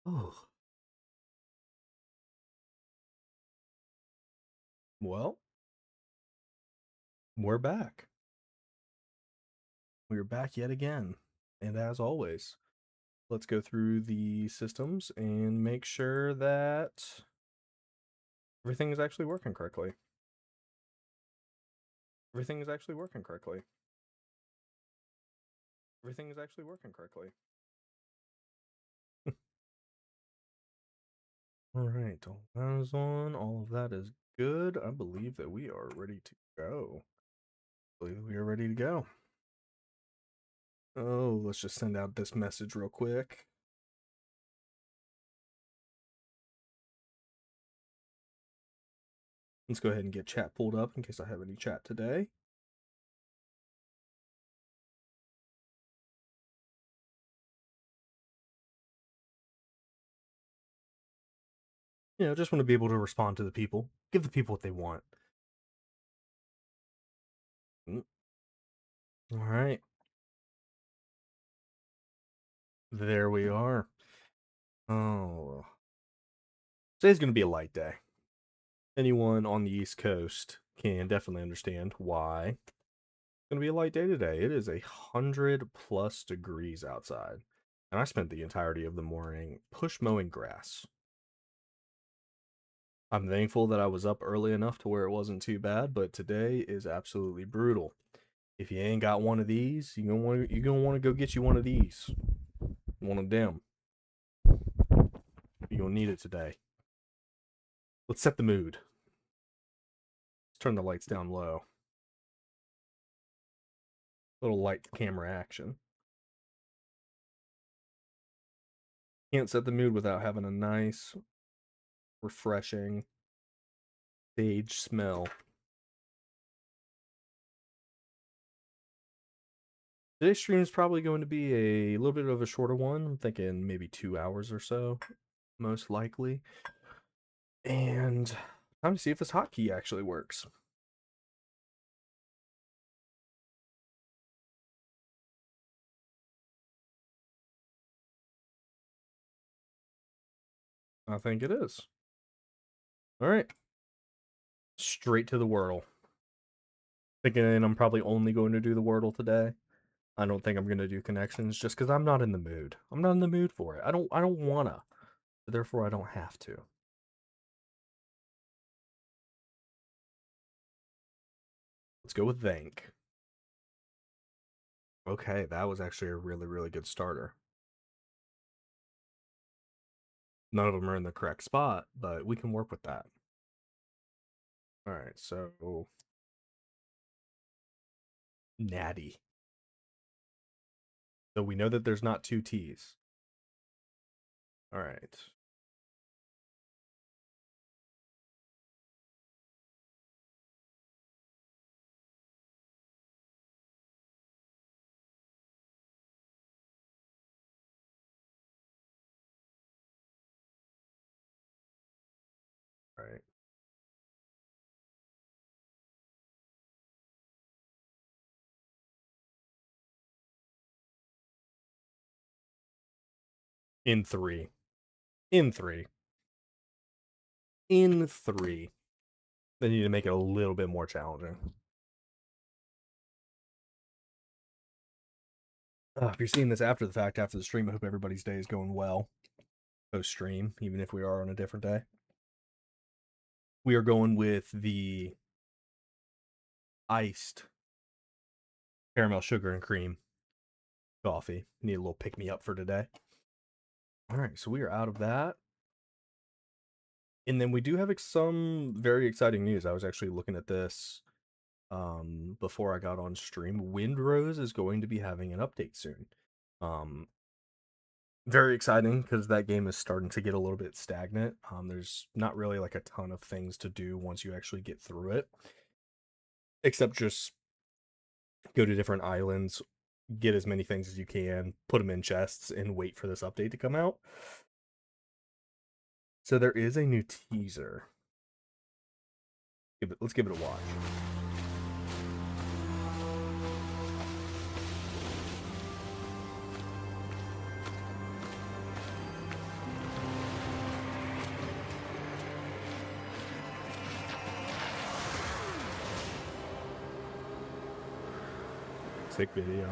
Oh, well, we're back. We're back yet again. And as always, let's go through the systems and make sure that everything is actually working correctly. Everything is actually working correctly. Everything is actually working correctly. All right, all that is on. All of that is good. I believe that we are ready to go. I believe we are ready to go. Oh, let's just send out this message real quick. Let's go ahead and get chat pulled up in case I have any chat today. Just want to be able to respond to the people, give the people what they want. All right, there we are. Oh, today's going to be a light day. Anyone on the East Coast can definitely understand why it's going to be a light day today. It is 100+ degrees outside, and I spent the entirety of the morning push mowing grass. I'm thankful that I was up early enough to where it wasn't too bad, but today is absolutely brutal. If you ain't got one of these, you're gonna want to go get you one of these, one of them. You're gonna need it today. Let's set the mood. Let's turn the lights down low. Little light camera action. Can't set the mood without having a nice, refreshing sage smell. Today's stream is probably going to be a little bit of a shorter one. I'm thinking maybe 2 hours or so, most likely. And time to see if this hotkey actually works. I think it is. All right. Straight to the Wordle. Thinking I'm probably only going to do the Wordle today. I don't think I'm going to do connections just because I'm not in the mood. I'm not in the mood for it. I don't wanna. Therefore, I don't have to. Let's go with thank. Okay, that was actually a really, really good starter. None of them are in the correct spot, but we can work with that. All right, so natty. So we know that there's not two T's. All right. All right. In three. In three. In three. They need to make it a little bit more challenging. If you're seeing this after the fact, after the stream, I hope everybody's day is going well. Post stream, even if we are on a different day. We are going with the iced caramel sugar and cream coffee. Need a little pick me up for today. All right, so we are out of that. And then we do have some very exciting news. I was actually looking at this before I got on stream. Windrose is going to be having an update soon. Very exciting because that game is starting to get a little bit stagnant. There's not really like a ton of things to do once you actually get through it, except just go to different islands, get as many things as you can, put them in chests, and wait for this update to come out. So there is a new teaser. Let's give it a watch. Sick video.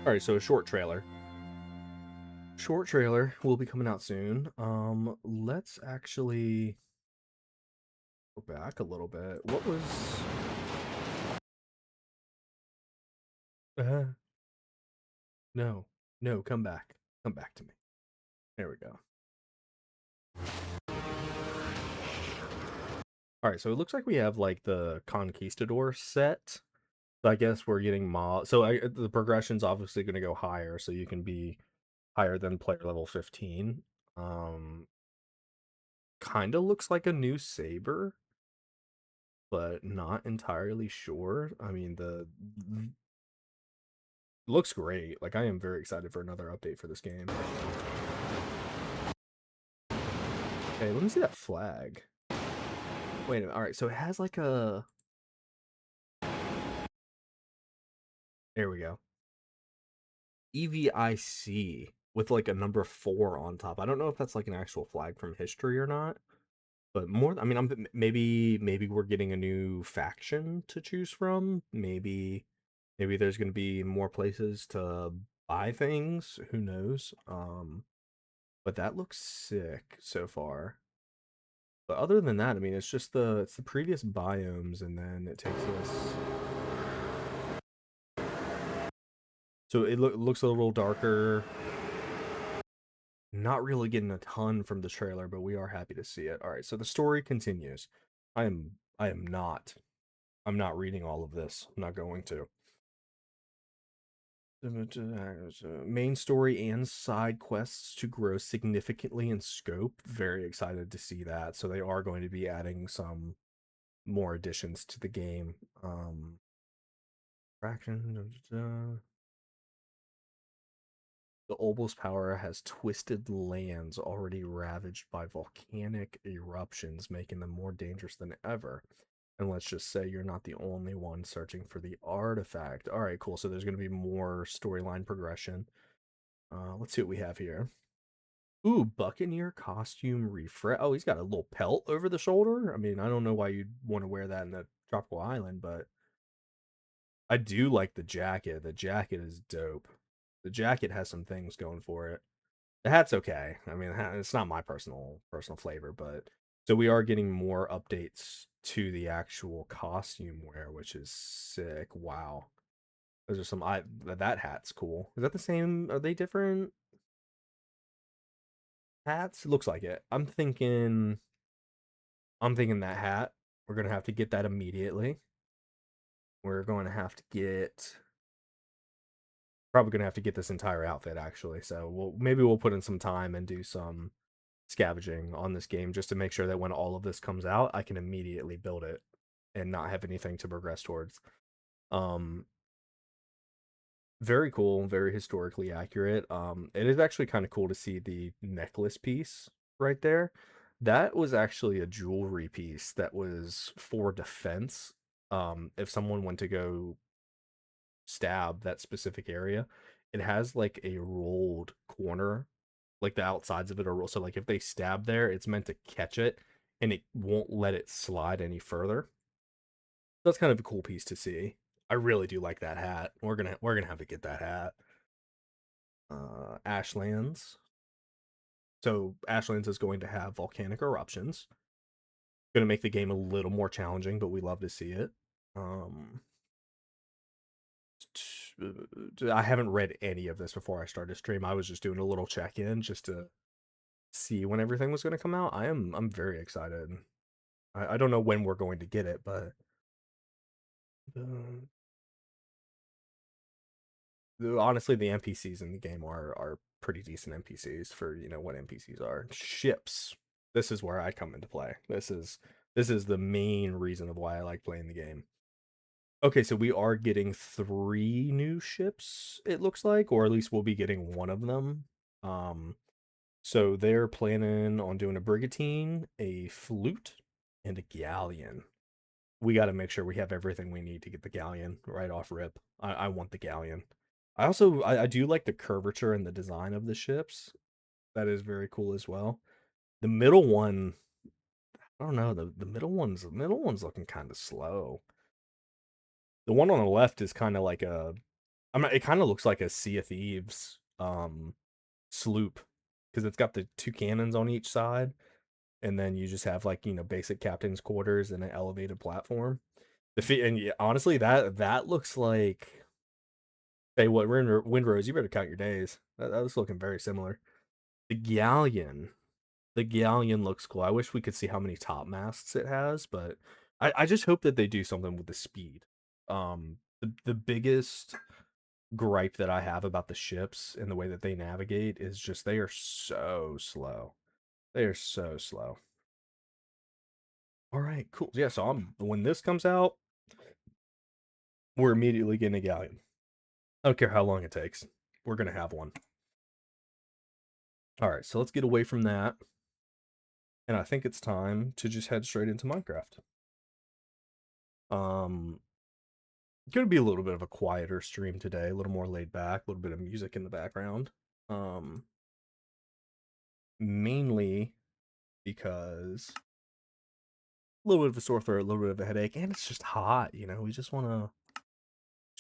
All right, so a short trailer. Short trailer will be coming out soon. Let's actually go back a little bit. What was no, no, come back. Come back to me. There we go. All right, so it looks like we have like the Conquistador set. So I guess we're getting mob. So the progression's obviously going to go higher, so you can be higher than player level 15. Um, kind of looks like a new saber, but not entirely sure. I mean, the looks great. Like I am very excited for another update for this game. Okay, let me see that flag. Wait a minute. All right, so it has like a. There we go. EVIC with like a number 4 on top. I don't know if that's like an actual flag from history or not, but more. I mean, maybe we're getting a new faction to choose from. Maybe there's going to be more places to buy things. Who knows? But that looks sick so far. But other than that, I mean, it's the previous biomes, and then it takes us. So it looks a little darker. Not really getting a ton from the trailer, but we are happy to see it. All right, so the story continues. I am not. I'm not reading all of this. I'm not going to. Main story and side quests to grow significantly in scope. Very excited to see that. So they are going to be adding some more additions to the game. Fraction. The Obel's power has twisted lands already ravaged by volcanic eruptions, making them more dangerous than ever. And let's just say you're not the only one searching for the artifact. All right, cool. So there's going to be more storyline progression. Let's see what we have here. Ooh, Buccaneer costume refresh. Oh, he's got a little pelt over the shoulder. I mean, I don't know why you'd want to wear that in a tropical island, but I do like the jacket. The jacket is dope. The jacket has some things going for it. The hat's okay. I mean, it's not my personal flavor, but so we are getting more updates to the actual costume wear, which is sick. Wow. Those are some that hat's cool. Is that the same? Are they different hats? It looks like it. I'm thinking that hat. We're going to have to get that immediately. We're going to have to get probably going to have to get this entire outfit actually. So maybe we'll put in some time and do some scavenging on this game just to make sure that when all of this comes out, I can immediately build it and not have anything to progress towards. Um, very cool, very historically accurate. It is actually kind of cool to see the necklace piece right there. That was actually a jewelry piece that was for defense. If someone went to go stab that specific area, it has like a rolled corner, like the outsides of it are rolled. So like if they stab there, it's meant to catch it and it won't let it slide any further. That's kind of a cool piece to see. I really do like that hat. We're gonna have to get that hat. Ashlands. So Ashlands is going to have volcanic eruptions. Going to make the game a little more challenging, but we love to see it. I haven't read any of this before I started stream. I was just doing a little check-in just to see when everything was going to come out. I'm very excited. I don't know when we're going to get it, but honestly, the NPCs in the game are pretty decent NPCs for what NPCs are. Ships. This is where I come into play. This is the main reason of why I like playing the game. Okay, so we are getting 3 new ships, it looks like, or at least we'll be getting one of them. So they're planning on doing a brigantine, a flute, and a galleon. we got to make sure we have everything we need to get the galleon right off rip. I want the galleon. I do like the curvature and the design of the ships. That is very cool as well. The middle one, I don't know, the middle one's looking kind of slow. The one on the left is kind of like a it kind of looks like a Sea of Thieves sloop because it's got the two cannons on each side, and then you just have like, basic captain's quarters and an elevated platform. And yeah, honestly, that looks like, hey, what, we're in Windrose, you better count your days. That was looking very similar. The galleon. The galleon looks cool. I wish we could see how many top masts it has, but I just hope that they do something with the speed. The biggest gripe that I have about the ships and the way that they navigate is just they are so slow. They are so slow. All right, cool. Yeah, so when this comes out, we're immediately getting a galleon. I don't care how long it takes. We're gonna have one. All right, so let's get away from that. And I think it's time to just head straight into Minecraft. Gonna be a little bit of a quieter stream today, a little more laid back, a little bit of music in the background. Mainly because a little bit of a sore throat, a little bit of a headache, and it's just hot, we just wanna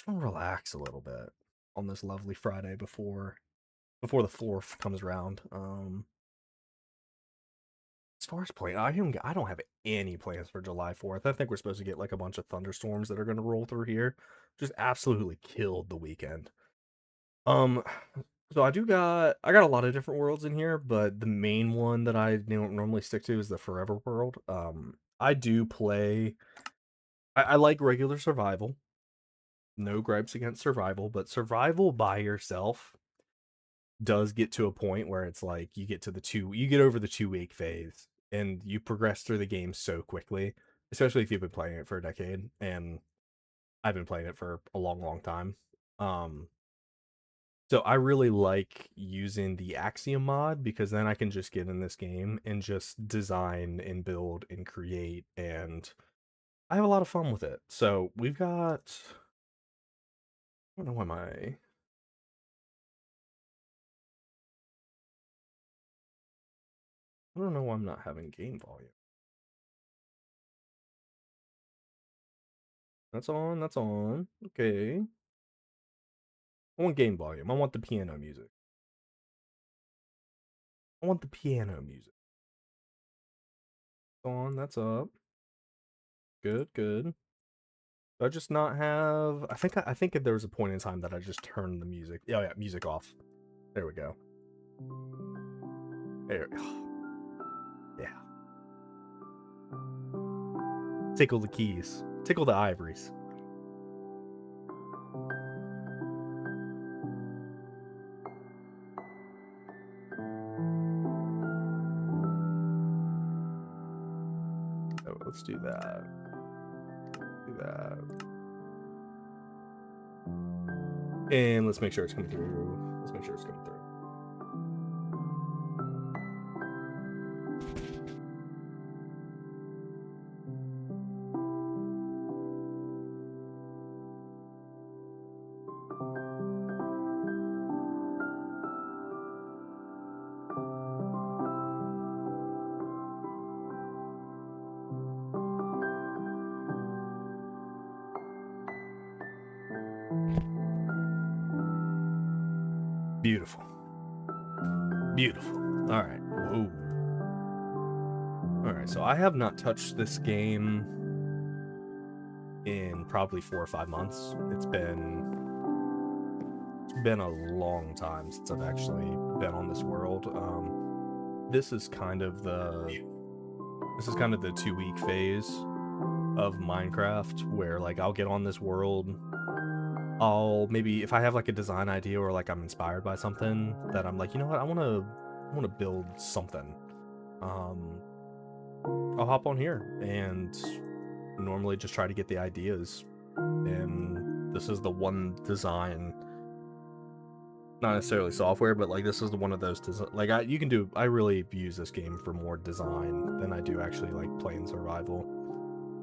relax a little bit on this lovely Friday before the 4th comes around. As far as plan, I don't have any plans for July 4th. I think we're supposed to get like a bunch of thunderstorms that are going to roll through here. Just absolutely killed the weekend. So I got a lot of different worlds in here, but the main one that I normally stick to is the Forever world. I do play. I like regular survival. No gripes against survival, but survival by yourself does get to a point where it's like you get over the 2 week phase and you progress through the game so quickly, especially if you've been playing it for a decade, and I've been playing it for a long, long time. So I really like using the Axiom mod because then I can just get in this game and just design and build and create, and I have a lot of fun with it. So we've got, I don't know why I don't know why I'm not having game volume. That's on, that's on. Okay. I want game volume. I want the piano music. I want the piano music. On, that's up. Good, good. Do I just not have? I think there was a point in time that I just turned the music. Oh yeah, music off. There we go. There. Yeah. Tickle the keys. Tickle the ivories. Oh, let's do that. Do that. And let's make sure it's coming through. Let's make sure it's coming through. Beautiful. Beautiful. All right. Whoa. All right. So I have not touched this game in probably 4 or 5 months. It's been a long time since I've actually been on this world. This is kind of the 2 week phase of Minecraft where like I'll get on this world. I'll maybe, if I have like a design idea or like I'm inspired by something that I'm like, you know what, I want to build something. I'll hop on here and normally just try to get the ideas. And this is the one design, not necessarily software, but like this is one of those like I really use this game for more design than I do actually like playing survival.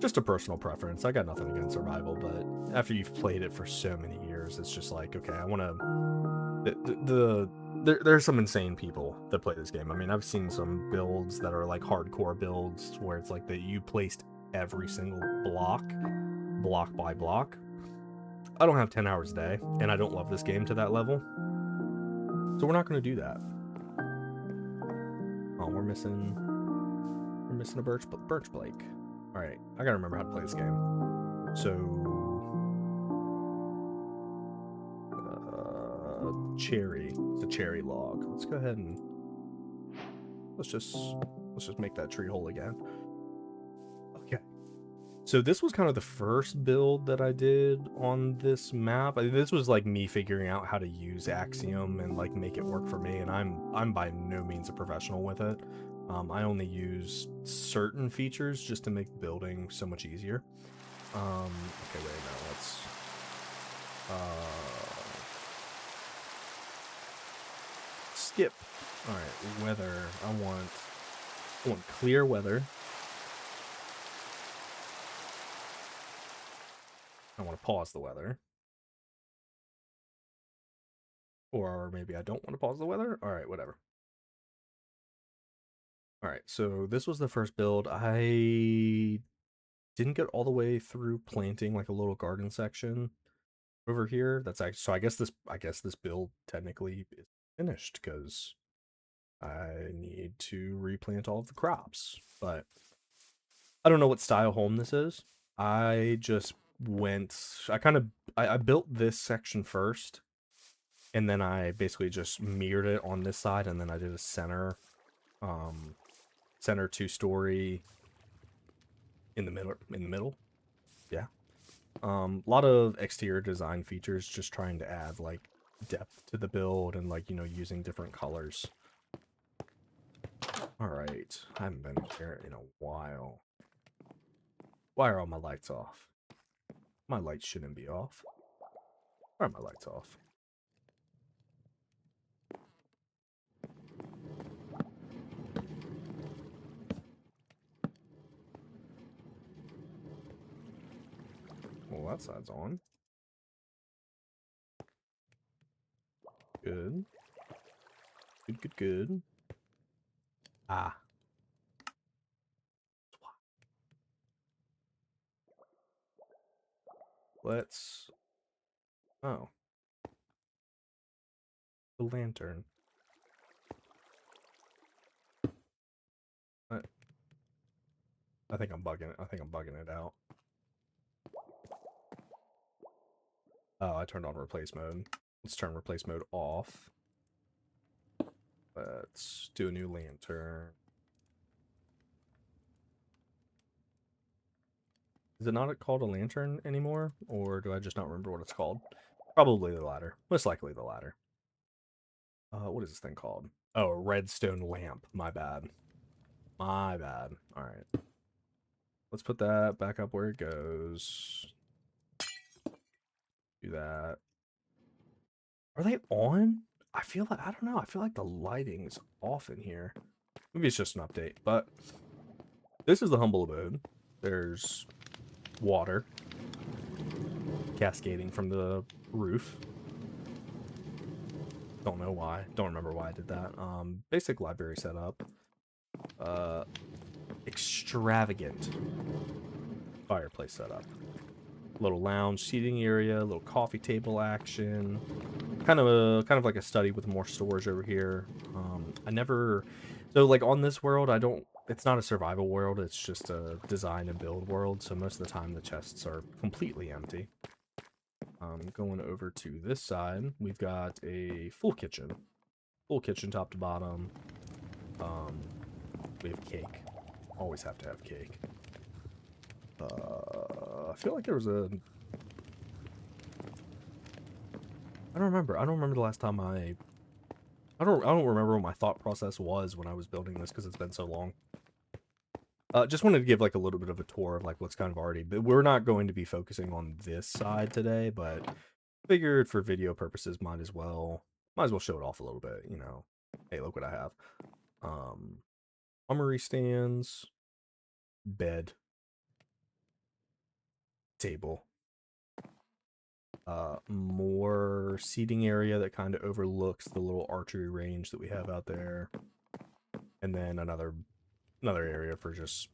Just a personal preference. I got nothing against survival, but after you've played it for so many years, it's just like, okay, I want to. There's some insane people that play this game. I mean, I've seen some builds that are like hardcore builds where it's like that you placed every single block by block. I don't have 10 hours a day, and I don't love this game to that level, so we're not going to do that. Oh, we're missing a birch blake. All right, I gotta remember how to play this game. So, cherry. It's a cherry log. Let's go ahead and let's just make that tree hole again. Okay. So this was kind of the first build that I did on this map. This was like me figuring out how to use Axiom and like make it work for me. And I'm by no means a professional with it. I only use certain features just to make building so much easier. Okay, wait, no, let's skip. All right, weather. I want clear weather. I want to pause the weather. Or maybe I don't want to pause the weather. All right, whatever. All right, so this was the first build. I didn't get all the way through planting like a little garden section over here. That's actually, so I guess this build technically is finished because I need to replant all of the crops. But I don't know what style home this is. I just went, I built this section first, and then I basically just mirrored it on this side, and then I did a center 2-story in the middle. Yeah. A lot of exterior design features, just trying to add like depth to the build and like, using different colors. All right. I haven't been here in a while. Why are all my lights off? My lights shouldn't be off. Why are my lights off? Well, that side's on. Good. Good. Ah. Let's... Oh. The lantern. I think I'm bugging it. I think I'm bugging it out. Oh, I turned on replace mode. Let's turn replace mode off. Let's do a new lantern. Is it not called a lantern anymore? Or do I just not remember what it's called? Probably the latter. Most likely the latter. What is this thing called? Oh, a redstone lamp. My bad. My bad. Alright. Let's put that back up where it goes. Do that. Are they on? I feel like, I don't know. I feel like the lighting's off in here. Maybe it's just an update, but this is the humble abode. There's water cascading from the roof. Don't know why. Don't remember why I did that. Basic library setup. Extravagant fireplace setup. Little lounge seating area, little coffee table action. Kind of like a study with more storage over here. So like on this world, it's not a survival world, it's just a design and build world, so most of the time the chests are completely empty. Going over to this side, we've got a full kitchen top to bottom. We have cake. Always have to have cake. I feel like there was a... I don't remember the last time I don't remember what my thought process was when I was building this because it's been so long. Just wanted to give like a little bit of a tour of like what's kind of already, but we're not going to be focusing on this side today, but figured for video purposes might as well show it off a little bit, Hey, look what I have. Armory stands, bed. table. More seating area that kind of overlooks the little archery range that we have out there. And then another area for just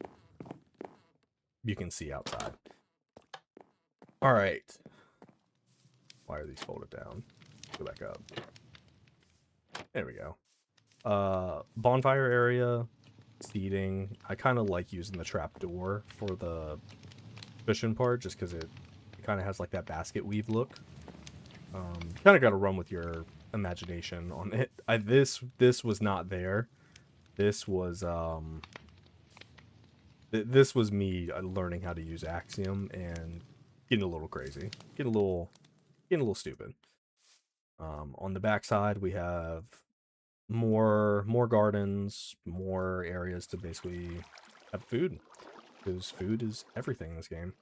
you can see outside. All right. Why are these folded down? Go back up. There we go. Bonfire area, seating. I kind of like using the trap door for the cushion part just because it kind of has like that basket weave look. Kind of got to run with your imagination on it. This was not there. This was this was me learning how to use Axiom and getting a little crazy, getting a little stupid. On the backside we have more gardens, more areas to basically have food, because food is everything in this game.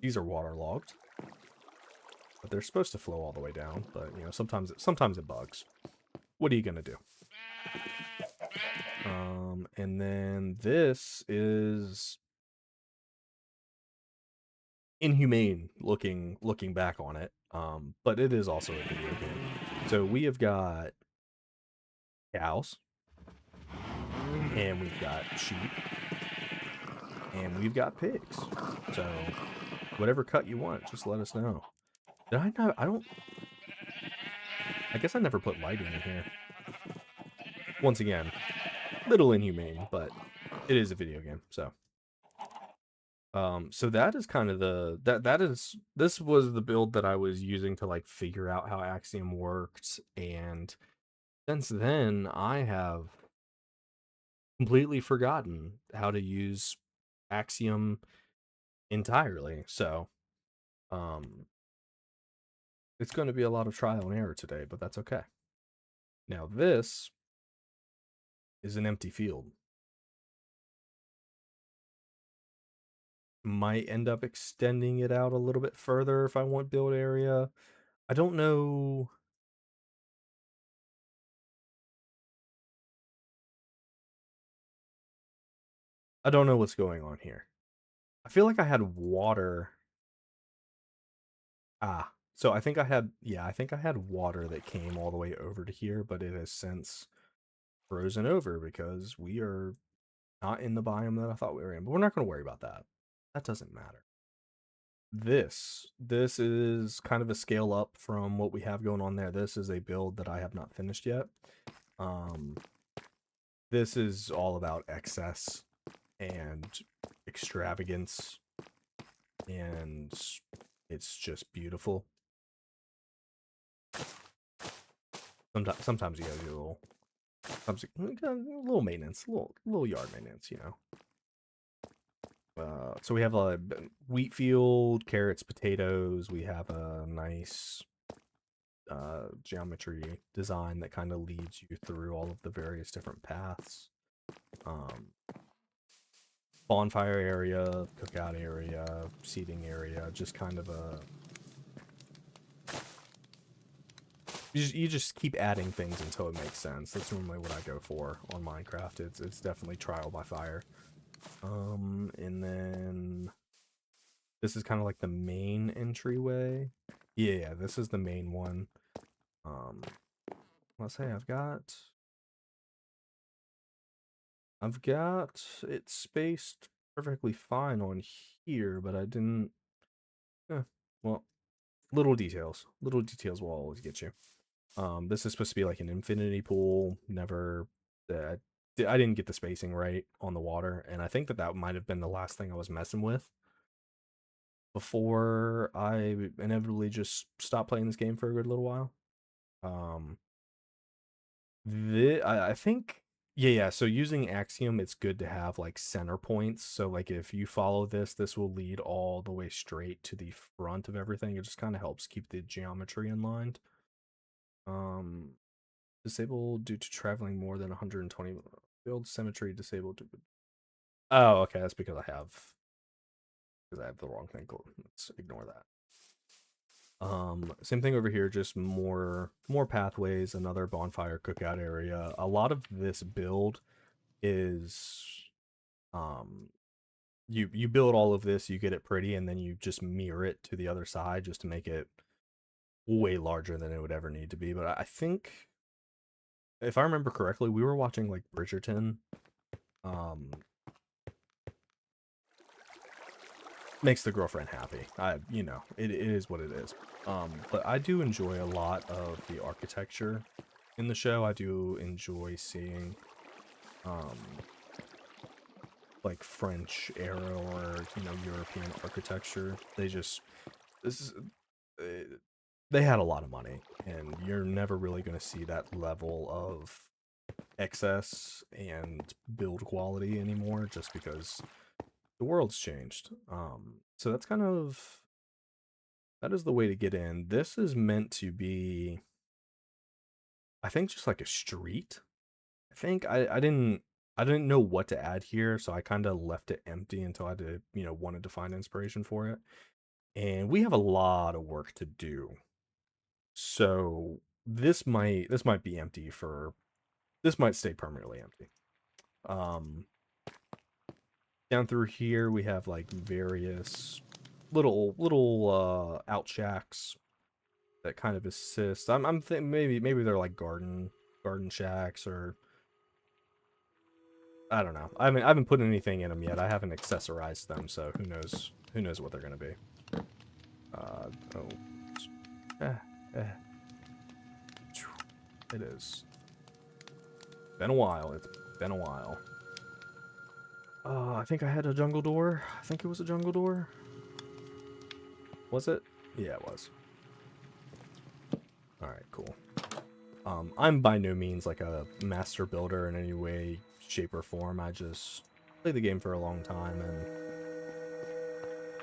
These are waterlogged, but they're supposed to flow all the way down, but you know, sometimes it bugs. What are you gonna do? And then this is inhumane looking back on it, but it is also a video game. So we have got cows, and we've got sheep, and we've got pigs. So whatever cut you want, just let us know. Did I know? I guess I never put lighting in here. Once again, little inhumane, but it is a video game, so. So that is kind of this was the build that I was using to like figure out how Axiom worked, and since then I have completely forgotten how to use Axiom entirely. So, it's going to be a lot of trial and error today, but that's okay. Now this is an empty field. Might end up extending it out a little bit further if I want build area. I don't know. I don't know what's going on here. I feel like I had water. So I think I had water that came all the way over to here, but it has since frozen over because we are not in the biome that I thought we were in. But we're not going to worry about that. That doesn't matter. This is kind of a scale up from what we have going on there. This is a build that I have not finished yet. This is all about excess and extravagance, and it's just beautiful. Sometimes you gotta do a little maintenance, a little yard maintenance, you know. So we have a wheat field, carrots, potatoes. We have a nice geometry design that kind of leads you through all of the various different paths. Bonfire area, cookout area, seating area, just kind of a... You just keep adding things until it makes sense. That's normally what I go for on Minecraft. It's definitely trial by fire. And then this is kind of like the main entryway. Yeah, this is the main one. Let's say I've got it spaced perfectly fine on here, but I didn't. Well, little details will always get you. This is supposed to be like an infinity pool. Never, I didn't get the spacing right on the water, and I think that might have been the last thing I was messing with before I inevitably just stopped playing this game for a good little while. I think, yeah. So using Axiom, it's good to have like center points. So like if you follow this will lead all the way straight to the front of everything. It just kind of helps keep the geometry in line. Disabled due to traveling more than 120. Build symmetry disabled. Oh, okay. That's because I have the wrong thing. Cool. Let's ignore that. Same thing over here, just more pathways, another bonfire cookout area. A lot of this build is you build all of this, you get it pretty, and then you just mirror it to the other side just to make it way larger than it would ever need to be. But I think if I remember correctly, we were watching like Bridgerton. Um, makes the girlfriend happy. It is what it is. But I do enjoy a lot of the architecture in the show. I do enjoy seeing um like French era or European architecture. This is uh, they had a lot of money, and you're never really going to see that level of excess and build quality anymore, just because the world's changed. So that is the way to get in. This is meant to be, I think, just like a street. I think I didn't know what to add here, so I kind of left it empty until I did, wanted to find inspiration for it. And we have a lot of work to do. So this might be empty for this might stay permanently empty. Um Down through here we have like various little out shacks that kind of assist. I'm thinking maybe they're like garden shacks, or I don't know. I haven't put anything in them yet. I haven't accessorized them, so who knows what they're gonna be. Oh, eh, eh. It is been a while. It's been a while. I think I had a jungle door. I think it was a jungle door. Was it? Yeah, it was. All right, cool. I'm by no means like a master builder in any way, shape, or form. I just play the game for a long time, and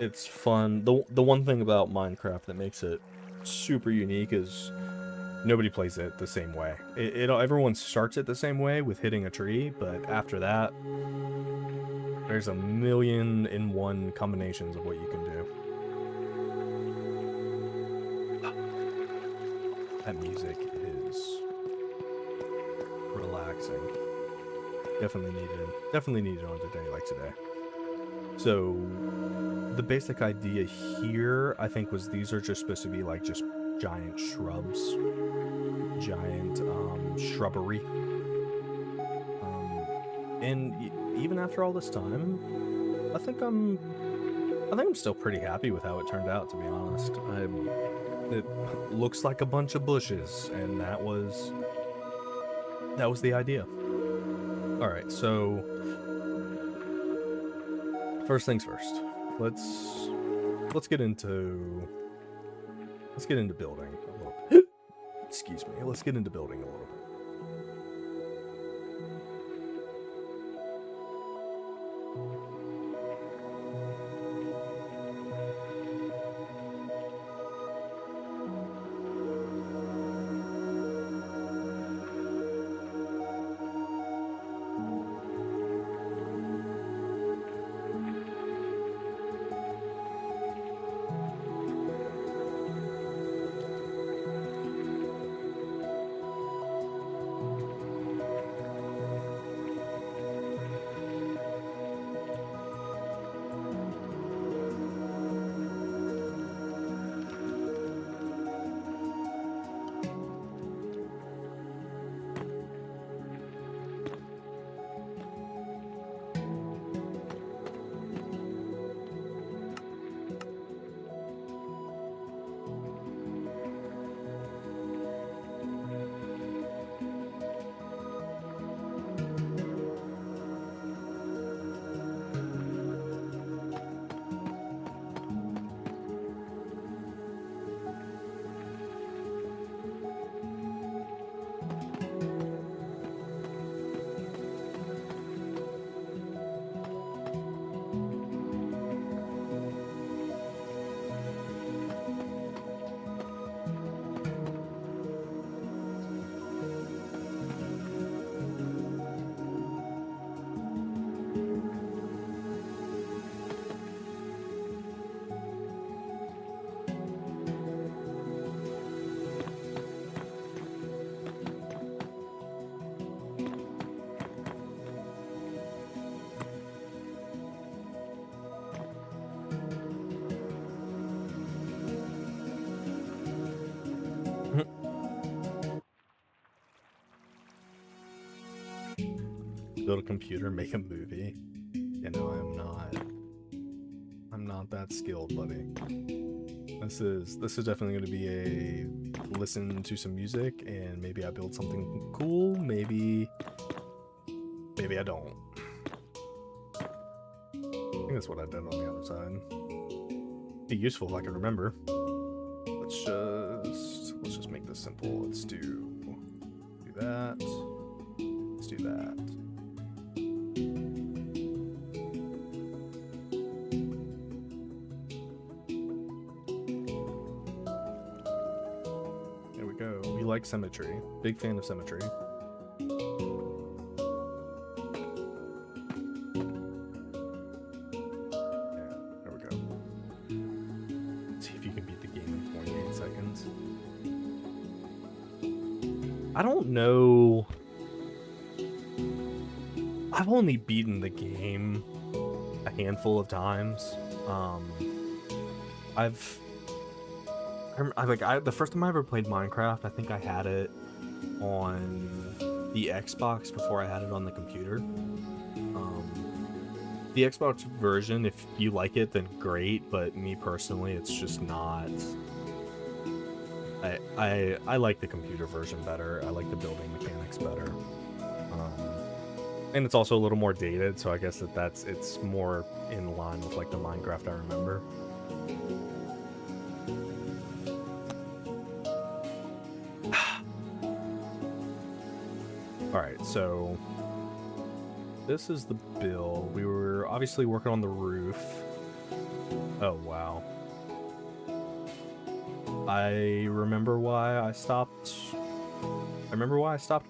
it's fun. The one thing about Minecraft that makes it super unique is nobody plays it the same way. Everyone starts it the same way with hitting a tree, but after that, there's a million and one combinations of what you can do. That music is relaxing. Definitely needed on a day like today. So the basic idea here, I think, was these are just supposed to be like just giant shrubs, giant shrubbery. And even after all this time, I think I'm still pretty happy with how it turned out, to be honest. It looks like a bunch of bushes, and that was the idea. All right, so first things first. Let's get into building a little bit. Excuse me. Let's get into building a little bit. build a computer, make a movie. You know, I'm not that skilled, buddy. This is definitely going to be a listen to some music and maybe I build something cool, maybe I don't. I think that's what I did on the other side. Be useful if I can remember. Let's just make this simple. Let's do that. Let's do that. There we go. We like symmetry. Big fan of symmetry. I don't know. I've only beaten the game a handful of times. The first time I ever played Minecraft, I think I had it on the Xbox before I had it on the computer. The Xbox version, if you like it, then great. But me personally, it's just not. I like the computer version better. I like the building mechanics better. And it's also a little more dated, so I guess it's more in line with like the Minecraft I remember. Alright, so this is the build. We were obviously working on the roof. Oh, wow. I remember why I stopped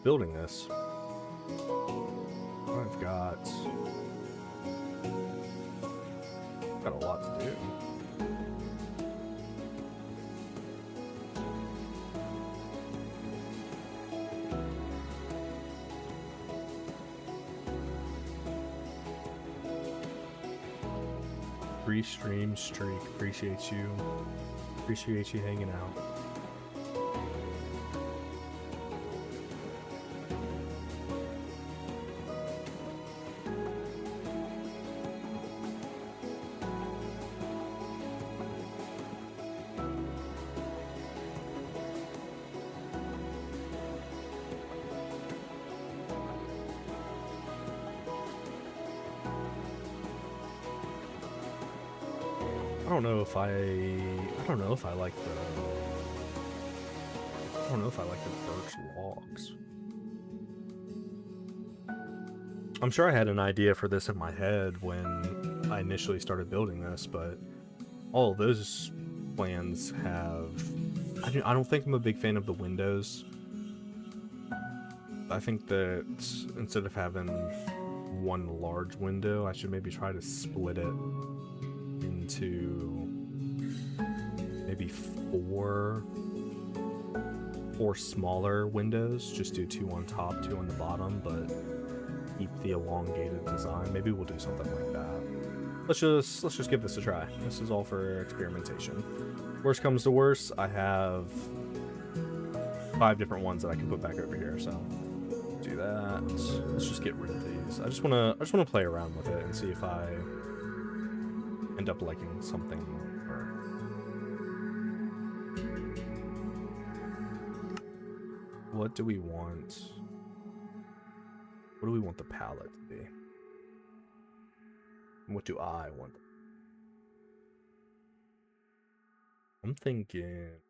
building this. I've got a lot to do. Free stream streak. Appreciate you. Appreciate you hanging out. I don't know if I like the birch logs. I'm sure I had an idea for this in my head when I initially started building this, but all of those plans have. I don't think I'm a big fan of the windows. I think that instead of having one large window, I should maybe try to split it into maybe four smaller windows. Just do 2 on top, 2 on the bottom, but keep the elongated design. Maybe we'll do something like that. Let's just give this a try. This is all for experimentation. Worst comes to worst, I have 5 different ones that I can put back over here, so do that. Let's just get rid of these. I just wanna play around with it and see if I end up liking something more. What do we want? What do we want the palette to be? What do I want? I'm thinking.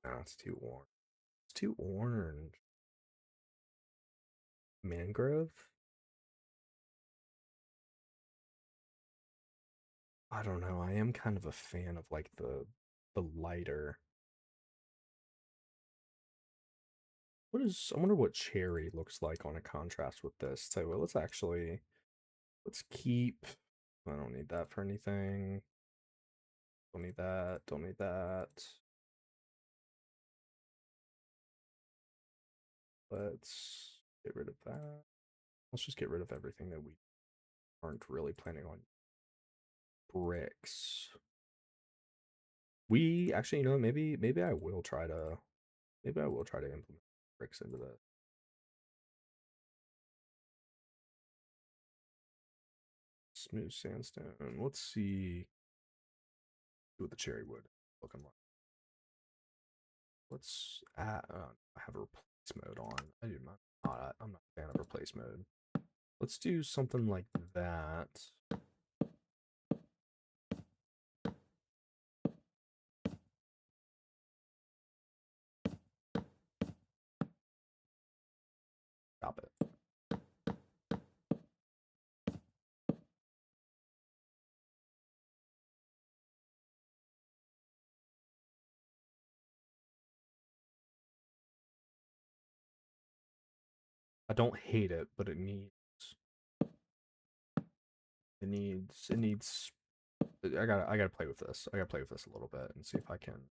No, it's too orange. It's too orange. Mangrove? I don't know. I am kind of a fan of like the lighter. I wonder what cherry looks like on a contrast with this. So let's keep. I don't need that for anything. Don't need that. Don't need that. Let's get rid of that. Let's just get rid of everything that we aren't really planning on. Bricks. We actually, you know, maybe I will try to implement bricks into that. Smooth sandstone. Let's see what the cherry wood looking like. Let's add, I have a replace mode on. I'm not a fan of replace mode. Let's do something like that. Stop it. I don't hate it, but it needs I gotta play with this. I gotta play with this a little bit and see if I can.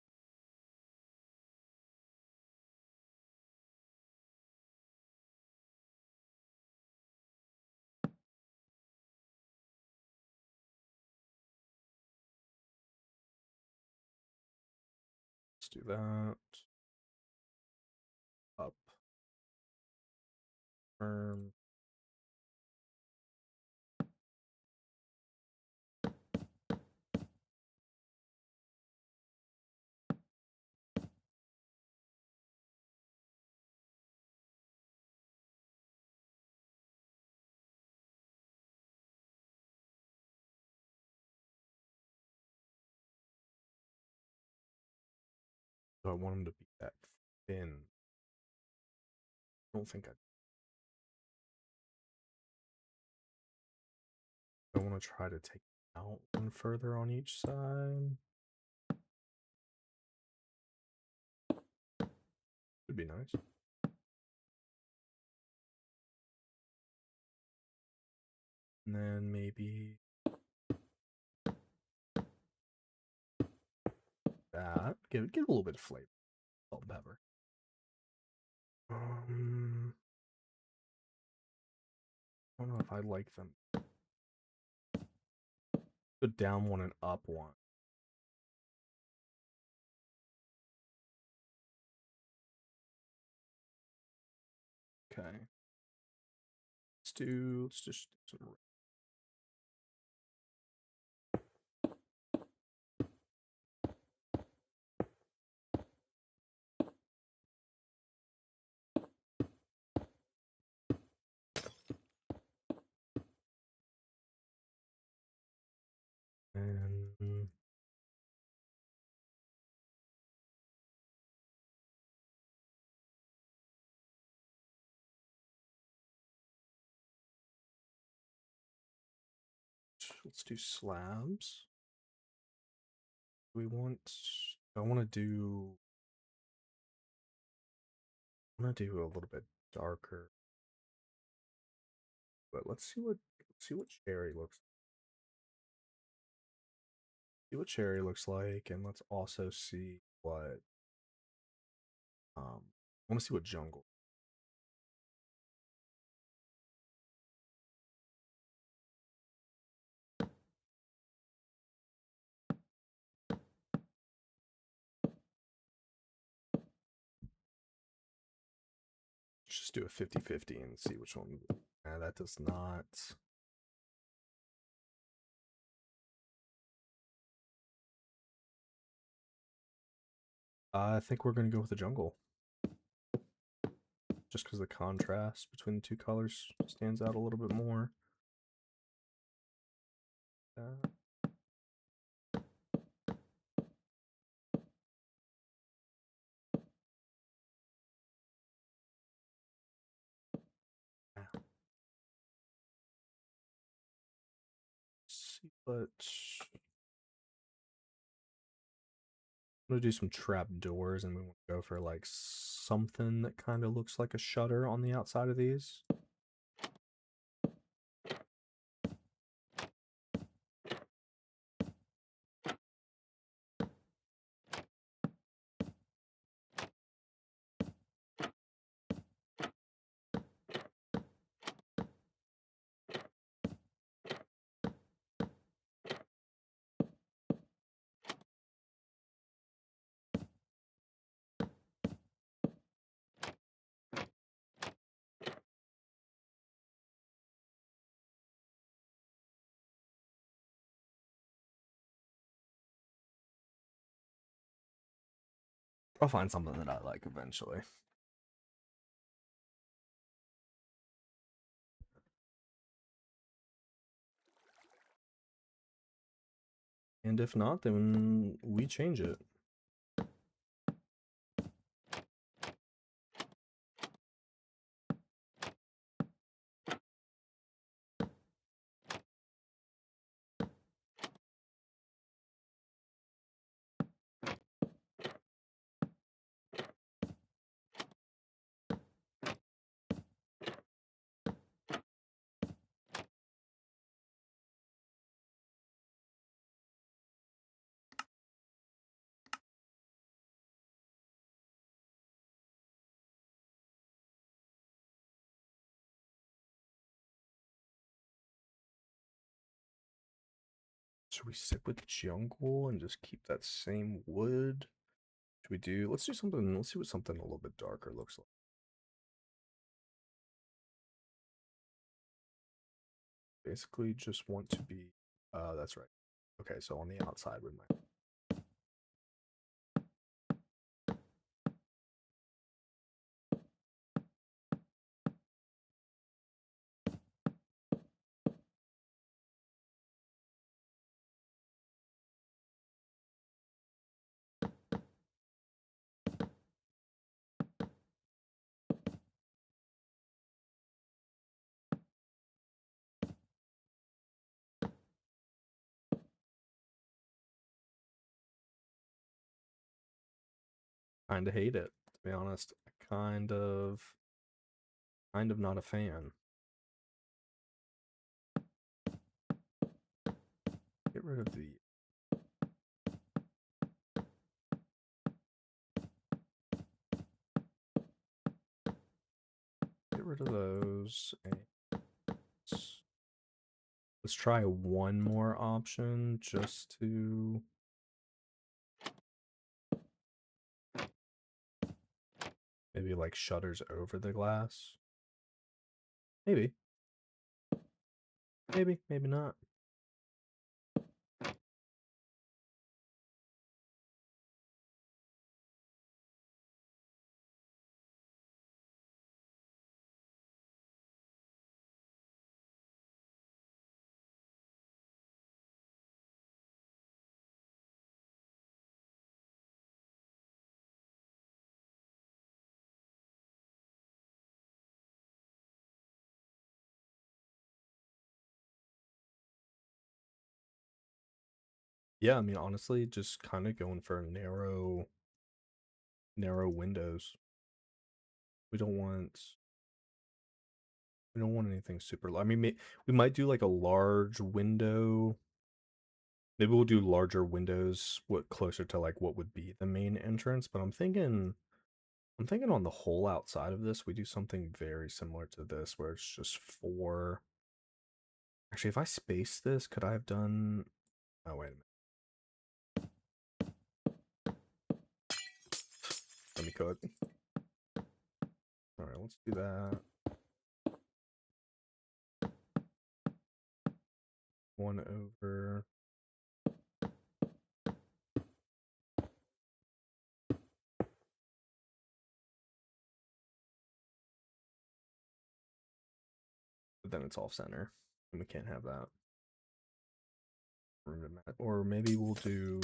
Let's do that. Up. Firm. Do I want them to be that thin? I don't think I want to try to take out one further on each side. Would be nice. And then maybe that. Give it a little bit of flavor. Salt and pepper. I don't know if I like them. The down one and up one. Okay. Let's just do some. And let's do slabs. I want to do a little bit darker. But let's see what cherry looks like, and let's also see what I want to see what jungle. Let's just do a 50-50 and see which one. That does not. I think we're gonna go with the jungle. Just because the contrast between the two colors stands out a little bit more. See, but I'm gonna do some trap doors, and we want to go for like something that kind of looks like a shutter on the outside of these. I'll find something that I like eventually. And if not, then we change it. Should we stick with jungle and just keep that same wood? Should we do, let's do something, let's see what something a little bit darker looks like. Basically just want to be, that's right. Okay, so on the outside we might. Kind of hate it, to be honest. Kind of not a fan. Get rid of the. Get rid of those. And let's try one more option just to. Maybe like shutters over the glass. Maybe. Maybe not. Yeah, I mean, honestly, just kind of going for narrow windows. We don't want anything super. I mean, we might do like a large window. Maybe we'll do larger windows, what closer to like what would be the main entrance. But I'm thinking on the whole outside of this, we do something very similar to this, where it's just four. Actually, if I space this, could I have done? Oh wait a minute. Let me cut. All right, let's do that. One over. But then it's off center, and we can't have that. Or maybe we'll do.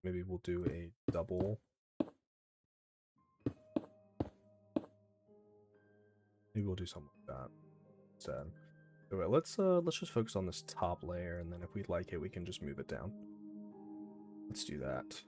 Maybe we'll do a double. Maybe we'll do something like that instead. So let's just focus on this top layer, and then if we like it, we can just move it down. Let's do that.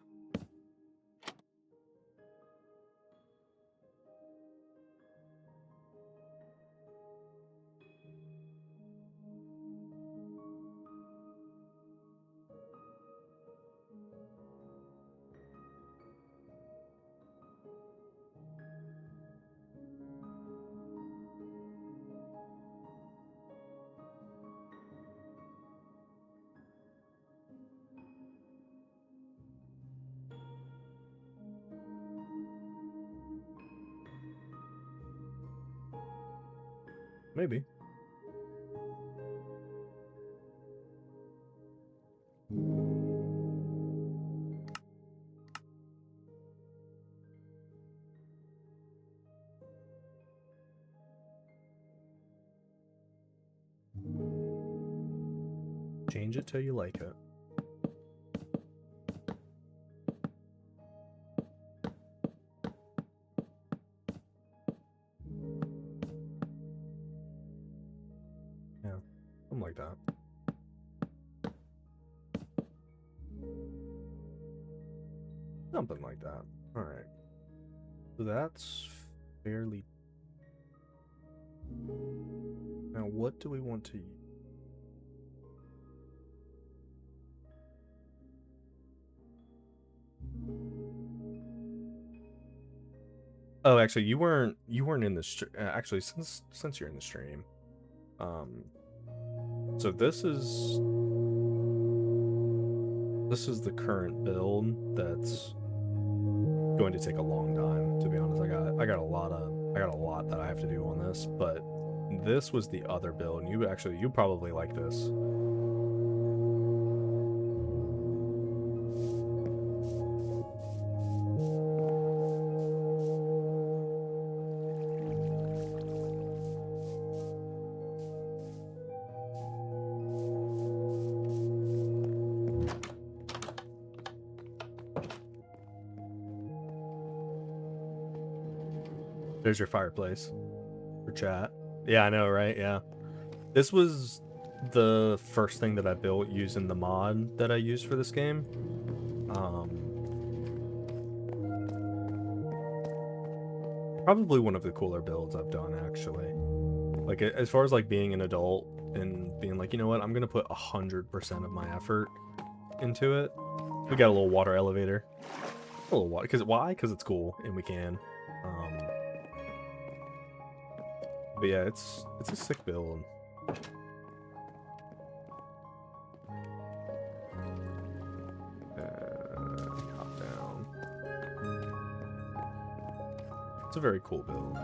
Maybe. Change it till you like it. Yeah, something like that. Something like that. Alright. So that's fairly... Now, what do we want to use? Oh, actually, you weren't in the actually, since you're in the stream, so this is the current build that's going to take a long time, to be honest. I got a lot that I have to do on this, but this was the other build, and you probably like this. There's your fireplace for chat. Yeah, I know, right? Yeah. This was the first thing that I built using the mod that I used for this game. Probably one of the cooler builds I've done, actually. Like, as far as like being an adult and being like, you know what, I'm gonna put 100% of my effort into it. We got a little water elevator. A little water, why? Because it's cool and we can. But yeah, it's a sick build. Hop down. It's a very cool build.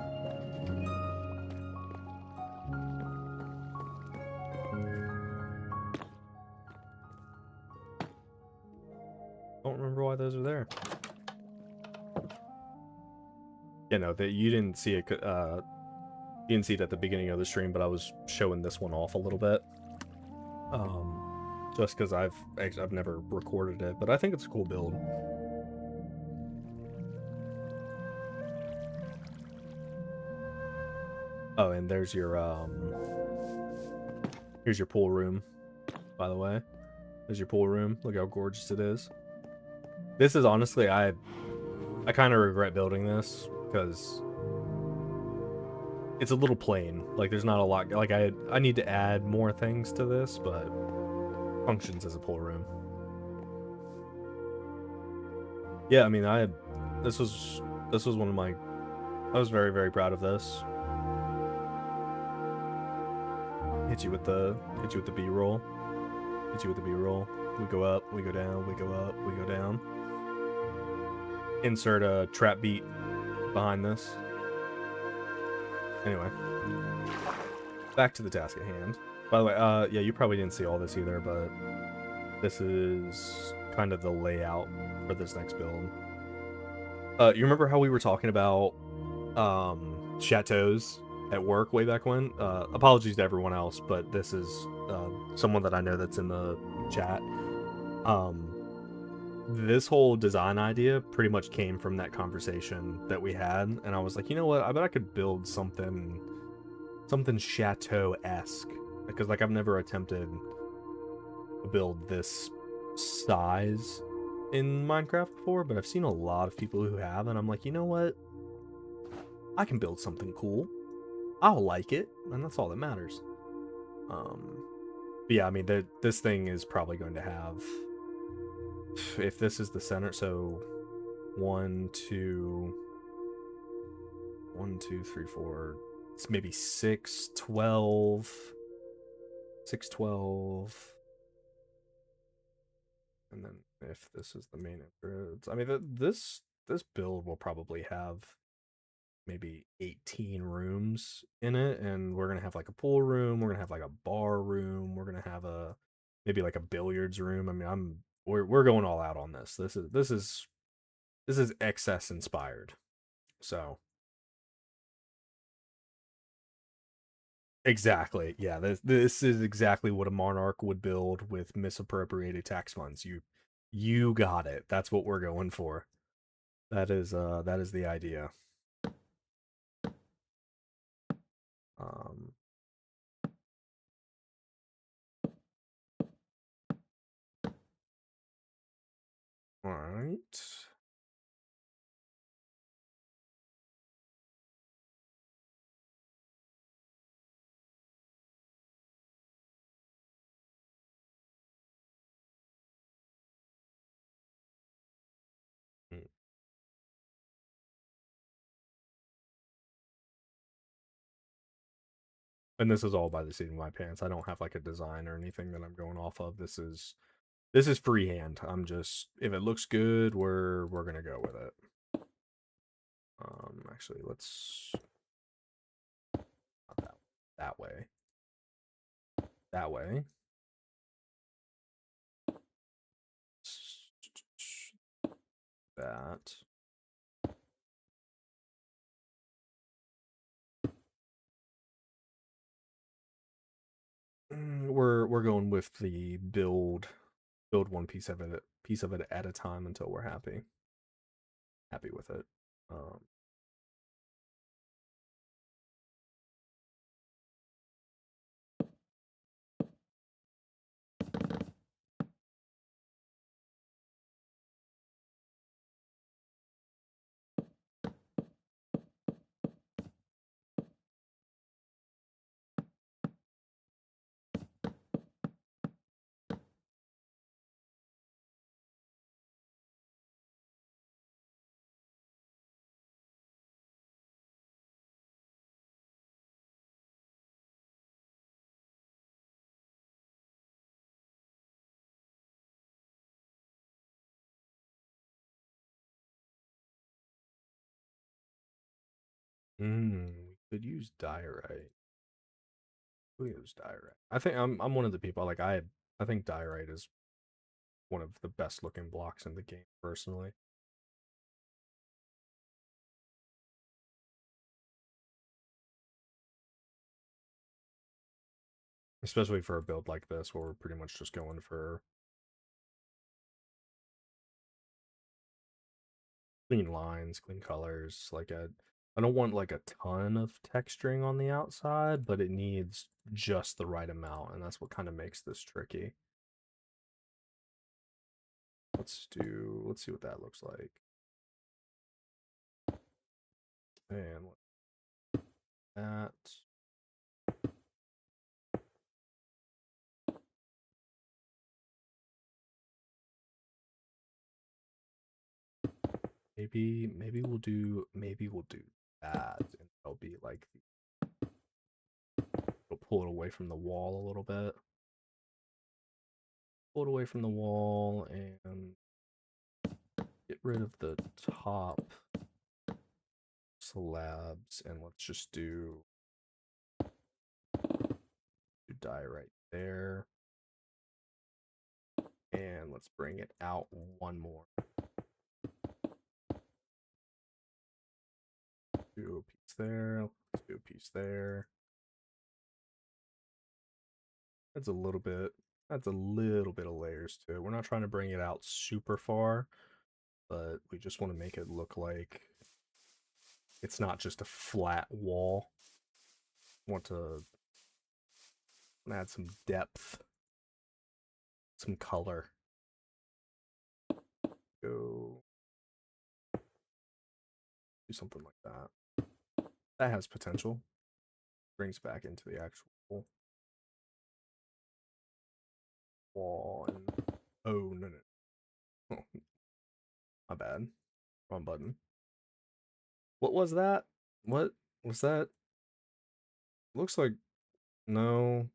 Don't remember why those are there. Yeah, no, that you didn't see it. You didn't see it at the beginning of the stream, but I was showing this one off a little bit. Just because I've never recorded it, but I think it's a cool build. Oh, and there's your here's your pool room, by the way. There's your pool room. Look how gorgeous it is. This is honestly, I kind of regret building this because it's a little plain. Like, there's not a lot. Like, I need to add more things to this, but functions as a pool room. Yeah, I mean, this was one of my. I was very, very proud of this. Hit you with the B-roll. Hit you with the B-roll. We go up, we go down, we go up, we go down. Insert a trap beat behind this. Anyway, back to the task at hand. By the way, yeah, you probably didn't see all this either, but this is kind of the layout for this next build. You remember how we were talking about chateaus at work way back when? Apologies to everyone else, but this is someone that I know that's in the chat. This whole design idea pretty much came from that conversation that we had, and I was like, you know what, I bet I could build something chateau-esque, because like I've never attempted to build this size in Minecraft before, but I've seen a lot of people who have, and I'm like, you know what, I can build something cool. I'll like it, and that's all that matters. But yeah, I mean, this thing is probably going to have, if this is the center, so 1, 2, 3, 4, it's maybe 6, 12, 6, 12, and then if this is the main entrance, I mean, this build will probably have maybe 18 rooms in it, and we're gonna have like a pool room, we're gonna have like a bar room, we're gonna have a maybe like a billiards room. I mean, we're going all out on this. This is excess inspired. So Exactly. Yeah, this is exactly what a monarch would build with misappropriated tax funds. You got it. That's what we're going for. That is the idea. Um all right. Mm. And this is all by the seat of my pants. I don't have like a design or anything that I'm going off of. This is freehand. I'm just if it looks good, we're gonna go with it. Actually, let's not that way. That way. That. We're going with the build one piece of it at a time until we're happy with it. Um, we could use diorite. We use diorite. I think I'm one of the people like I think diorite is one of the best looking blocks in the game personally. Especially for a build like this where we're pretty much just going for clean lines, clean colors. I don't want like a ton of texturing on the outside, but it needs just the right amount, and that's what kind of makes this tricky. Let's see what that looks like. And that maybe we'll do that, and it'll be like we'll pull it away from the wall a little bit. Pull it away from the wall and get rid of the top slabs, and let's just do dye right there. And let's bring it out one more. Do a piece there. Let's do a piece there. That's a little bit. That's a little bit of layers to it. We're not trying to bring it out super far, but we just want to make it look like it's not just a flat wall. Want to add some depth, some color. Go do something like that. That has potential. Brings back into the actual wall. And oh no no, oh, my bad. Wrong button. What was that? What was that? Looks like no.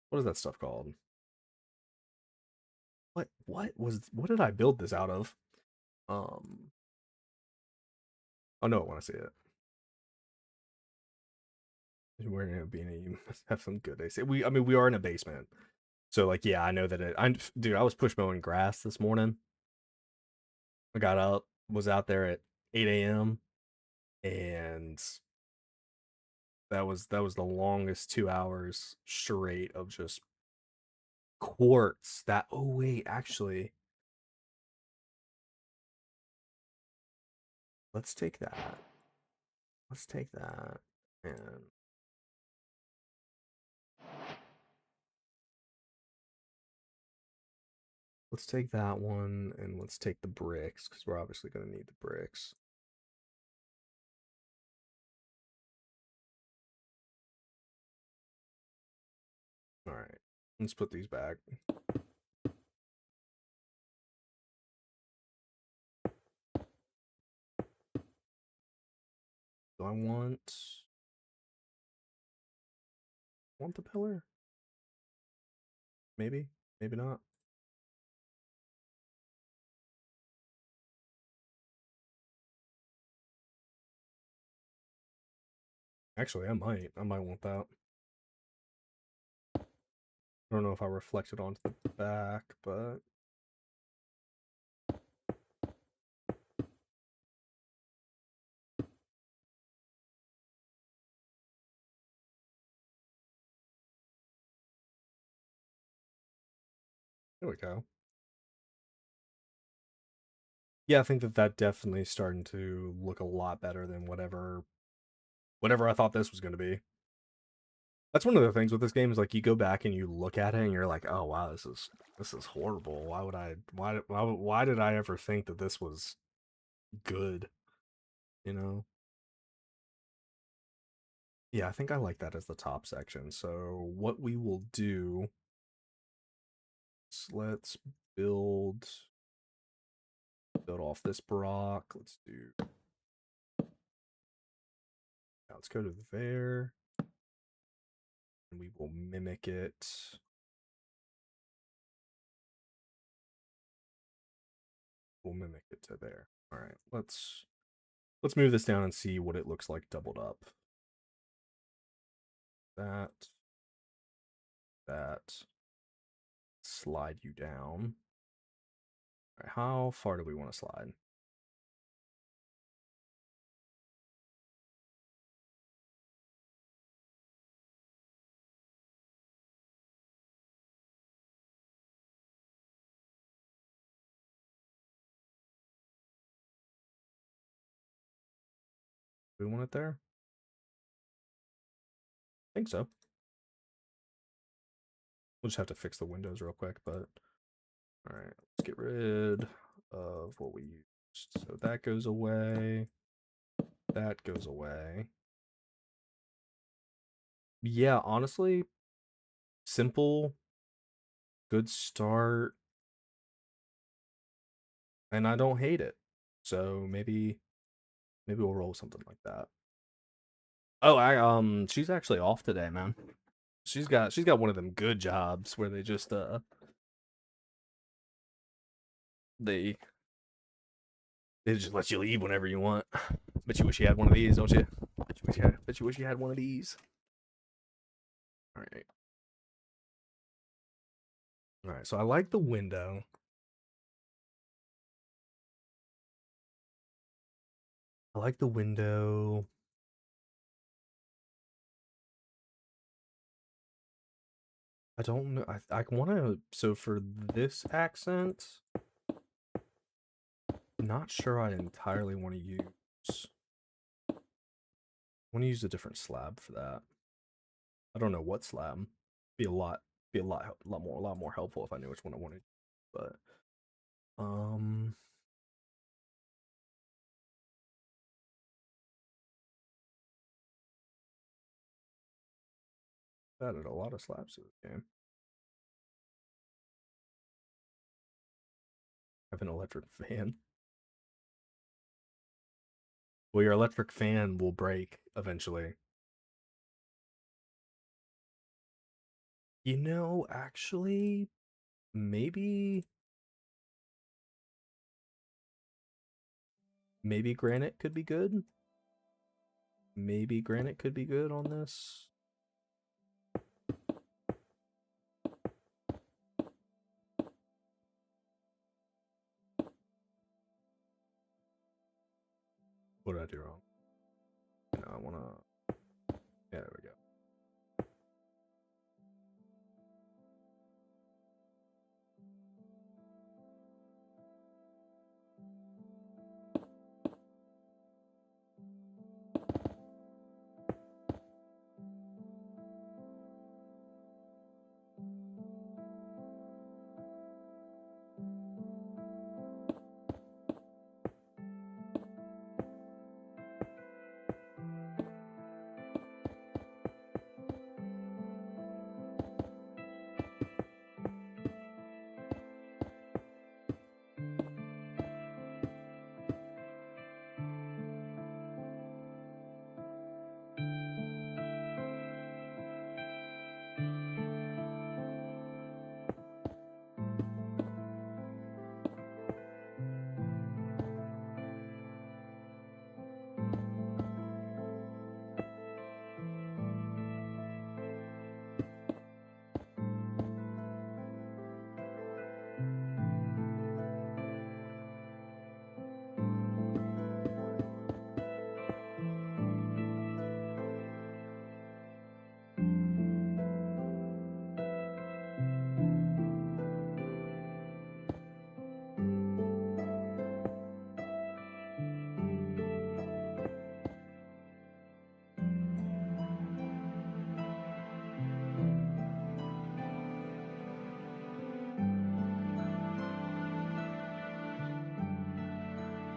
What is that stuff called? What did I build this out of? Um oh no, when I see it. We're in a beanie. You must have some good days. I mean we are in a basement. So like yeah, I know that dude, I was push mowing grass this morning. I got up, was out there at 8 a.m. and That was the longest 2 hours straight of just quartz. That oh wait, actually, let's take that. Let's take that and let's take that one and let's take the bricks because we're obviously gonna need the bricks. All right, let's put these back. Do I want the pillar? Maybe, maybe not. Actually, I might. I might want that. I don't know if I reflected onto the back, but there we go. Yeah, I think that definitely starting to look a lot better than whatever I thought this was going to be. That's one of the things with this game is like you go back and you look at it and you're like, oh wow, this is horrible. Why did I ever think that this was good? You know? Yeah, I think I like that as the top section. So what we will do is let's build off this Brock. Let's do now let's go to there and we will mimic it. We'll mimic it to there. All right, let's move this down and see what it looks like doubled up. That slide you down. All right, how far do we want to slide? Do we want it there? I think so. We'll just have to fix the windows real quick, but all right, let's get rid of what we used. So that goes away. That goes away. Yeah, honestly, simple, good start, and I don't hate it. So maybe we'll roll something like that. Oh, she's actually off today, man. She's got one of them good jobs where they just they they just let you leave whenever you want. Bet you wish you had one of these, don't you? Bet you wish you had one of these. All right. All right. So I like the window. I like the window. I don't know. I want to. So for this accent, not sure I entirely want to use. I want to use a different slab for that. I don't know what slab. Be a lot. Be a lot more helpful if I knew which one I wanted. But um, added a lot of slabs to this game. I have an electric fan. Well, your electric fan will break eventually. You know, actually, maybe maybe granite could be good. Maybe granite could be good on this. What did I do wrong? I want to. Yeah,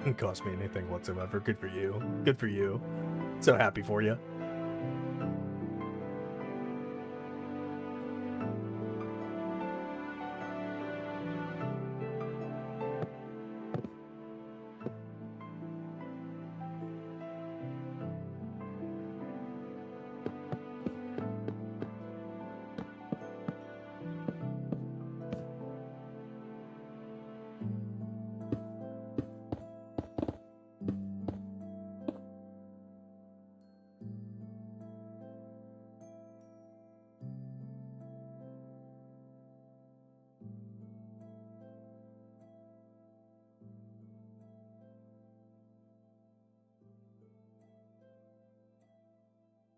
Didn't cost me anything whatsoever. Good for you. Good for you. So happy for you.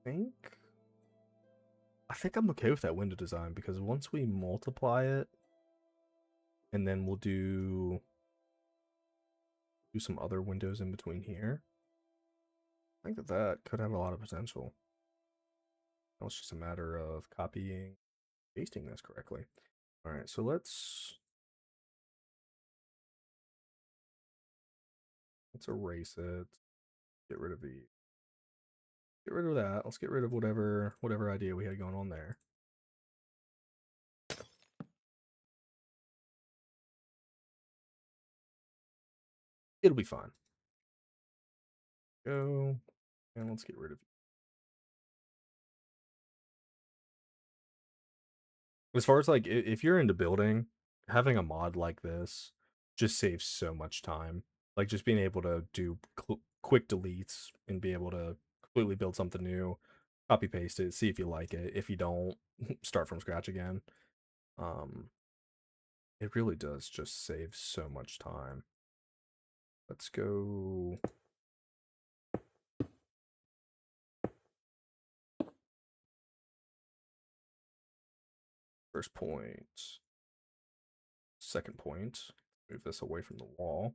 think I think I'm okay with that window design because once we multiply it, and then we'll do some other windows in between here. I think that could have a lot of potential. Now it's just a matter of copying, pasting this correctly. All right, so let's erase it. Get rid of that. Let's get rid of whatever idea we had going on there. It'll be fine. Go, and let's get rid of. As far as like if you're into building, having a mod like this just saves so much time. Like just being able to do quick deletes and be able to completely build something new, copy paste it, see if you like it. If you don't, start from scratch again. Um, it really does just save so much time. Let's go. First point, second point. Move this away from the wall.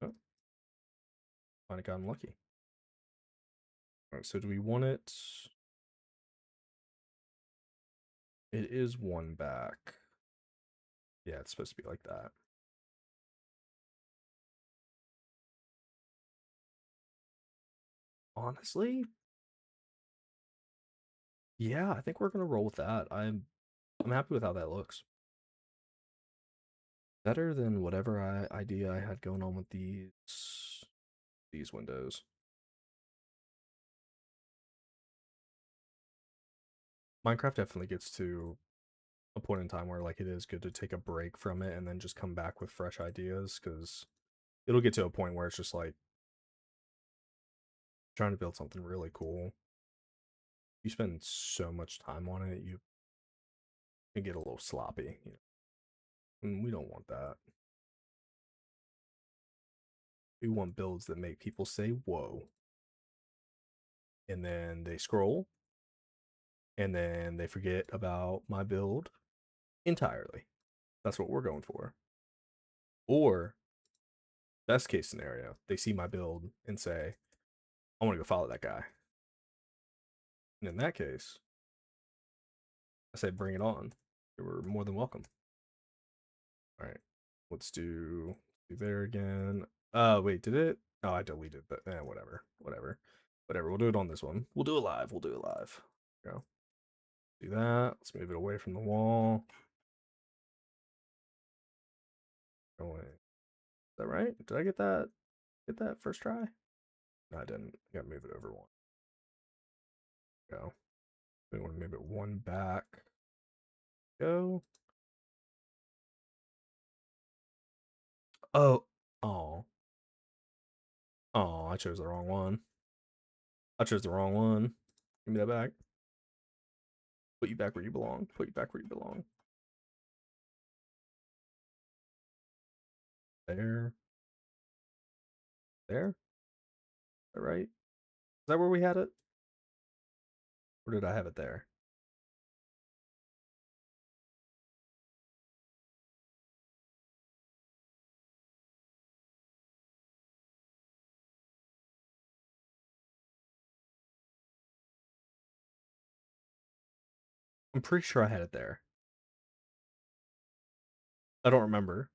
Oh, might have gotten lucky. All right, so do we want it? It is one back. Yeah, it's supposed to be like that. Honestly, yeah, I think we're gonna roll with that. I'm happy with how that looks. Better than whatever idea I had going on with these windows. Minecraft definitely gets to a point in time where like it is good to take a break from it and then just come back with fresh ideas because it'll get to a point where it's just like trying to build something really cool. You spend so much time on it, you can get a little sloppy, you know. And we don't want that. We want builds that make people say whoa. And then they scroll and then they forget about my build entirely. That's what we're going for. Or best case scenario, they see my build and say, I want to go follow that guy. And in that case, I say bring it on. You were more than welcome. All right. Let's do there again. Wait, did it? Oh, I deleted that. Whatever. Whatever. Whatever. We'll do it on this one. We'll do it live. We'll do it live. Go. Do that. Let's move it away from the wall. Going. Is that right? Did I get that? Get that first try? No, I didn't. I gotta move it over one. Go. We want to move it one back. Go. Oh. Oh. Oh, I chose the wrong one. I chose the wrong one. Give me that back. Put you back where you belong. Put you back where you belong. There. There. All right. Is that where we had it? Or did I have it there? I'm pretty sure I had it there. I don't remember.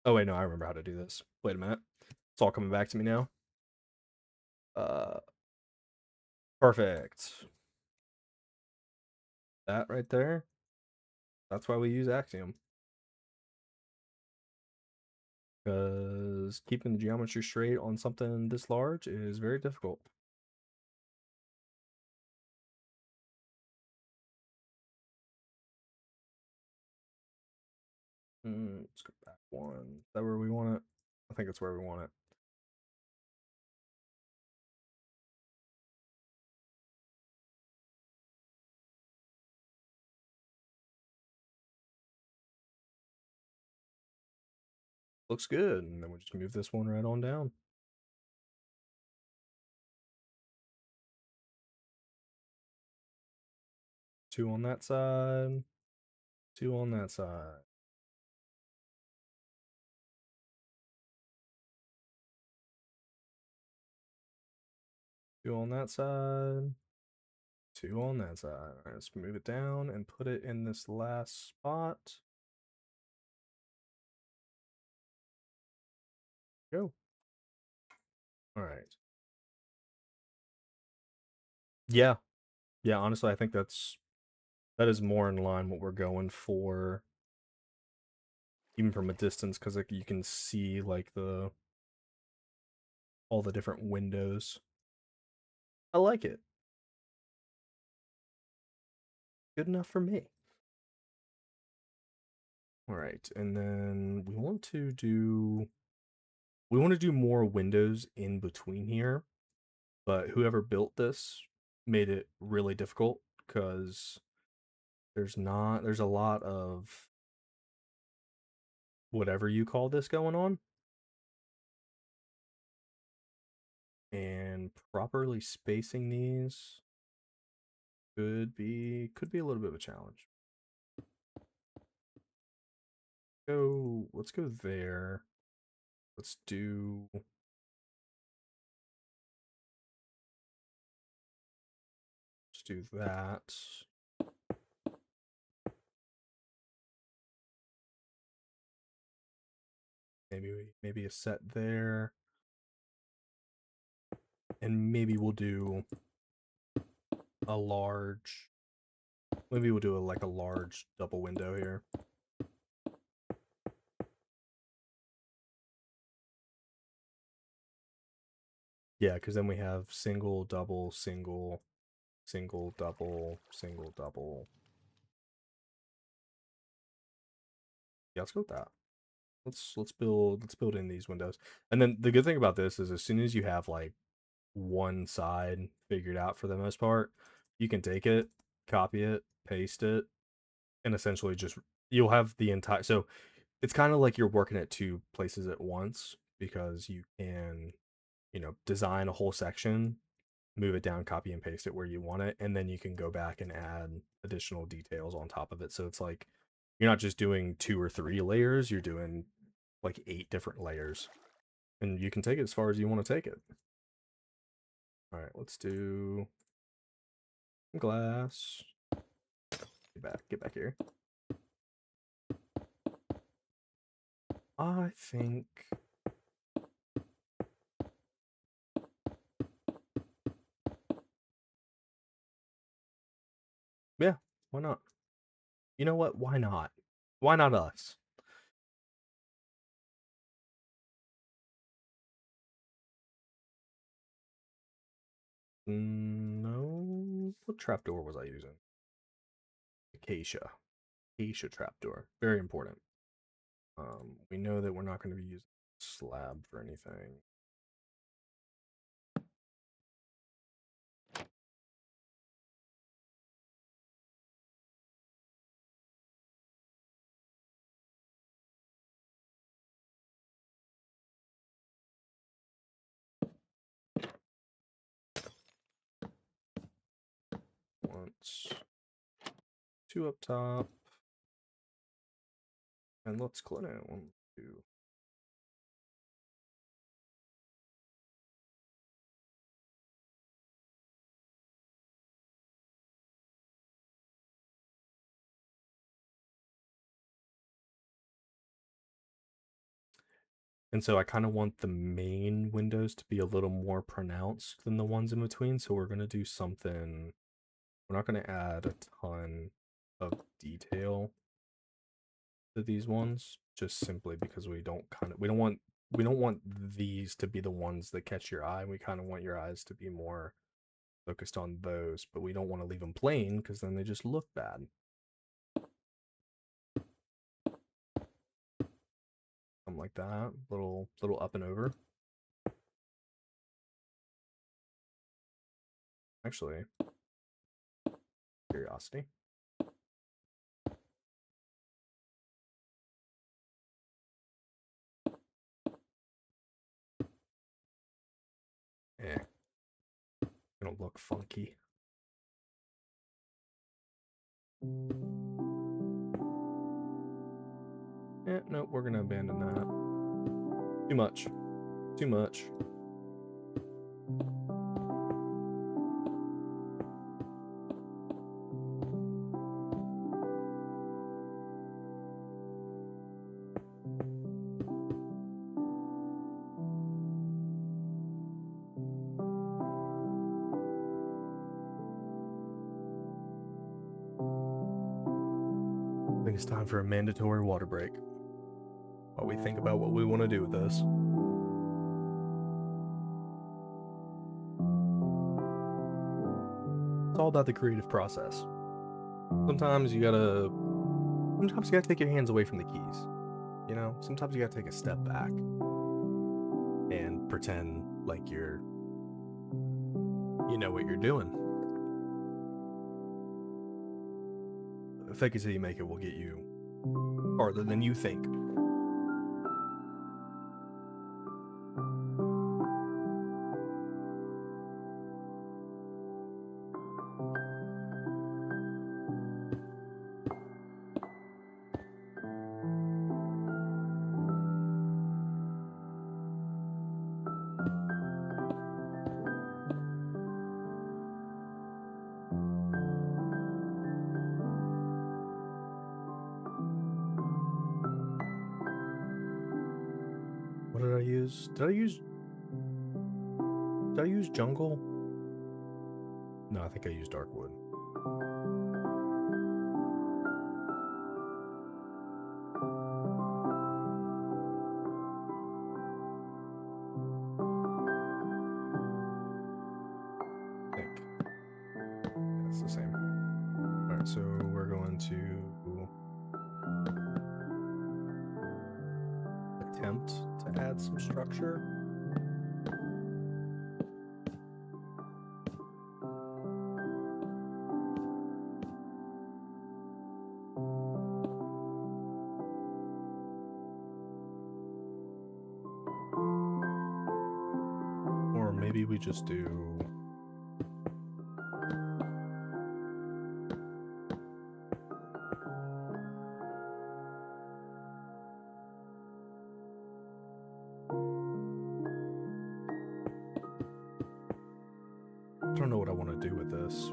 Oh wait, no, I remember how to do this. Wait a minute. It's all coming back to me now. Uh, Perfect. That right there. That's why we use Axiom. Because keeping the geometry straight on something this large is very difficult. Let's go back one. Is that where we want it? I think it's where we want it. Looks good. And then we'll just move this one right on down. Two on that side. Two on that side. Two on that side. Two on that side. All right, let's move it down and put it in this last spot. Go. All right. Yeah. Yeah, honestly, I think that is more in line what we're going for, even from a distance, because like you can see like the all the different windows. I like it. Good enough for me. All right, and then we want to do more windows in between here, but whoever built this made it really difficult because there's a lot of whatever you call this going on, and properly spacing these could be a little bit of a challenge. Let's go there. Let's do that. Maybe a set there. And maybe we'll do a large maybe we'll do like a large double window here. Yeah, because then we have single, double, single, single, double, single, double. Yeah, let's go with that. Let's build in these windows. And then the good thing about this is as soon as you have like one side figured out for the most part, you can take it, copy it, paste it, and essentially just you'll have the entire so it's kind of like you're working at two places at once because you can, design a whole section, move it down, copy and paste it where you want it, and then you can go back and add additional details on top of it. So it's like you're not just doing two or three layers, you're doing like 8 different layers. And you can take it as far as you want to take it. All right, let's do glass. Get back here. I think yeah, why not? You know what? Why not? Why not us? No. What trapdoor was I using? Acacia. Acacia trapdoor. Very important. We know that we're not going to be using slab for anything. Once, two up top, and let's clone it. One, two. And so I kind of want the main windows to be a little more pronounced than the ones in between. So we're going to do something. We're not going to add a ton of detail to these ones, just simply because we don't want these to be the ones that catch your eye. We kind of want your eyes to be more focused on those, but we don't want to leave them plain because then they just look bad. Something like that, little up and over. Actually, curiosity. Eh, it'll look funky. Yeah, nope, we're gonna abandon that. Too much. Too much. I think it's time for a mandatory water break while we think about what we want to do with this. It's all about the creative process. Sometimes you gotta take your hands away from the keys. You know, sometimes you gotta take a step back and pretend like you know what you're doing. Fake it till you make it will get you farther than you think. What did I use? Did I use jungle? No, I think I used dark wood. I think that's the same. Alright, so we're going to attempt to add some structure. Or maybe we just do... I don't know what I want to do with this.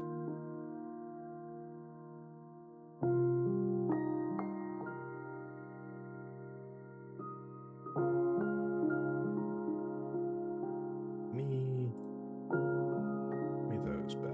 Me those back.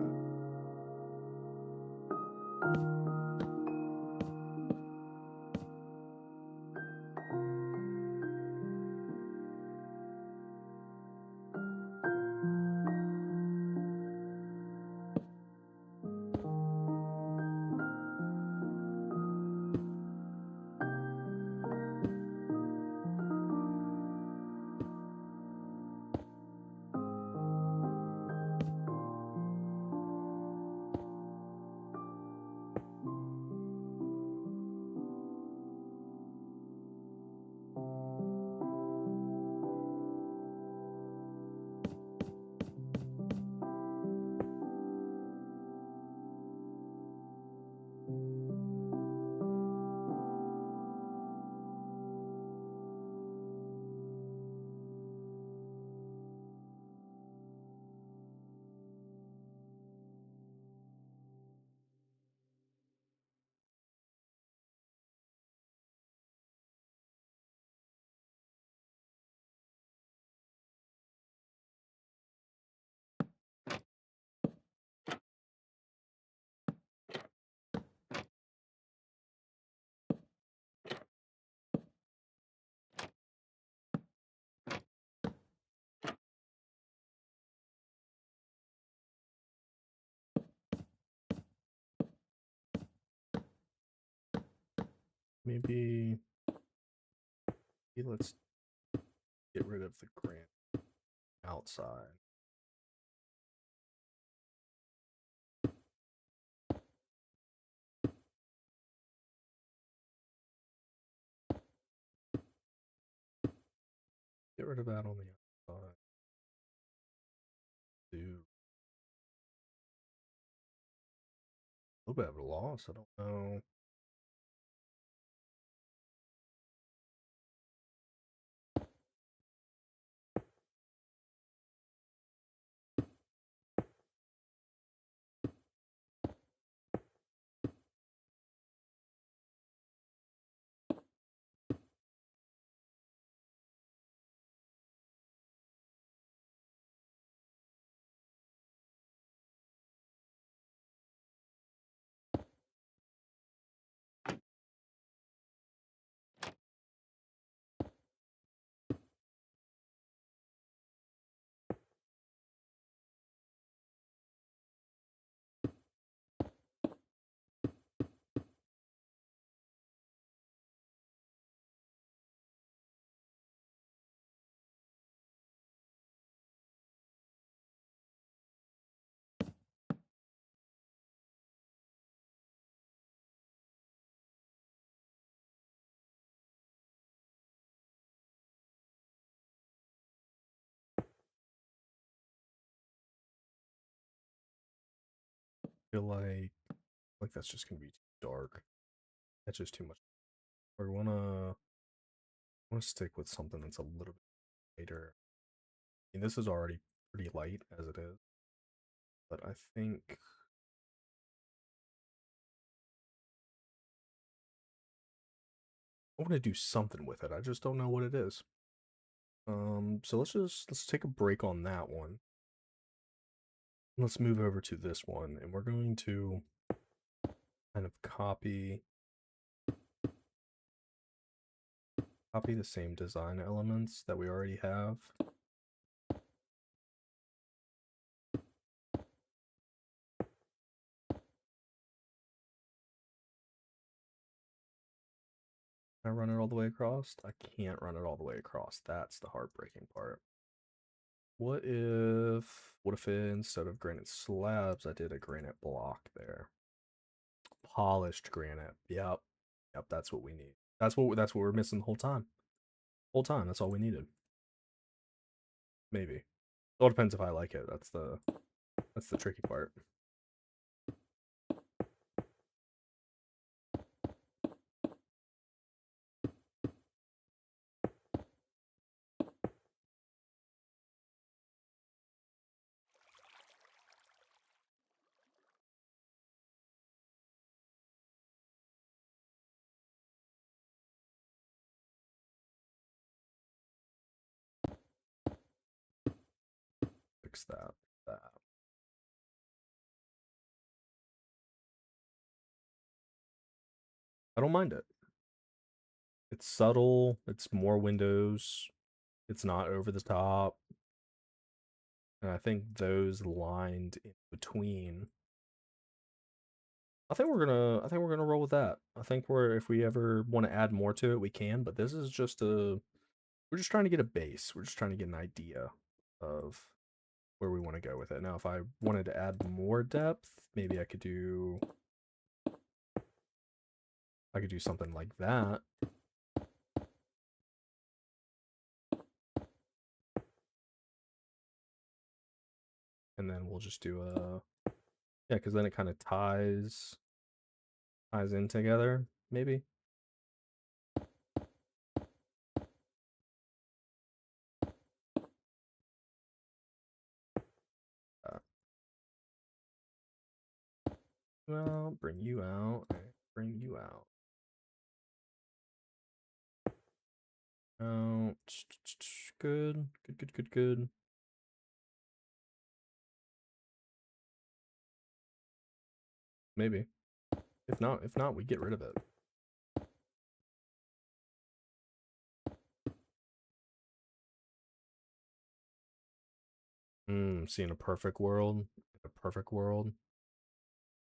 maybe let's get rid of the granite outside. Get rid of that on the outside. Do a little bit of a loss. I don't know. Feel like that's just gonna be too dark. That's just too much. We wanna stick with something that's a little bit lighter. I mean, this is already pretty light as it is, but I think I want to do something with it. I just don't know what it is. So let's take a break on that one. Let's move over to this one, and we're going to kind of copy the same design elements that we already have. Can I run it all the way across? I can't run it all the way across. That's the heartbreaking part. What if instead of granite slabs, I did a granite block there? Polished granite. Yep. Yep, that's what we need. That's what we're missing the whole time. Whole time, that's all we needed. Maybe. It all depends if I like it. That's the tricky part. Fix that. That. I don't mind it. It's subtle, it's more windows, it's not over the top. And I think those lined in between. I think we're gonna roll with that. I think if we ever want to add more to it, we can, but this is just we're just trying to get a base. We're just trying to get an idea of where we want to go with it. Now, if I wanted to add more depth, maybe I could do something like that. And then we'll just do yeah, because then it kind of ties in together, maybe. Well, bring you out. Bring you out. Out. Good. Good, good, good, good. Maybe. If not, we get rid of it. See, in a perfect world,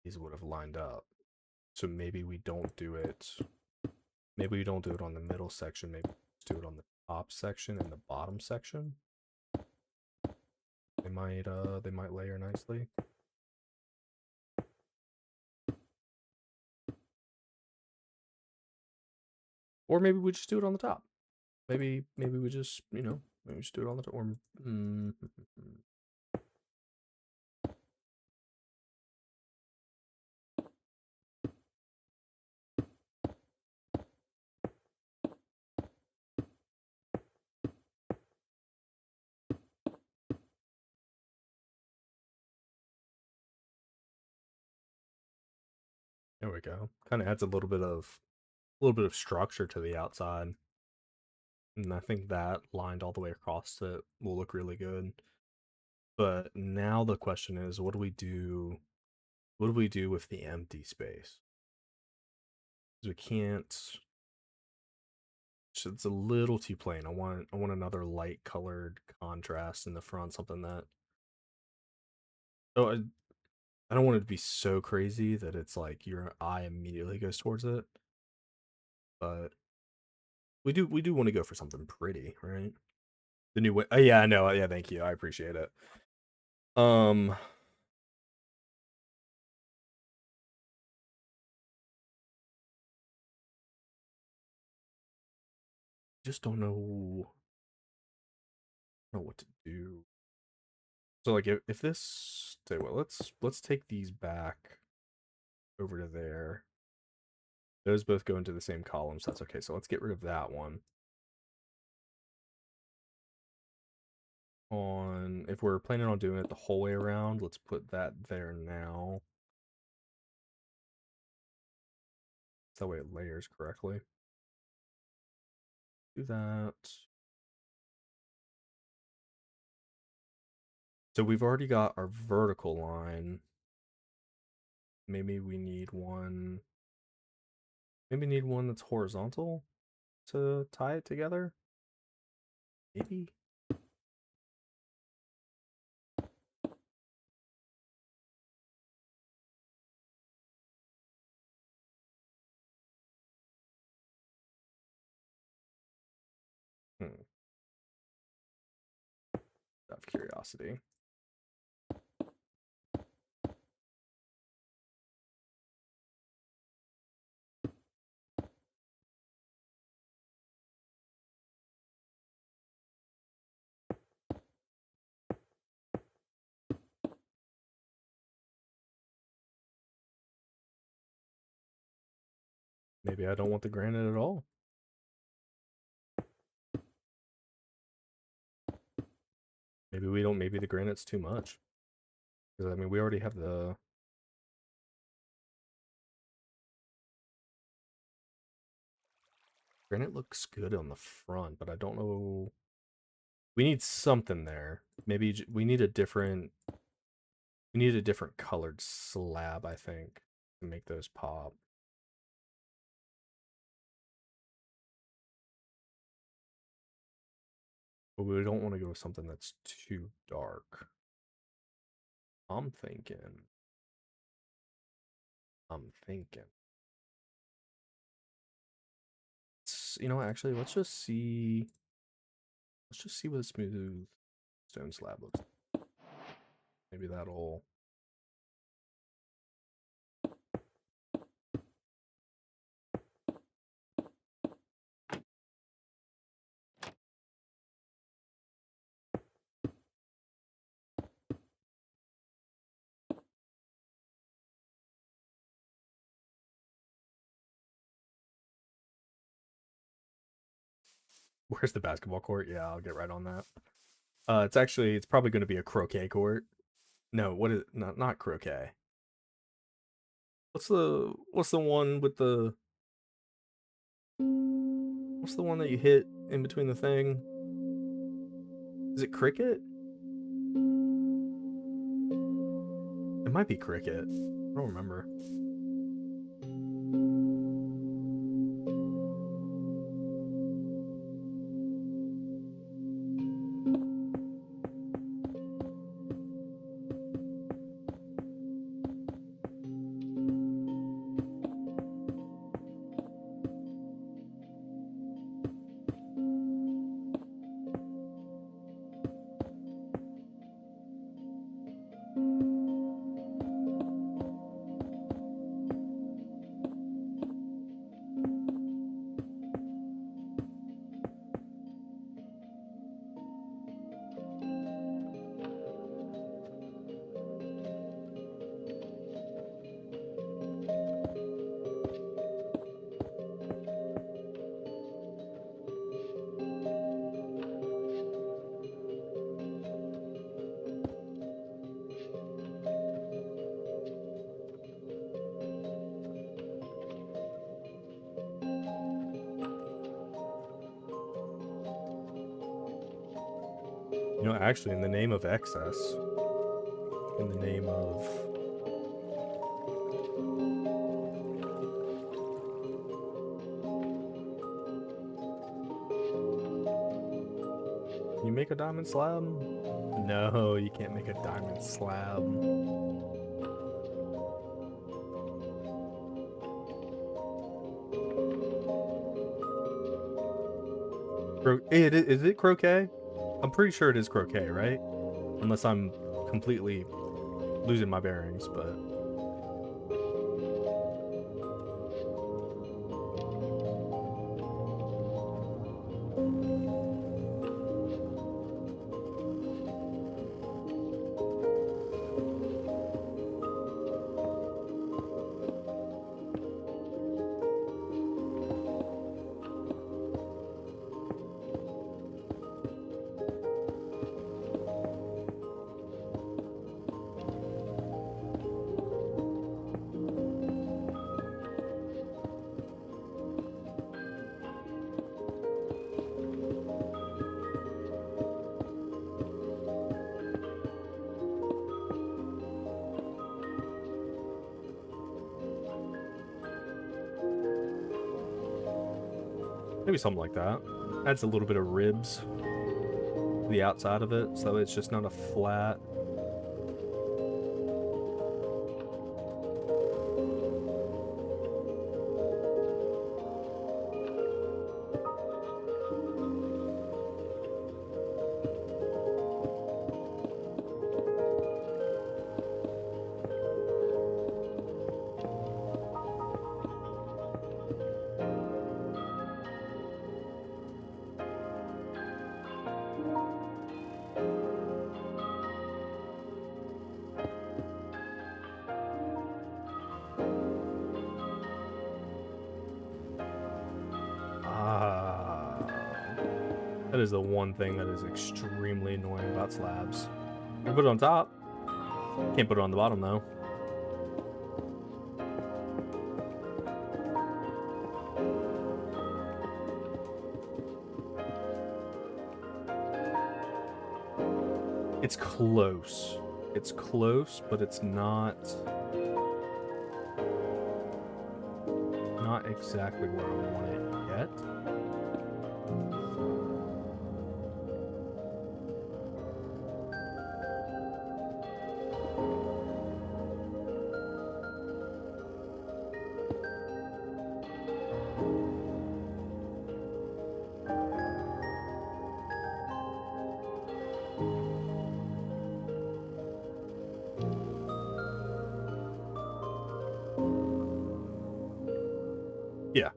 these would have lined up. So maybe we don't do it Maybe we don't do it on the middle section. Maybe just do it on the top section and the bottom section. They might layer nicely. Or maybe we just do it on the top. Maybe we just, you know, maybe we just do it on the top. Or there we go. Kind of adds a little bit of structure to the outside. And I think that lined all the way across it will look really good. But now the question is, what do we do? What do we do with the empty space? Because we can't. It's a little too plain. I want another light colored contrast in the front, something that. Oh, I don't want it to be so crazy that it's like your eye immediately goes towards it. But we do want to go for something pretty, right? The new way. Oh, yeah, I know. Yeah, thank you. I appreciate it. Um, just don't know what to do. So like if this, say what, let's take these back over to there. Those both go into the same column, so that's okay. So let's get rid of that one. On if we're planning on doing it the whole way around, let's put that there now. So that way it layers correctly. Do that. So we've already got our vertical line. Maybe we need one. Maybe need one that's horizontal to tie it together. Maybe. Hmm. Out of curiosity. Maybe I don't want the granite at all. Maybe we don't. Maybe the granite's too much. Because I mean, we already have the. Granite looks good on the front, but I don't know. We need something there. Maybe we need a different. We need a different colored slab, I think, to make those pop. But we don't want to go with something that's too dark. I'm thinking. I'm thinking. You know, actually, let's just see. Let's just see what a smooth stone slab looks like. Maybe that'll. Where's the basketball court? Yeah, I'll get right on that. It's probably going to be a croquet court. No, what is not croquet. What's the one with the what's the one that you hit in between the thing? Is it cricket? It might be cricket. I don't remember. You know, actually, in the name of excess, in the name of... Can you make a diamond slab? No, you can't make a diamond slab. Is it croquet? I'm pretty sure it is croquet, right? Unless I'm completely losing my bearings, but... Maybe something like that. Adds a little bit of ribs to the outside of it, so it's just not a flat. That is the one thing that is extremely annoying about slabs. You can put it on top. Can't put it on the bottom, though. It's close. It's close, but it's not exactly where I want it yet. Yeah.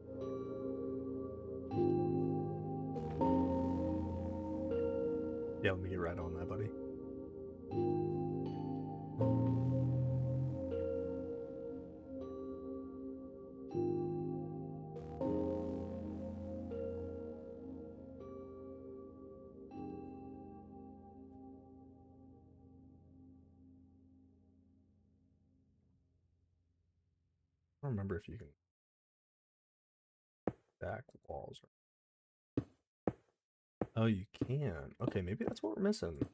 Yeah, let me get right on that, buddy. I don't remember if you can back walls. Oh, you can. Okay, maybe that's what we're missing.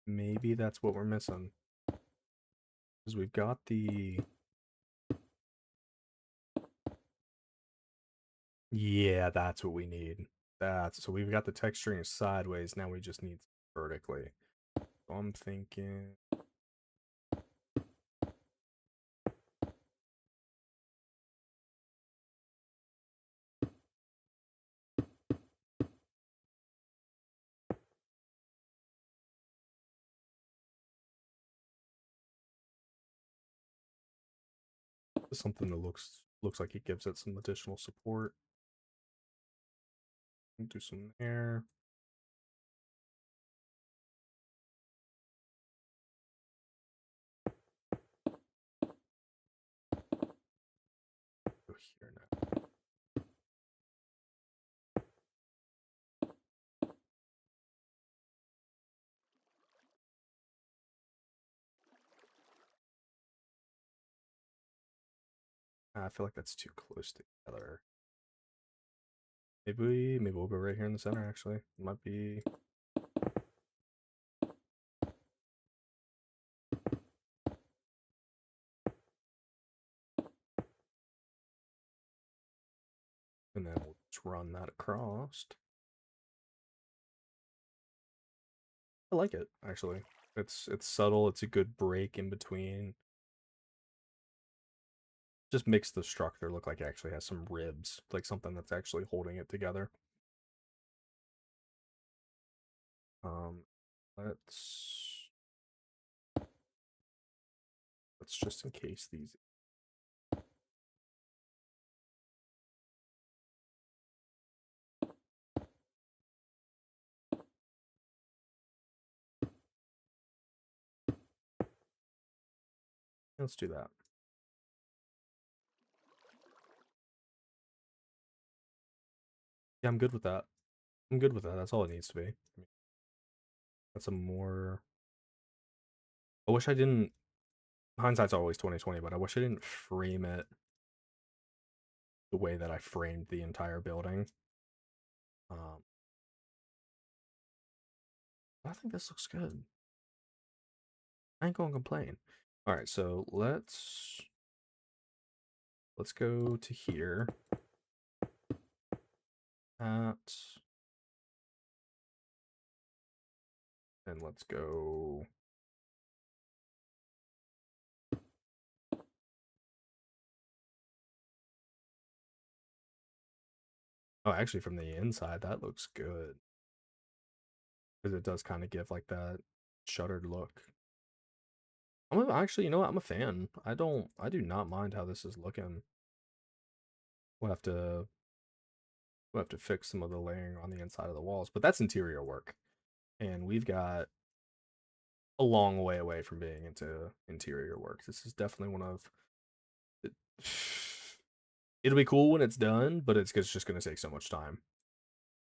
Maybe that's what we're missing. Because we've got the... Yeah, that's what we need. So we've got the texturing sideways, now we just need vertically. So I'm thinking... something that looks like it gives it some additional support. Do some there. Go here now. I feel like that's too close together. Maybe we'll go right here in the center. Actually, might be And then we'll just run that across. I like it, actually. It's subtle, it's a good break in between. Just makes the structure look like it actually has some ribs, like something that's actually holding it together. Um, let's just in case these. Let's do that. Yeah, I'm good with that. I'm good with that. That's all it needs to be. That's a more. I wish I didn't. Hindsight's always 2020, but I wish I didn't frame it the way that I framed the entire building. Um, I think this looks good. I ain't gonna complain. All right, so let's go to here. At and let's go. Oh, actually, from the inside, that looks good because it does kind of give like that shuttered look. Actually, you know what? I'm a fan. I do not mind how this is looking. We'll have to fix some of the layering on the inside of the walls, but that's interior work, and we've got a long way away from being into interior work. This is definitely one of. It'll be cool when it's done, but it's just going to take so much time,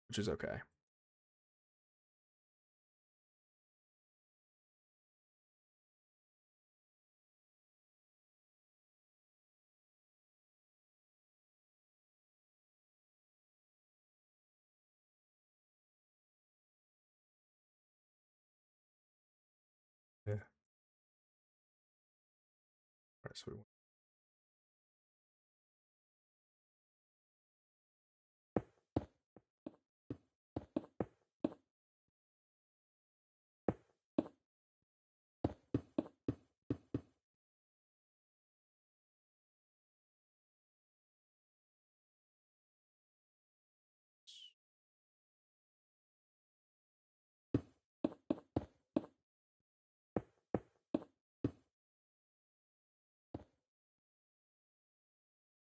which is okay. Yeah. All right, so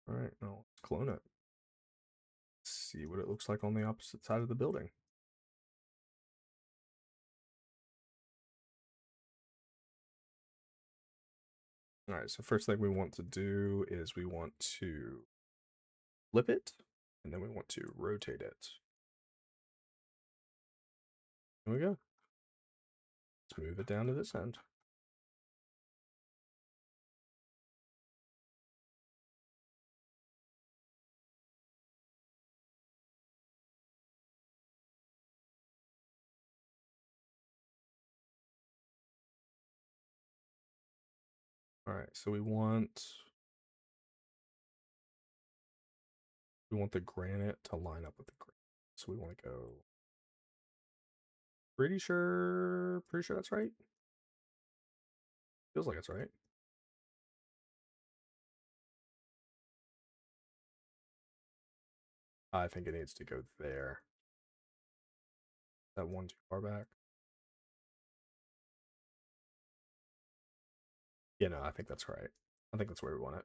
all right, now let's clone it. See what it looks like on the opposite side of the building. All right, so first thing we want to do is we want to flip it, and then we want to rotate it. There we go. Let's move it down to this end. All right, so we want the granite to line up with the granite. So we want to go. Pretty sure that's right. Feels like it's right. I think it needs to go there. That one too far back. Yeah, no, I think that's right. I think that's where we want it.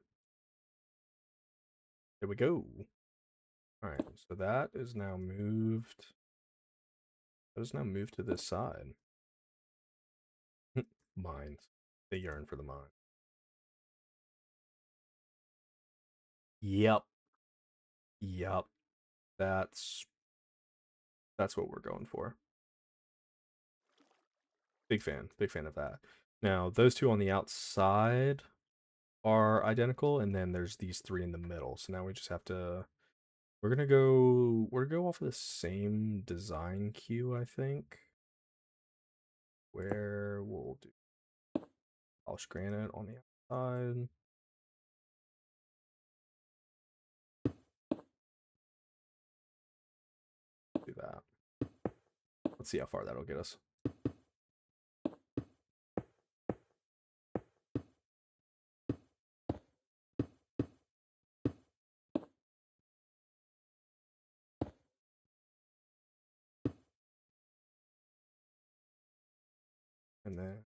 There we go. All right, so that is now moved. That is now moved to this side. Mines. They yearn for the mine. Yep. Yep. That's what we're going for. Big fan. Big fan of that. Now, those two on the outside are identical, and then there's these three in the middle. So now we just have to we're gonna go off of the same design queue, I think. Where we'll do polished granite on the outside. Let's see how far that'll get us. And then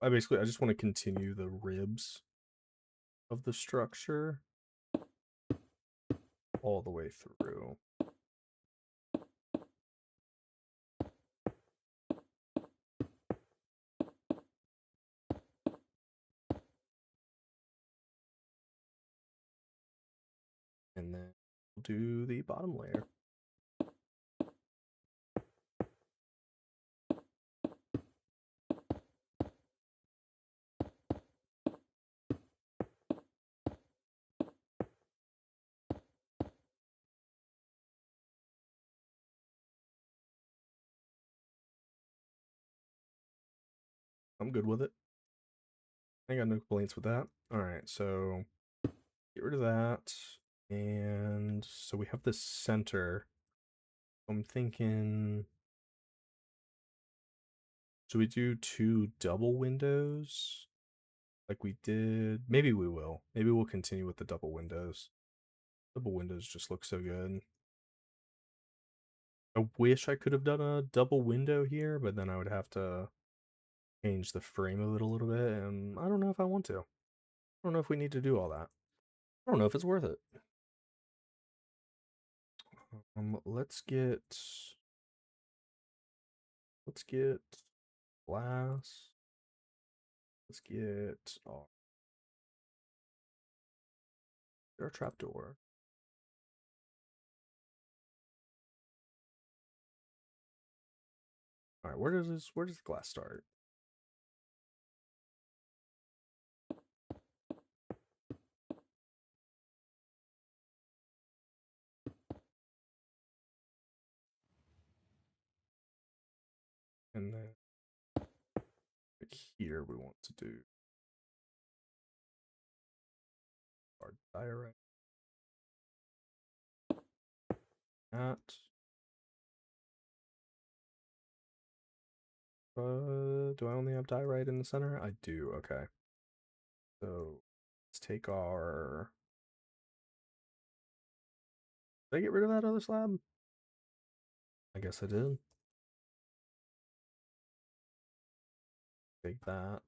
I just want to continue the ribs of the structure all the way through. And then we'll do the bottom layer. I'm good with it. I got no complaints with that. All right, so get rid of that. And so we have the center. I'm thinking, should we do 2 double windows like we did? Maybe we will. Maybe we'll continue with the double windows. Double windows just look so good. I wish I could have done a double window here, but then I would have to change the frame of it a little bit, and I don't know if I want to. I don't know if we need to do all that. I don't know if it's worth it. Let's get glass. Let's get our trapdoor. All right, where does the glass start? And then right here we want to do our diorite. That. Do I only have diorite in the center? I do. Okay. So let's take our. Did I get rid of that other slab? I guess I did. Take that.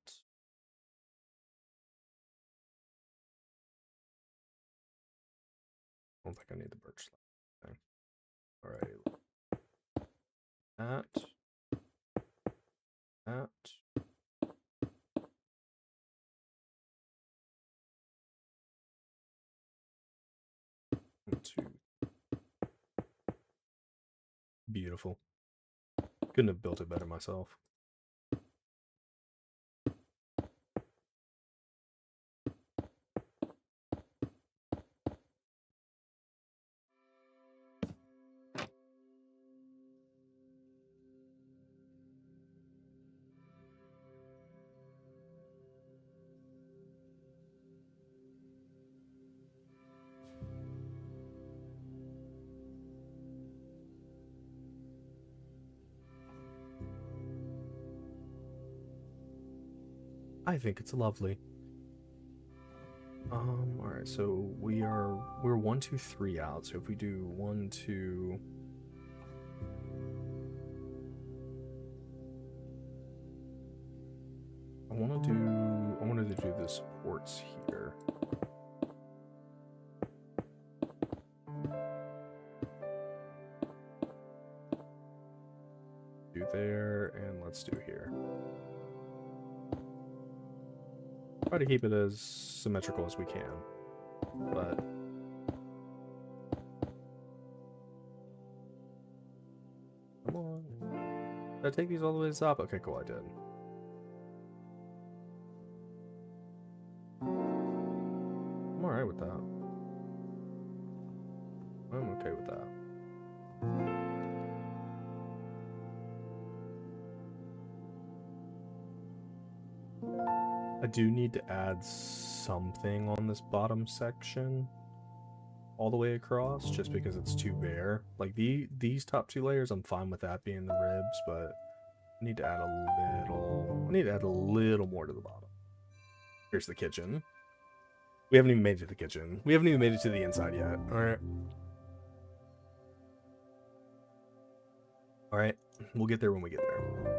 I don't think I need the birch slab. Okay. All right. That. That. 1, 2. Beautiful. Couldn't have built it better myself. I think it's lovely. All right, so we're 1, 2, 3 out. So if we do 1, 2, I wanted to do the supports here. Do there, and let's do here. Try to keep it as symmetrical as we can, but come on. Did I take these all the way to the top? Okay, cool, I did. I'm alright with that. I'm okay with that. I do need to add something on this bottom section all the way across just because it's too bare. Like these top two layers, I'm fine with that being the ribs, but I need to add a little more to the bottom. Here's the kitchen. We haven't even made it to the kitchen. We haven't even made it to the inside yet. All right. All right. We'll get there when we get there.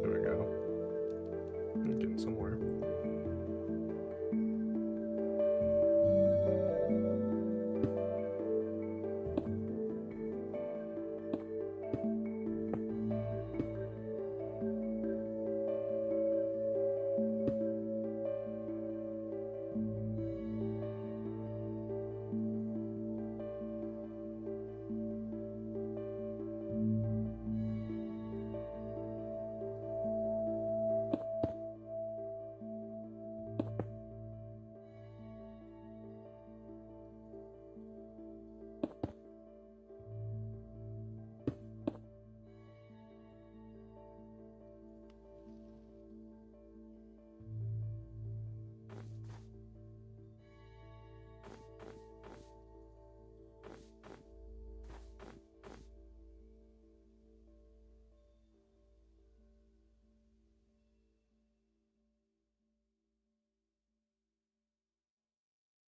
There we go. I'm getting somewhere.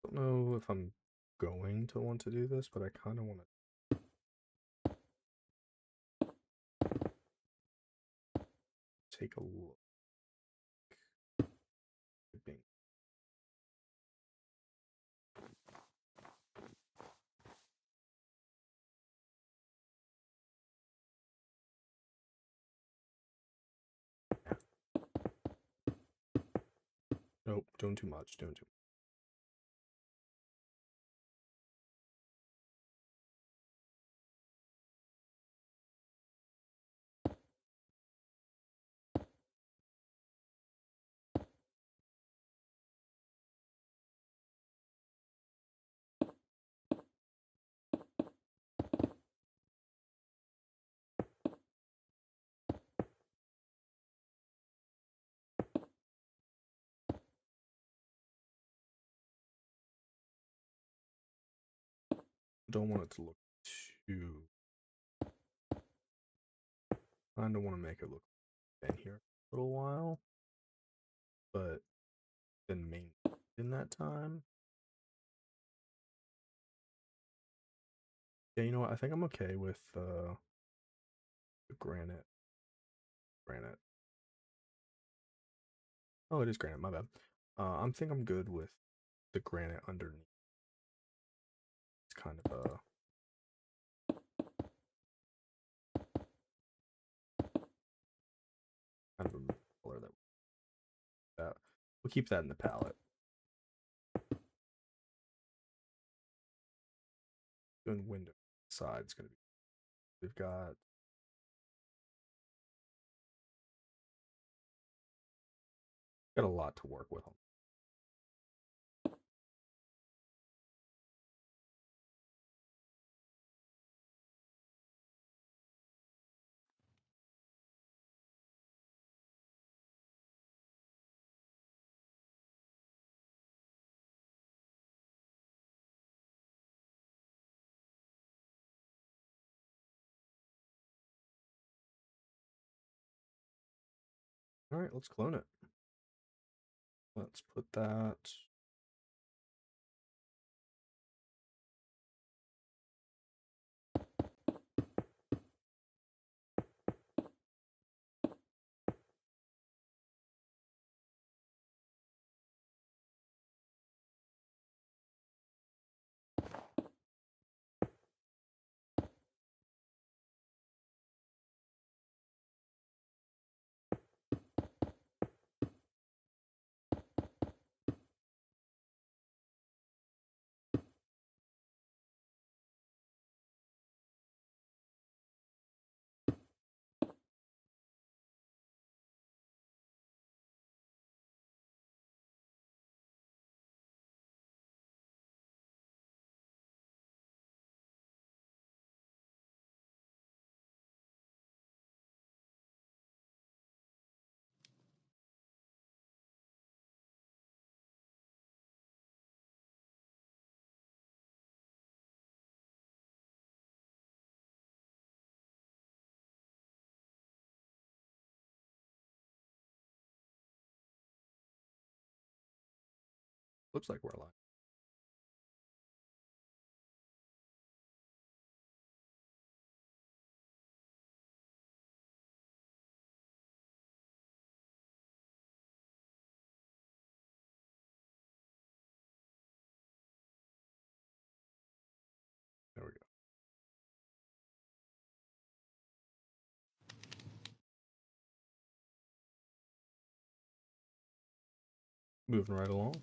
Don't know if I'm going to want to do this, but I kind of want to take a look. Nope, doing too much, doing too Don't want it to look too. I don't want to make it look in here a little while, but then main in that time. Yeah, you know what? I think I'm okay with Granite. Granite. Oh, it is granite. My bad. I think I'm good with the granite underneath. It's kind of a color that we'll keep that in the palette. Doing window side is gonna be. We've got a lot to work with. All right, let's clone it. Let's put that. Looks like we're aligned. There we go. Moving right along.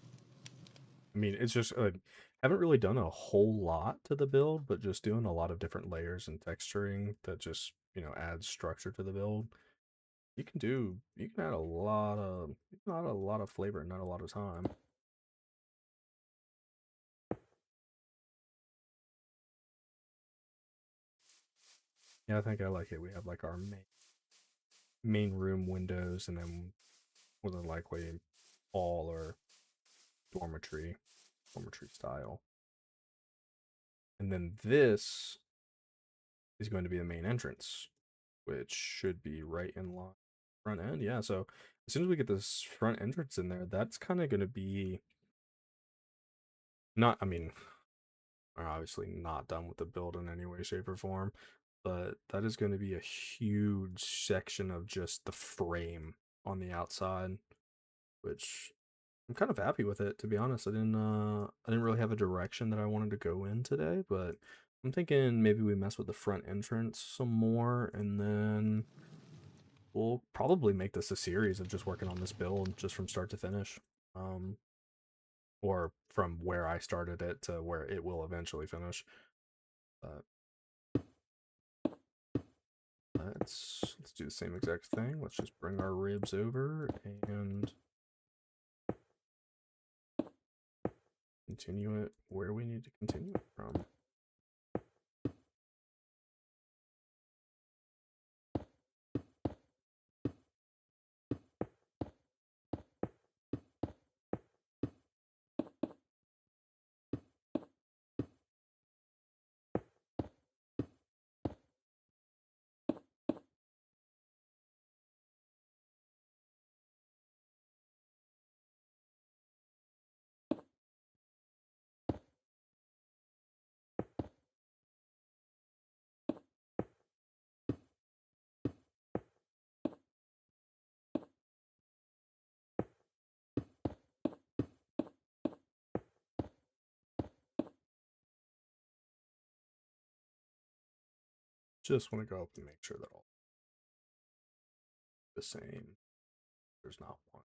I mean, it's just haven't really done a whole lot to the build, but just doing a lot of different layers and texturing that just adds structure to the build. You can add a lot of not a lot of flavor and not a lot of time. Yeah, I think I like it. We have like our main room windows, and then more than likely hall or dormitory style. And then this is going to be the main entrance, which should be right in line front end. Yeah, so as soon as we get this front entrance in there, that's kind of going to be not, I mean, we're obviously not done with the build in any way, shape, or form, but that is going to be a huge section of just the frame on the outside, which I'm kind of happy with it, to be honest. I didn't really have a direction that I wanted to go in today, but I'm thinking maybe we mess with the front entrance some more, and then we'll probably make this a series of just working on this build just from start to finish. Um, or from where I started it to where it will eventually finish. But let's do the same exact thing. Let's just bring our ribs over and continue it where we need to continue it from. Just want to go up and make sure that all the same. There's not one.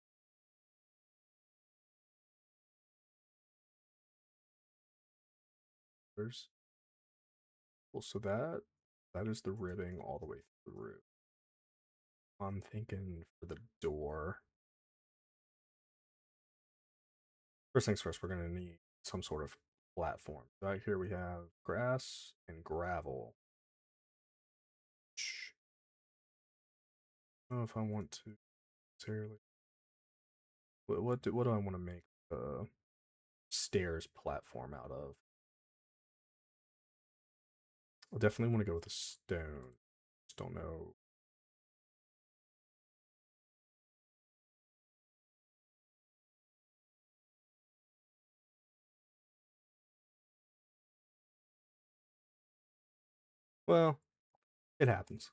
There's well, so that is the ribbing all the way through. I'm thinking for the door. First things first, we're gonna need some sort of platform. Right here we have grass and gravel. I don't know if I want to necessarily. What do I want to make the stairs platform out of? I definitely want to go with a stone. Just don't know. Well, it happens.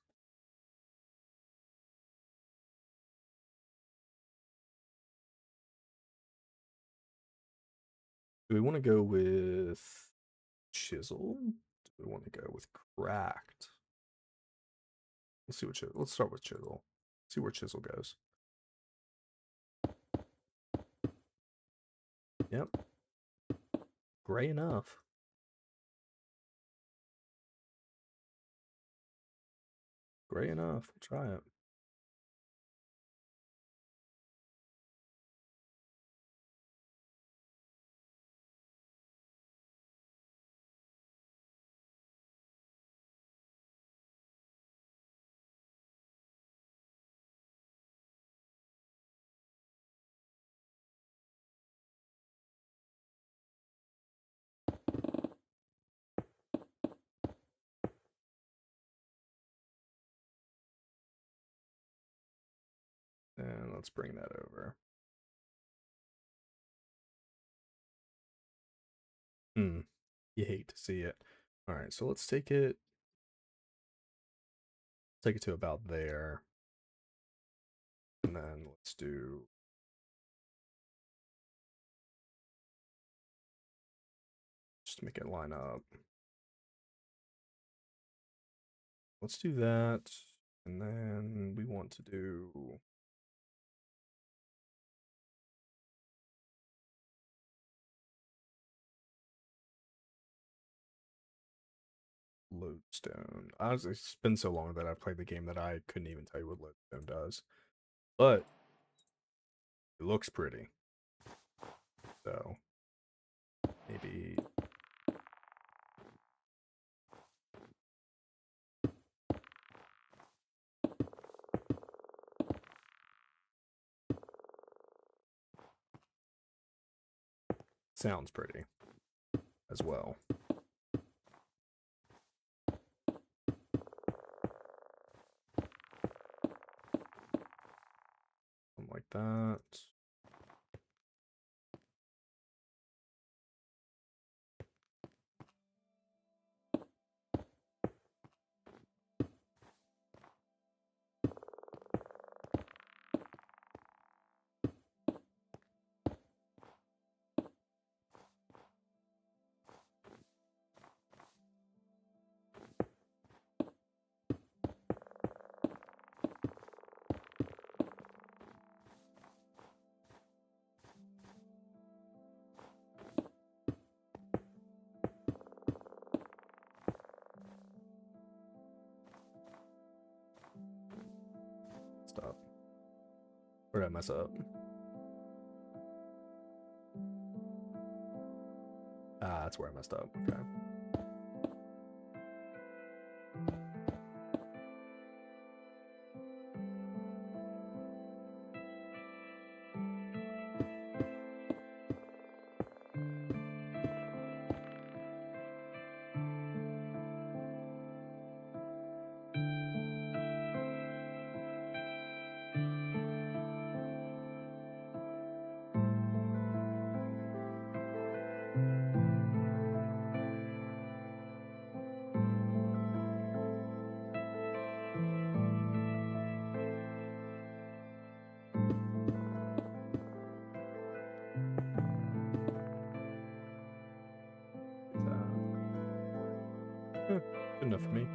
Do we want to go with chisel? Do we want to go with cracked? Let's see what let's start with chisel. See where chisel goes. Yep. Gray enough. Gray enough. We'll try it. And let's bring that over. Hmm. You hate to see it. All right, so let's take it to about there. And then let's do just to make it line up. Let's do that. And then we want to do lodestone. Honestly, it's been so long that I've played the game that I couldn't even tell you what lodestone does. But it looks pretty. So maybe sounds pretty as well. Something like that. Stop. Where did I mess up? Ah, that's where I messed up. Okay. Yeah, good enough for me.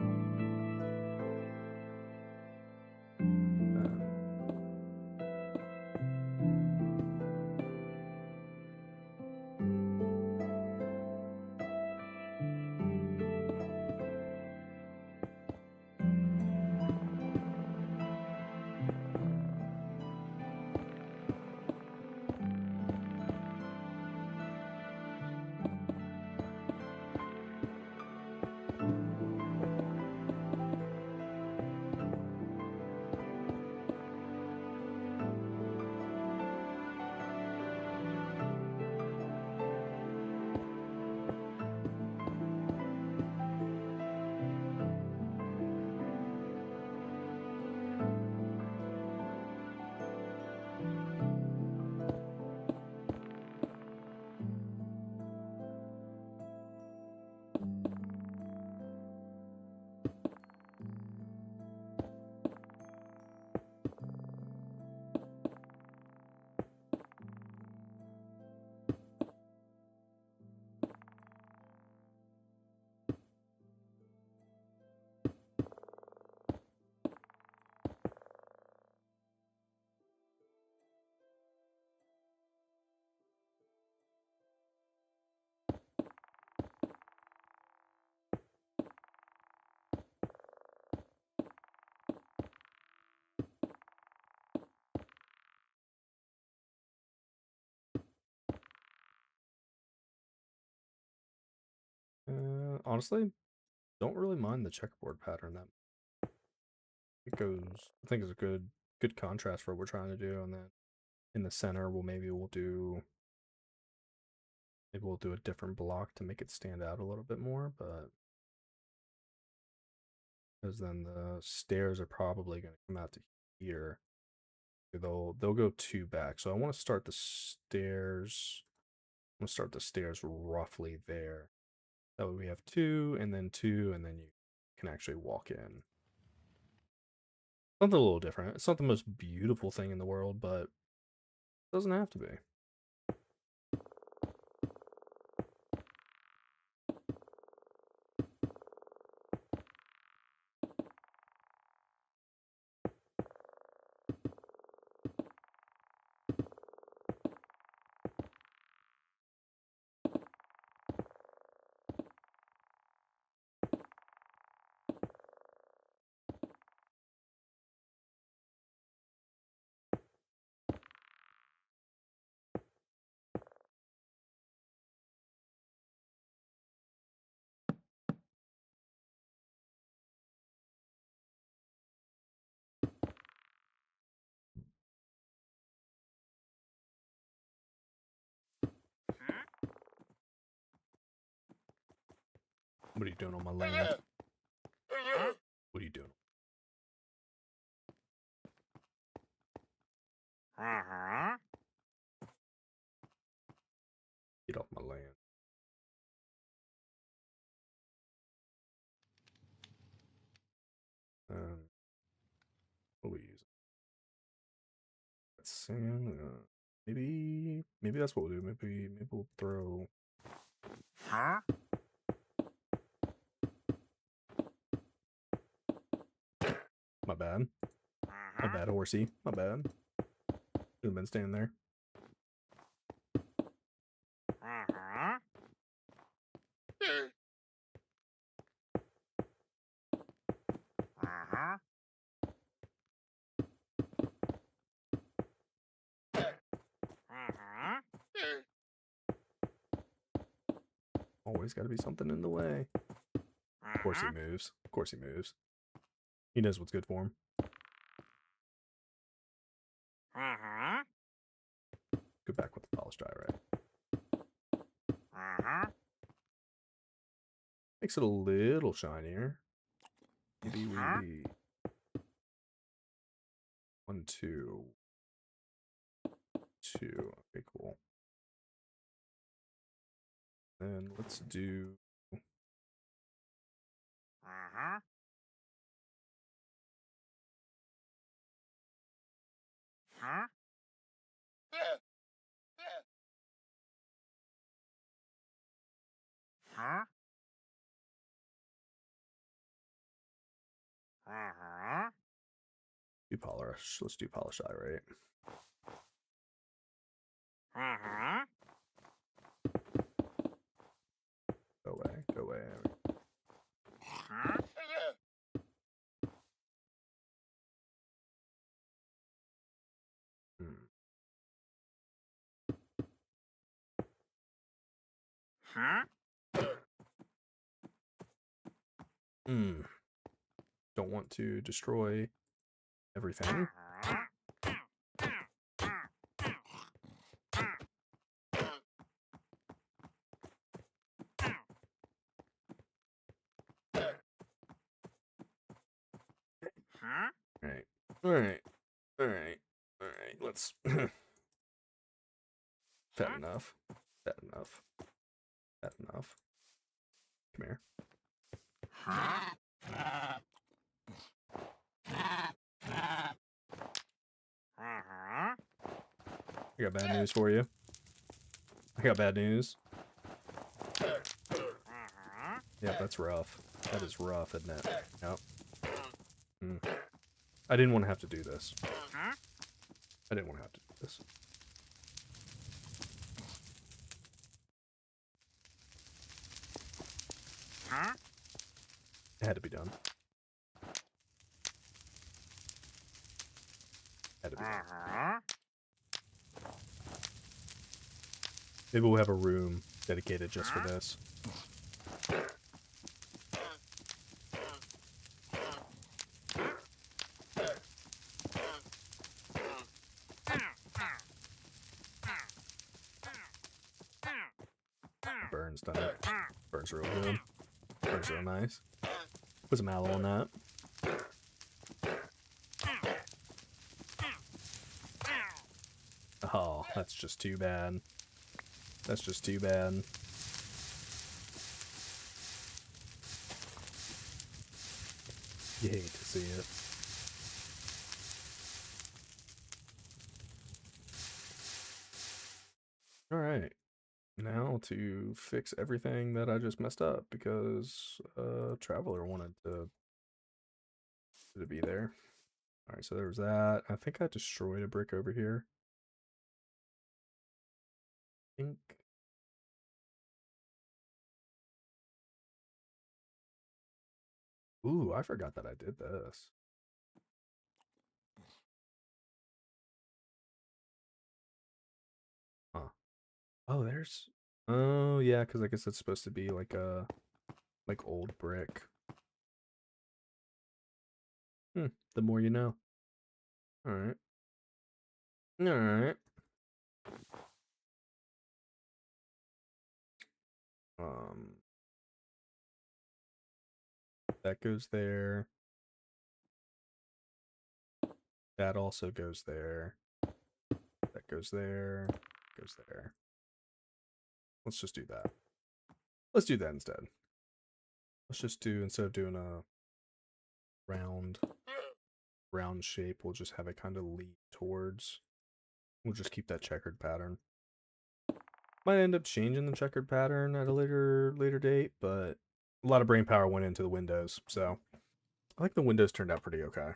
Um, Honestly, don't really mind the checkerboard pattern. That it goes. I think it's a good contrast for what we're trying to do. And then in the center, maybe we'll do a different block to make it stand out a little bit more. But because then the stairs are probably going to come out to here. They'll go two back. So I want to start the stairs. I'm gonna start the stairs roughly there. That way we have two, and then you can actually walk in. Something a little different. It's not the most beautiful thing in the world, but it doesn't have to be. What are you doing on my land? What are you doing? Get off my land. What are we using? That's sand. Maybe that's what we'll do. Maybe we'll throw. My bad. My bad, horsey. My bad. Should have been standing there. Always got to be something in the way. Of course he moves. Of course he moves. He knows what's good for him. Go back with the polished diorite. Makes it a little shinier. Maybe we 1, 2, 2. Okay, cool. Then let's do. Do polish. Let's do polish eye, right? Go away. Go away. Don't want to destroy everything. Alright. Alright. Alright. Alright. Let's. Fat enough. Fat enough. Fat enough. Come here. I got bad news for you. I got bad news. Yep, that's rough. That is rough, isn't it? Yep. I didn't want to have to do this. I didn't want to have to do this. It had to be done. Had to be done. Maybe we'll have a room dedicated just for this. Burns done it. Burns real good. Burns real nice. Put some aloe on that. Oh, that's just too bad. That's just too bad. You hate to see it. Alright. Now to fix everything that I just messed up because Traveler wanted to be there. Alright, so there was that. I think I destroyed a brick over here. I think. Ooh, I forgot that I did this. Huh. Oh, there's. Oh, yeah, because I guess it's supposed to be like a old brick. The more you know. Alright. Alright. That goes there. That also goes there. That goes there. Goes there. Let's just do that. Let's do that instead. Let's just do, instead of doing a round shape, we'll just have it kind of lead towards. We'll just keep that checkered pattern. Might end up changing the checkered pattern at a later date, but a lot of brain power went into the windows, so I think the windows turned out pretty okay.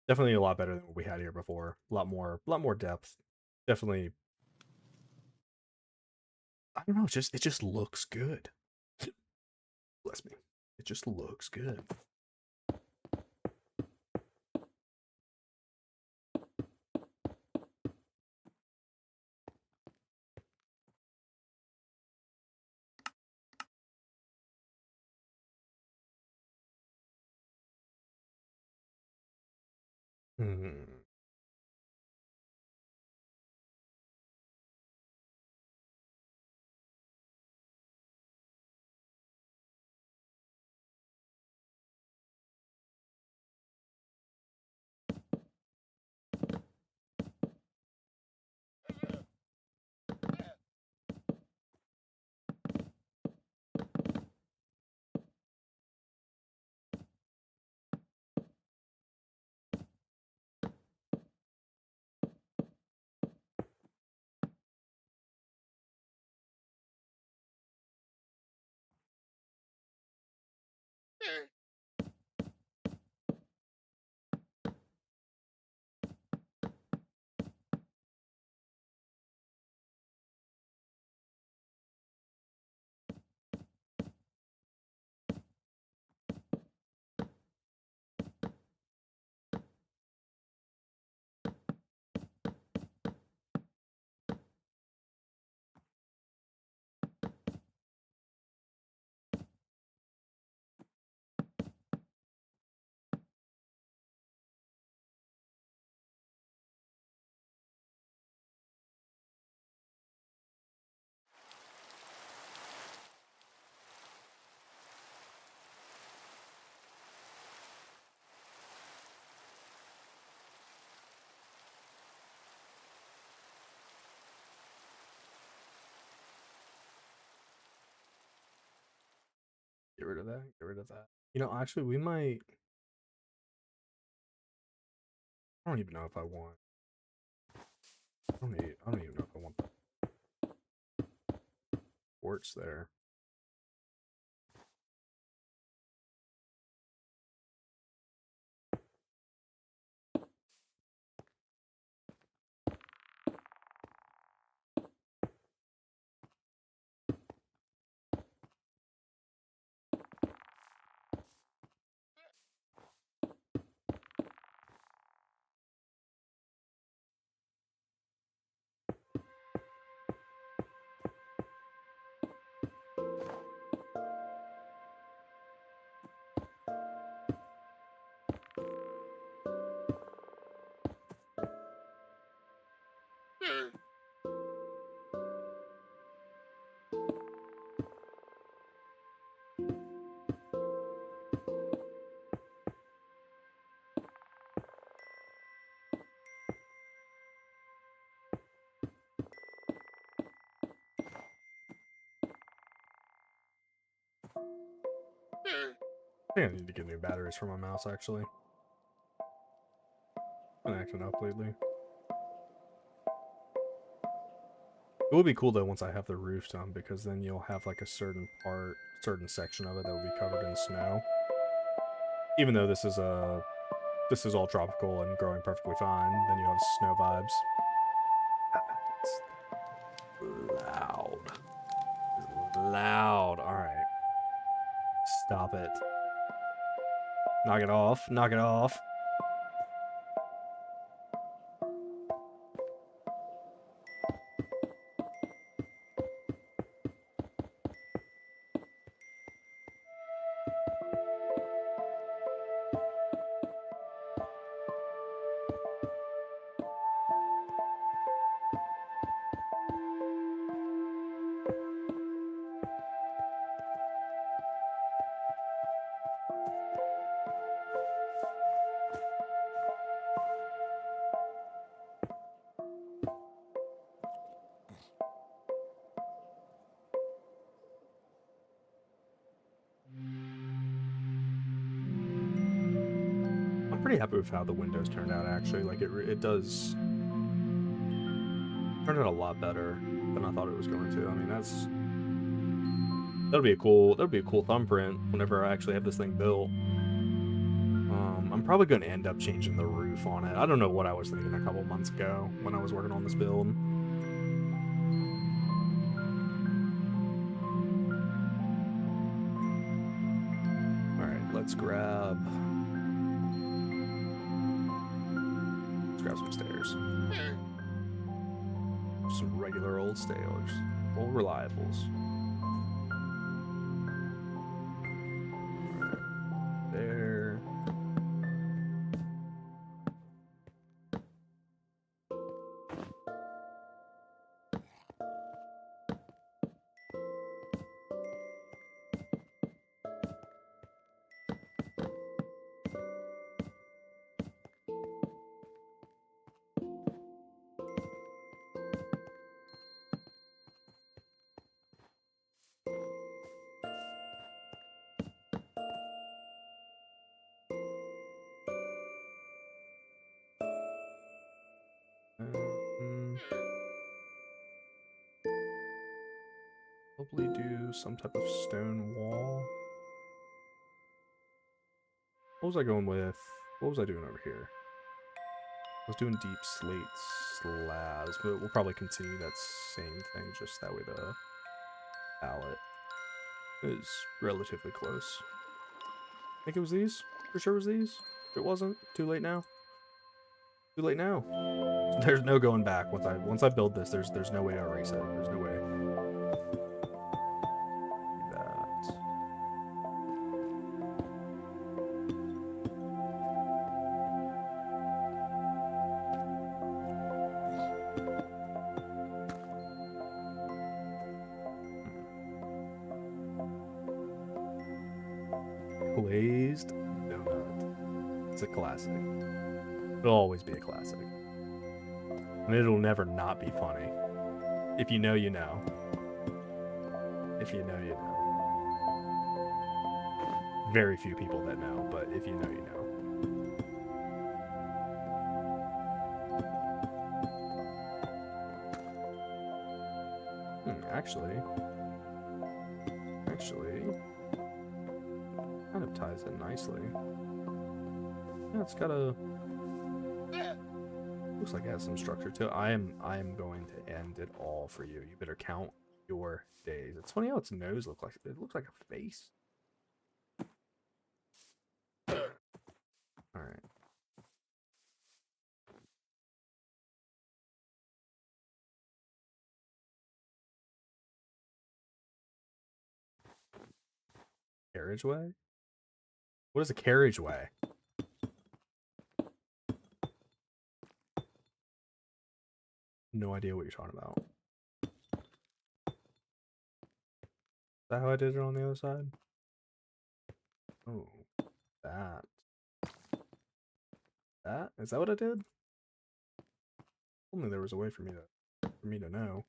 Definitely a lot better than what we had here before. A lot more depth. Definitely. I don't know. It just looks good. Bless me. It just looks good. Hmm. Get rid of that. Get rid of that. You know, actually, we might. I don't even know if I want. I don't even know if I want the quartz there. I think I need to get new batteries for my mouse, actually. Been acting up lately. It will be cool, though, once I have the roof done, because then you'll have, like, a certain section of it that will be covered in snow. Even though this is all tropical and growing perfectly fine, then you have snow vibes. It's loud. It's loud. Alright. Stop it. Knock it off. Knock it off. Pretty happy with how the windows turned out, actually. Like, it does turn out a lot better than I thought it was going to. I mean, that'll be a cool thumbprint whenever I actually have this thing built. I'm probably going to end up changing the roof on it. I don't know what I was thinking a couple months ago when I was working on this build. Alright, let's grab some stairs. Some regular old stairs. Old reliables. Alright, there. Probably do some type of stone wall. What was I going with? What was I doing over here? I was doing deep slate slabs, but we'll probably continue that same thing, just that way the palette is relatively close. I think it was these. For sure it was these. If it wasn't, too late now. Too late now. There's no going back. Once I build this, there's no way to erase it. There's no way. Glazed donut. It's a classic. It'll always be a classic. And it'll never not be funny. If you know, you know. If you know, you know. very few people that know, but if you know, you know. Actually, kind of ties in nicely. Yeah, it's got a, looks like it has some structure to it. I am going to end it all for you. You better count your days. It's funny how its nose looks like, it looks like a face. All right. Carriageway? What is a carriageway? No idea what you're talking about. Is that how I did it on the other side? Oh, that. That? Is that what I did? Only there was a way for me to know.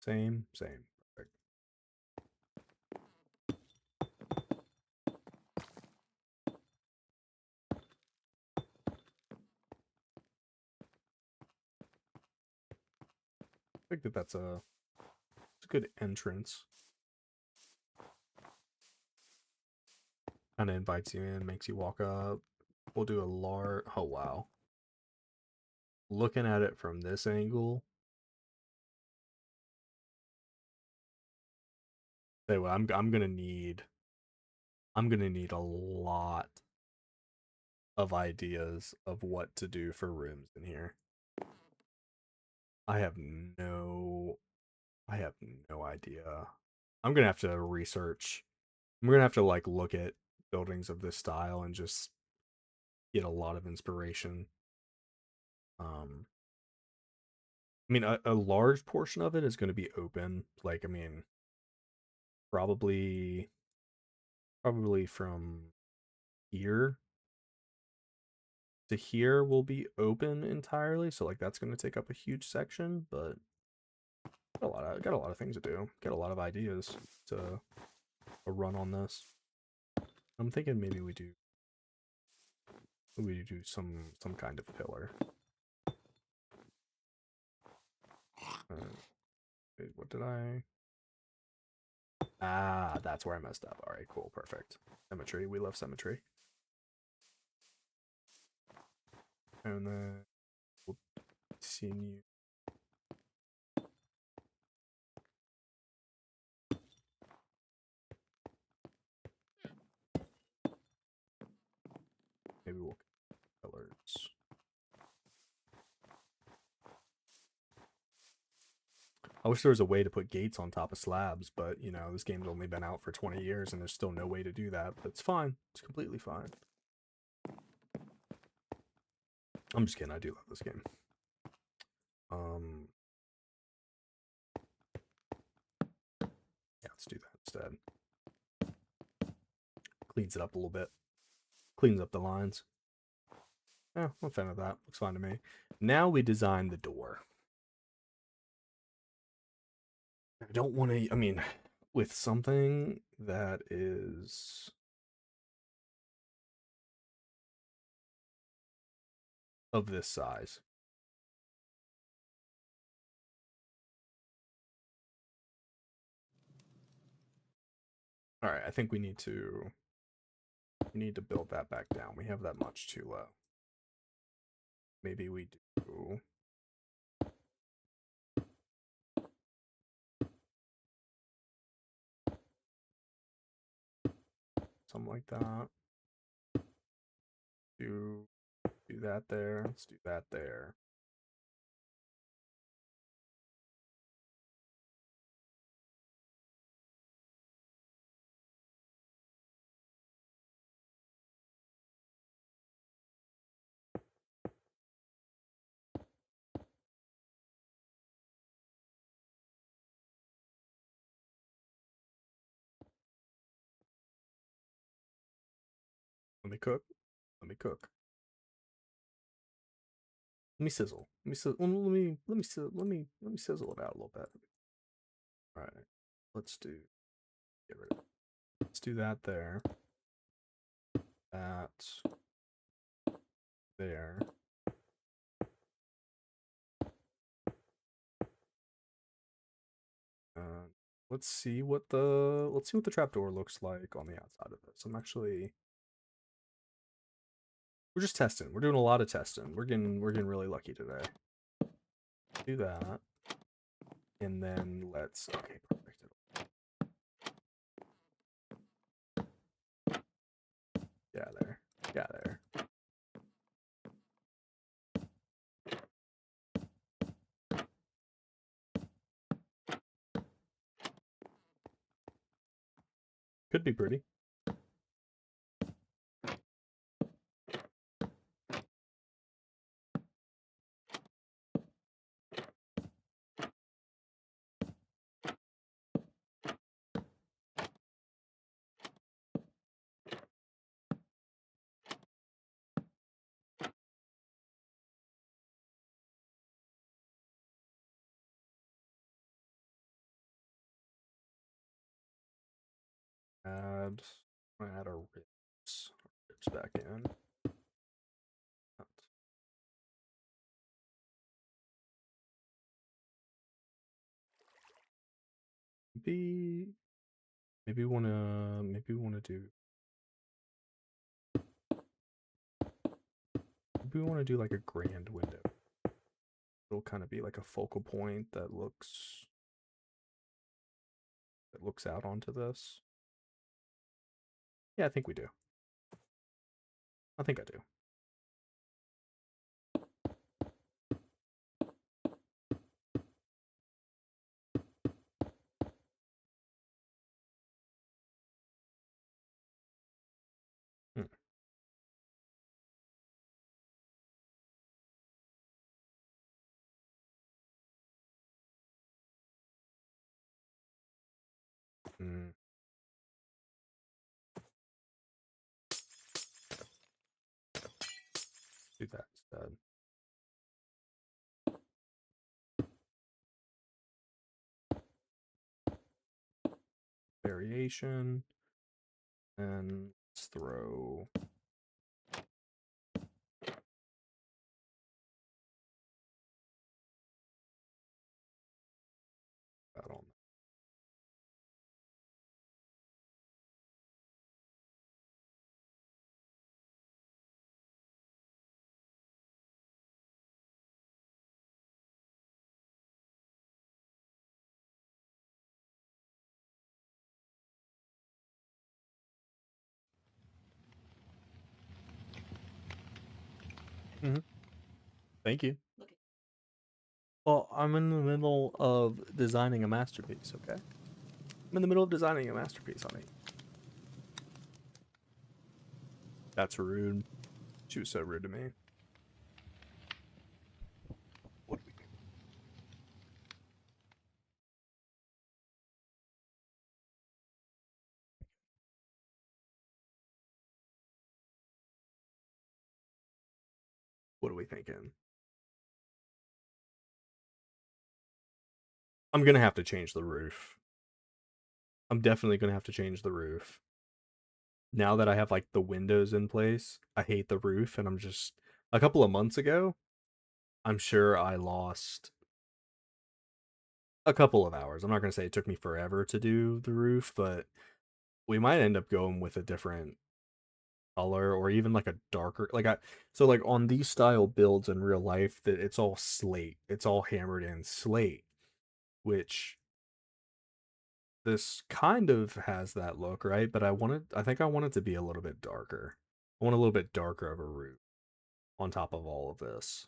Same. Perfect. I think that's a good entrance. Kind of invites you in, makes you walk up. We'll do a large. Oh wow! Looking at it from this angle, say what I'm gonna need a lot of ideas of what to do for rooms in here. I have no I have no idea. I'm gonna have to research. I'm gonna have to like look at buildings of this style and just get a lot of inspiration. I mean, a large portion of it is going to be open. Like, I mean, probably from here to here will be open entirely. So like that's going to take up a huge section, but got a lot of things to do. Got a lot of ideas to run on this. I'm thinking maybe we do some kind of pillar. Wait, what did I? Ah, that's where I messed up. All right, cool, perfect. Symmetry. We love symmetry. And then we'll continue. Maybe we'll pillars. I wish there was a way to put gates on top of slabs, but you know, this game's only been out for 20 years and there's still no way to do that. But it's fine. It's completely fine. I'm just kidding. I do love this game. Yeah, let's do that instead. Cleans it up a little bit. Cleans up the lines. Yeah, I'm a fan of that. Looks fine to me. Now we design the door. I don't want to, I mean, with something that is of this size. All right, I think we need to build that back down. We have that much too low. Maybe we do something like that. Do that there. Let's do that there. Let me cook. Let me cook. Let me sizzle. Let me sizzle it out a little bit. All right. Let's do get rid of it. Let's do that there. That there. Uh, let's see what the trapdoor looks like on the outside of this. We're just testing. We're doing a lot of testing. We're getting really lucky today. Do that. And then let's okay, perfect. Yeah, there. Yeah, there. Could be pretty. Add add our ribs back in. Maybe maybe we want to do like a grand window. It'll kind of be like a focal point that looks out onto this. Yeah, I think we do. I think I do. Hmm. Hmm. Do that instead. Variation. And let's throw that on. Mhm. Thank you. Well, I'm in the middle of designing a masterpiece, okay? I'm in the middle of designing a masterpiece, honey. That's rude. She was so rude to me. What do we think? What are we thinking? I'm gonna have to change the roof. I'm definitely gonna have to change the roof. Now that I have like the windows in place, I hate the roof, and I'm just a couple of months ago, I'm sure I lost a couple of hours. I'm not gonna say it took me forever to do the roof, but we might end up going with a different color or even like a darker so like on these style builds in real life that it's all slate. It's all hammered in slate, which this kind of has that look, right? But I think I want it to be a little bit darker. I want a little bit darker of a roof on top of all of this.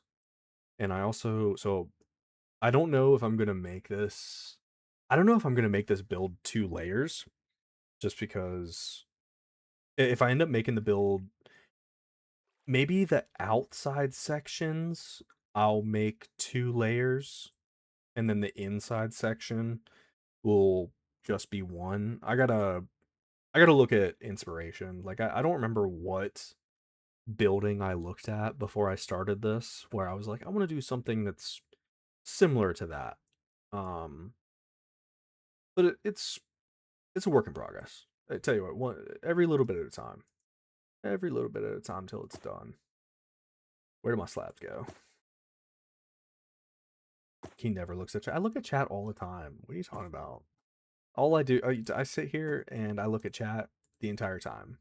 And I don't know if I'm gonna make this. I don't know if I'm gonna make this build 2 layers, just because if I end up making the build, maybe the outside sections I'll make 2 layers, and then the inside section will just be one. I gotta look at inspiration. Like I don't remember what building I looked at before I started this, where I was like, I want to do something that's similar to that. Um, but it's a work in progress. I tell you what, every little bit at a time, every little bit at a time till it's done. Where do my slabs go? He never looks at chat. I look at chat all the time. What are you talking about? All I do, I sit here and I look at chat the entire time.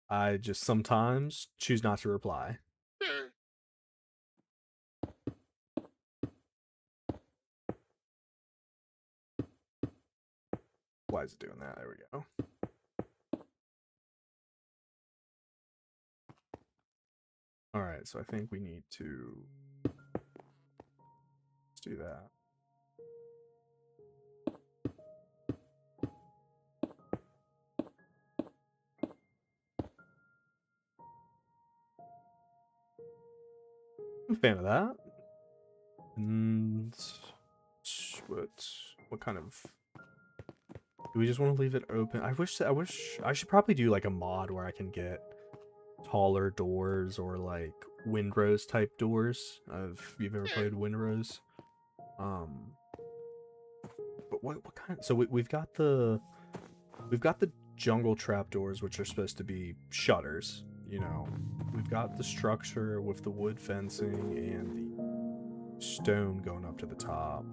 I just sometimes choose not to reply. Why is it doing that? There we go. All right, so I think we need to let's do that. I'm a fan of that. And what kind of do we just want to leave it open? I wish I should probably do like a mod where I can get taller doors or like windrows type doors. If you've ever played windrows. But what kind? So we've got the jungle trapdoors, which are supposed to be shutters. You know, we've got the structure with the wood fencing and the stone going up to the top.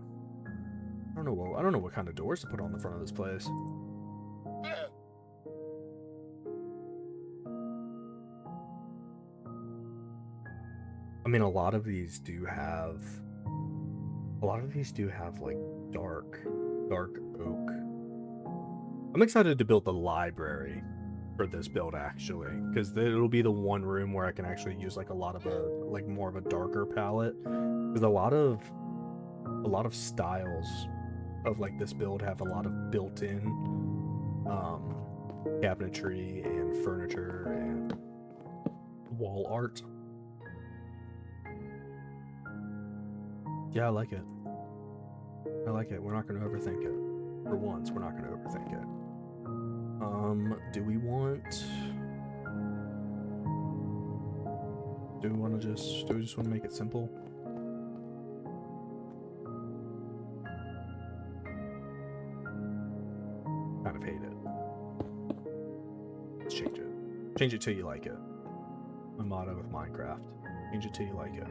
I don't know what kind of doors to put on the front of this place. I mean, a lot of these do have like dark oak. I'm excited to build the library for this build actually, because it'll be the one room where I can actually use like a lot of more of a darker palette. Because a lot of styles of like this build have a lot of built-in cabinetry and furniture and wall art. Yeah, I like it. I like it. We're not going to overthink it. For once, we're not going to overthink it. Do we just want to make it simple? Kind of hate it. Let's change it. Change it till you like it. My motto with Minecraft. Change it till you like it.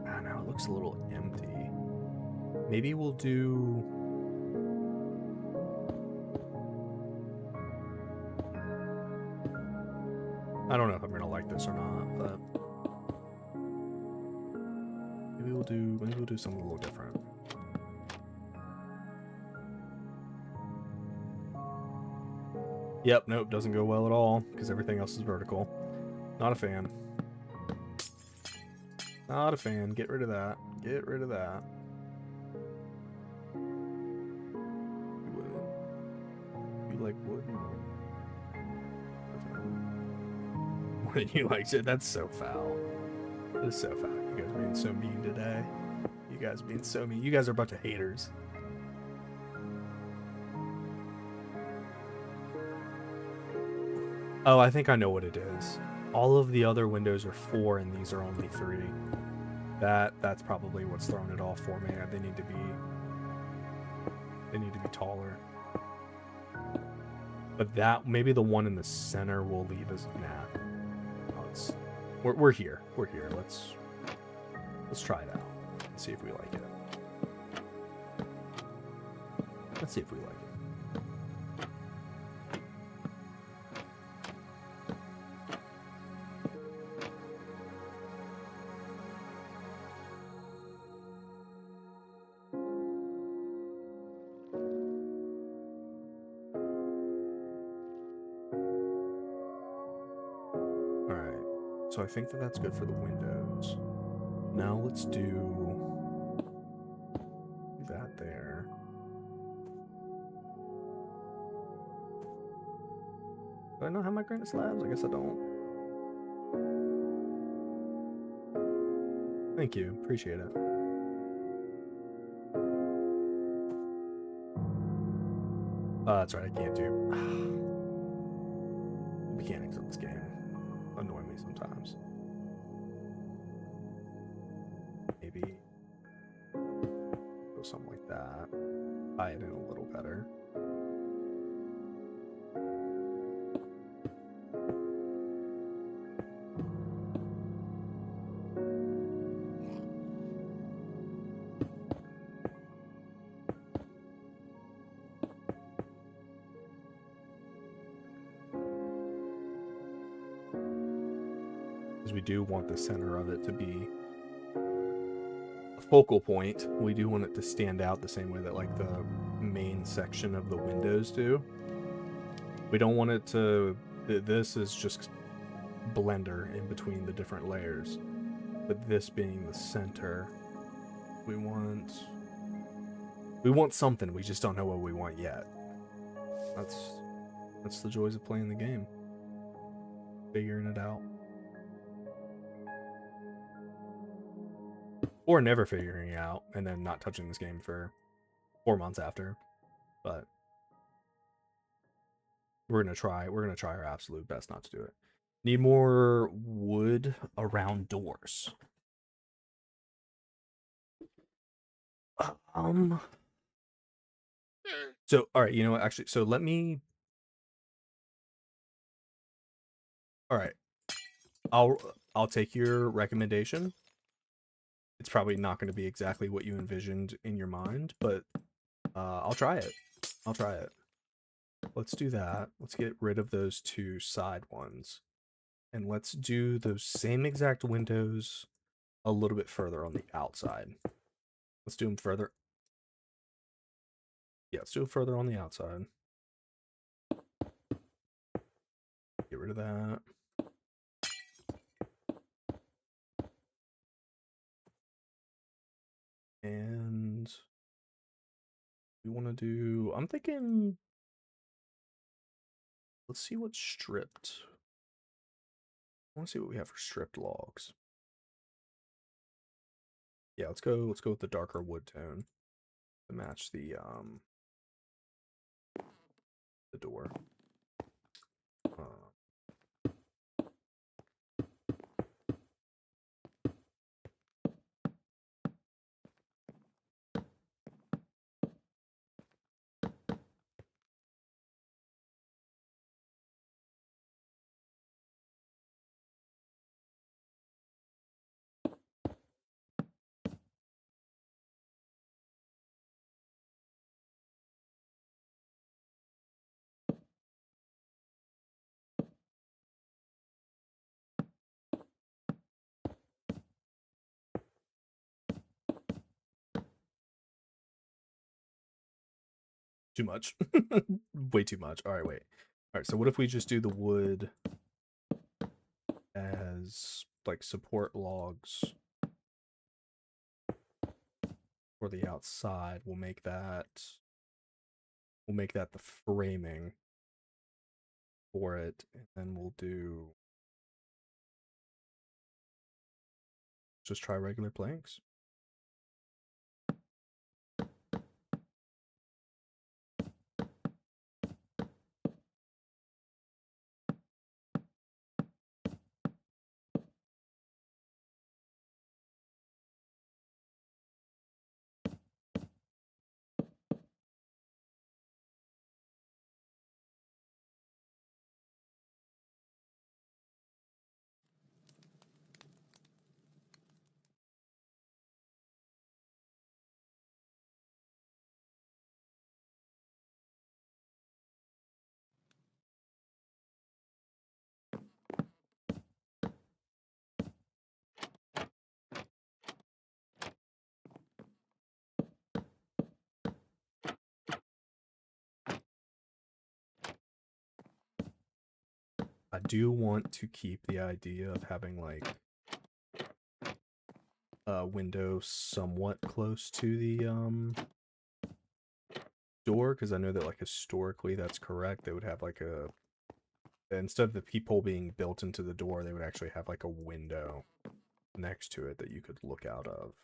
Ah, now it looks a little empty. Maybe we'll do... I don't know if I'm gonna like this or not, but maybe we'll do something a little different. Yep, nope, doesn't go well at all because everything else is vertical. Not a fan. Not a fan. Get rid of that. Get rid of that. You like wood? What did you like? That's so foul. That is so foul. You guys are being so mean today. You guys are being so mean. You guys are a bunch of haters. Oh, I think I know what it is. All of the other windows are 4 and these are only 3. That's probably what's throwing it off for me. They need to be taller. But that maybe the one in the center will leave as we're here. We're here. Let's try it out and see if we like it. Let's see if we like it. So I think that's good for the windows. Now let's do that there. Do I not have my granite slabs? I guess I don't. Thank you. Appreciate it. That's right. I can't do the mechanics of this game. annoy me sometimes. Maybe go something like that. Tie it in a little better. Because we do want the center of it to be a focal point. We do want it to stand out the same way that like the main section of the windows do. We don't want it to... This is just blender in between the different layers. But this being the center, we want something. We just don't know what we want yet. That's the joys of playing the game. Figuring it out. Or never figuring it out and then not touching this game for 4 months after. But we're gonna try our absolute best not to do it. Need more wood around doors. So all right, you know what, actually, so let me... All right. I'll take your recommendation. It's probably not going to be exactly what you envisioned in your mind, but I'll try it. I'll try it. Let's do that. Let's get rid of those 2 side ones. And let's do those same exact windows a little bit further on the outside. Let's do them further. Yeah, let's do it further on the outside. Get rid of that. And we want to do... I'm thinking... Let's see what's stripped. I want to see what we have for stripped logs. Yeah, let's go with the darker wood tone to match the door. Too much. Way too much. All right, wait. All right, so what if we just do the wood as like support logs for the outside? We'll make that the framing for it, and then we'll do... just try regular planks. I do want to keep the idea of having like a window somewhat close to the door, because I know that like historically that's correct. They would have like a... instead of the peephole being built into the door, they would actually have like a window next to it that you could look out of.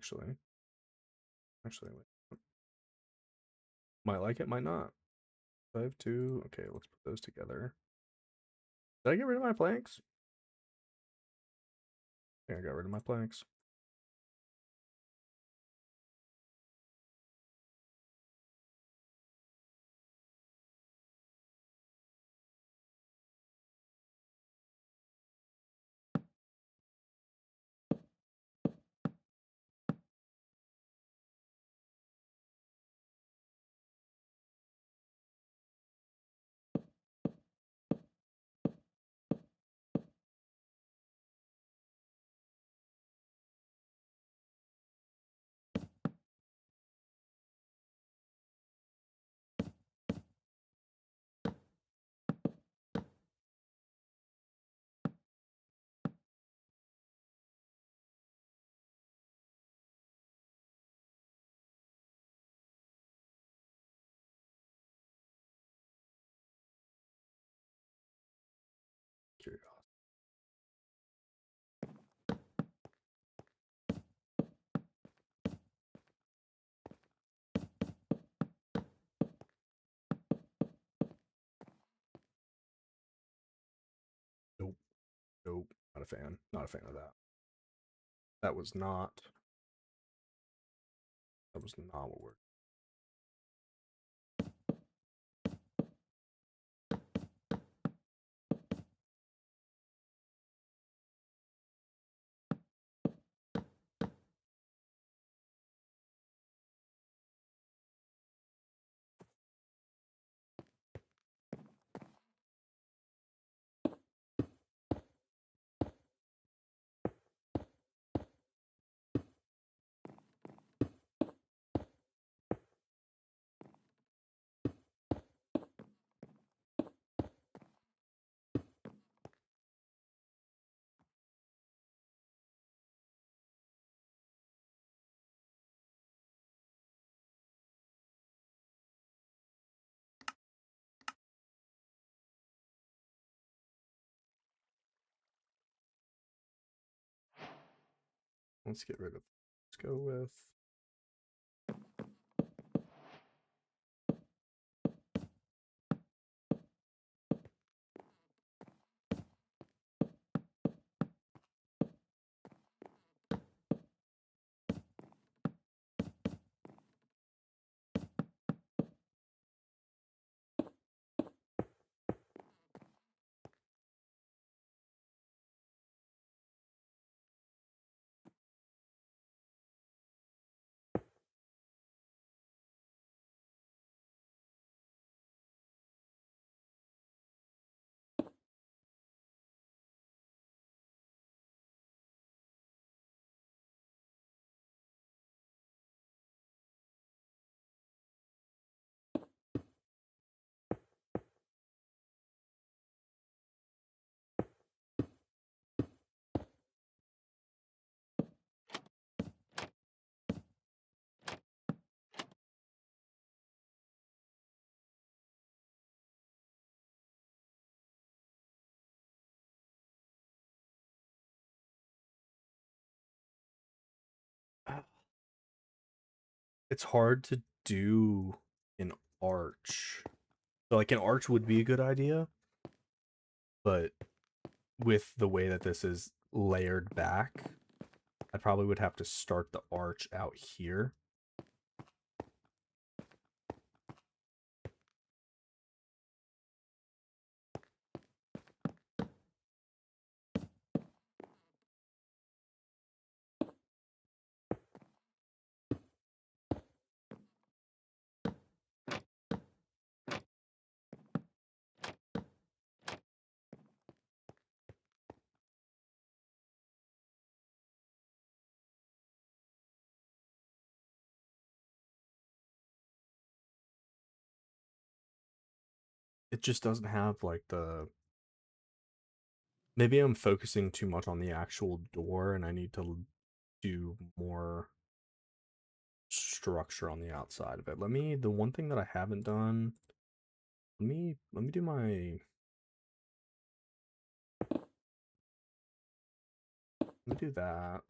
actually. Wait. Might like it, might not. 5, 2. Okay, let's put those together. Did I get rid of my planks? Yeah, I got rid of my planks. Curiosity. Nope. Nope. Not a fan. Not a fan of that. That was not. That was not what we're. Let's get rid of. Let's go with. It's hard to do an arch. So like an arch would be a good idea, but with the way that this is layered back, I probably would have to start the arch out here. It just doesn't have like the. Maybe I'm focusing too much on the actual door and I need to do more structure on the outside of it. The one thing that I haven't done, let me do let me do that.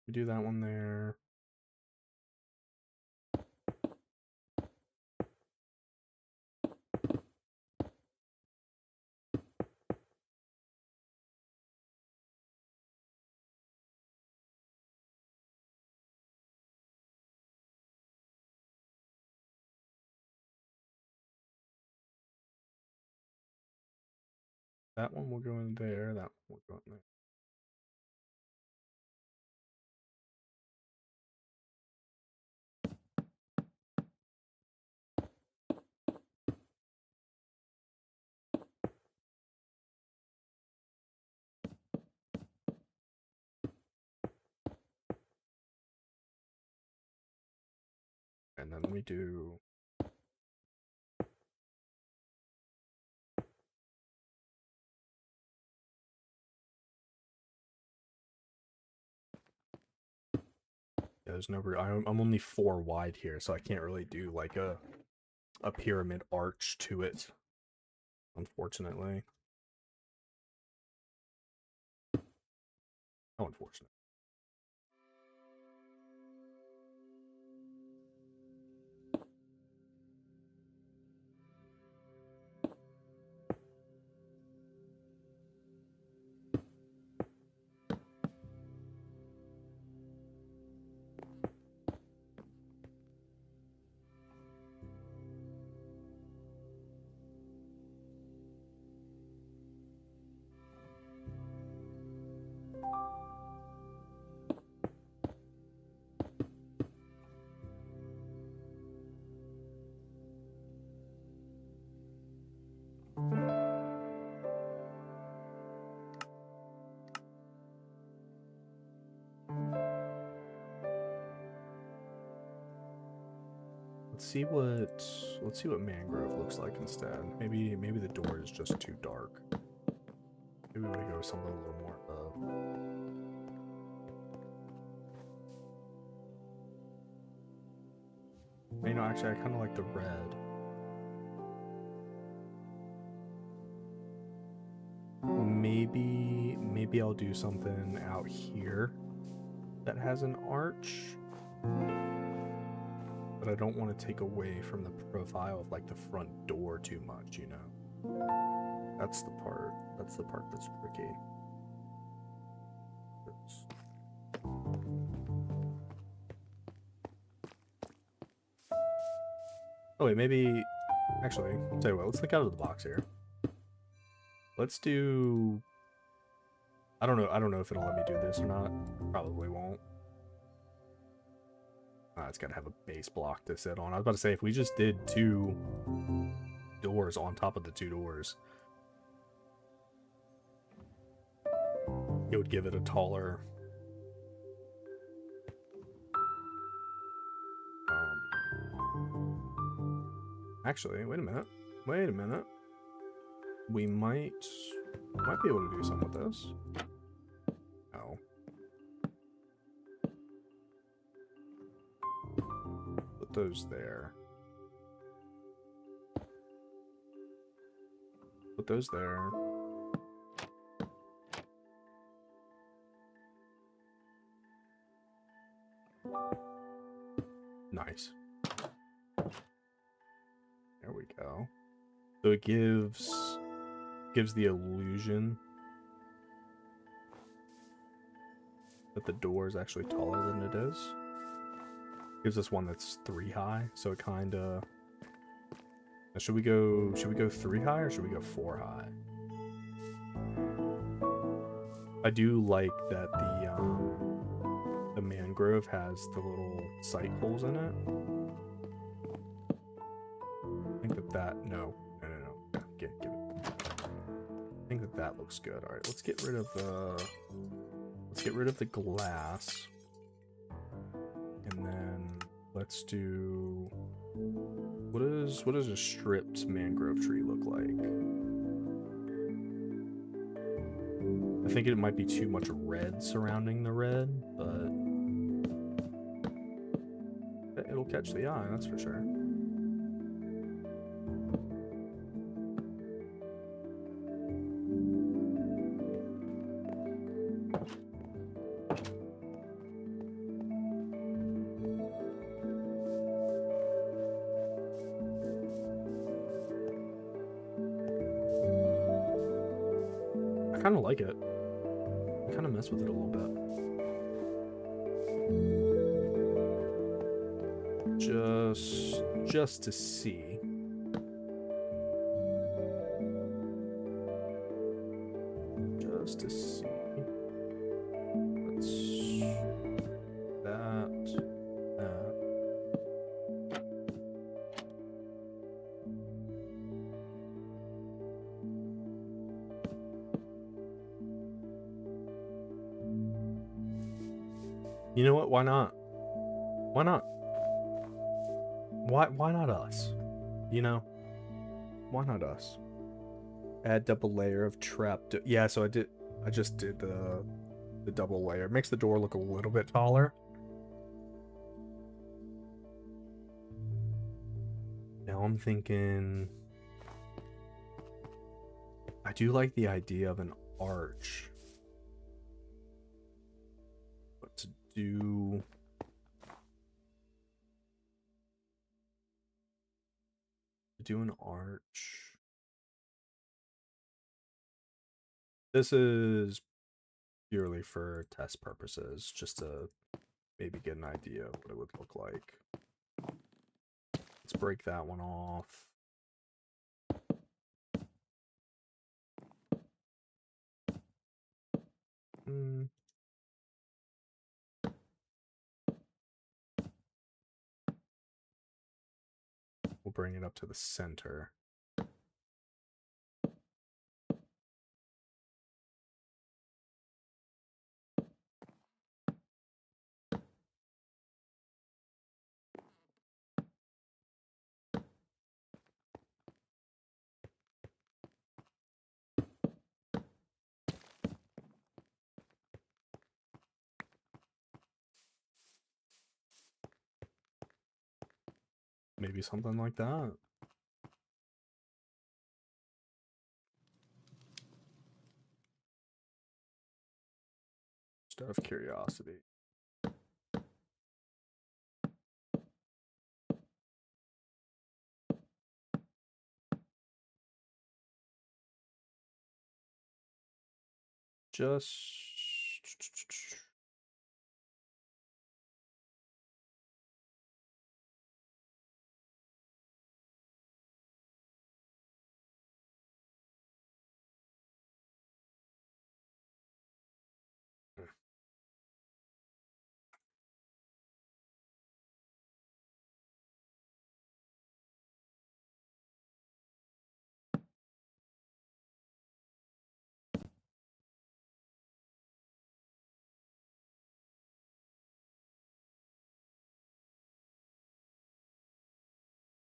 We do that one there. That one will go in there. That one will go in there. And then we do. Yeah, there's no. I'm only 4 wide here, so I can't really do like a pyramid arch to it. Unfortunately. How unfortunate. Let's see what mangrove looks like instead. Maybe the door is just too dark. Maybe we want to go with something a little more you know, actually I kinda like the red. Maybe I'll do something out here that has an arch. But I don't want to take away from the profile of like the front door too much, you know. That's the part that's tricky. Oh wait, maybe actually, tell you what, let's think out of the box here. Let's do I don't know if it'll let me do this or not. Probably won't. It's gotta have a base block to sit on. I was about to say, if we just did 2 doors on top of the 2 doors, it would give it a taller actually, wait a minute. We might be able to do something with this. Oh. Put those there. Put those there. Nice. There we go. So it gives the illusion that the door is actually taller than it is. Gives us one that's 3 high, so it kind of. Should we go 3 high or should we go 4 high? I do like that the mangrove has the little sight holes in it. I think that no. Give it. I think that looks good. All right, let's get rid of the glass, and then let's do what does a stripped mangrove tree look like? I think it might be too much red surrounding the red, but it'll catch the eye, that's for sure. I kind of like it. I kind of mess with it a little bit. Just to see. Just to see. Let's that. You know what? Why not? Why not? Why not us? You know? Why not us? Add double layer of trap. Yeah, so I just did the double layer. It makes the door look a little bit taller. Now I'm thinking I do like the idea of an arch. But to do an arch. This is purely for test purposes, just to maybe get an idea of what it would look like. Let's break that one off. We'll bring it up to the center. Maybe something like that. Just out of curiosity. Just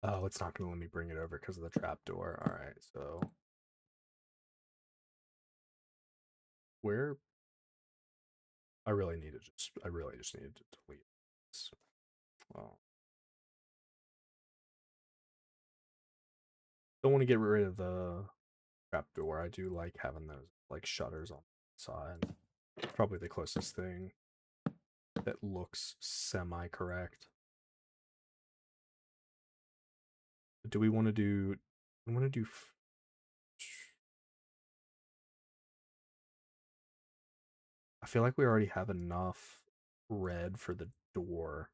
oh, it's not going to let me bring it over because of the trapdoor. All right, so where I really just needed to delete this. Well, don't want to get rid of the trapdoor. I do like having those like shutters on the side. Probably the closest thing that looks semi-correct. Do we want to do? I want to do. I feel like we already have enough red for the door.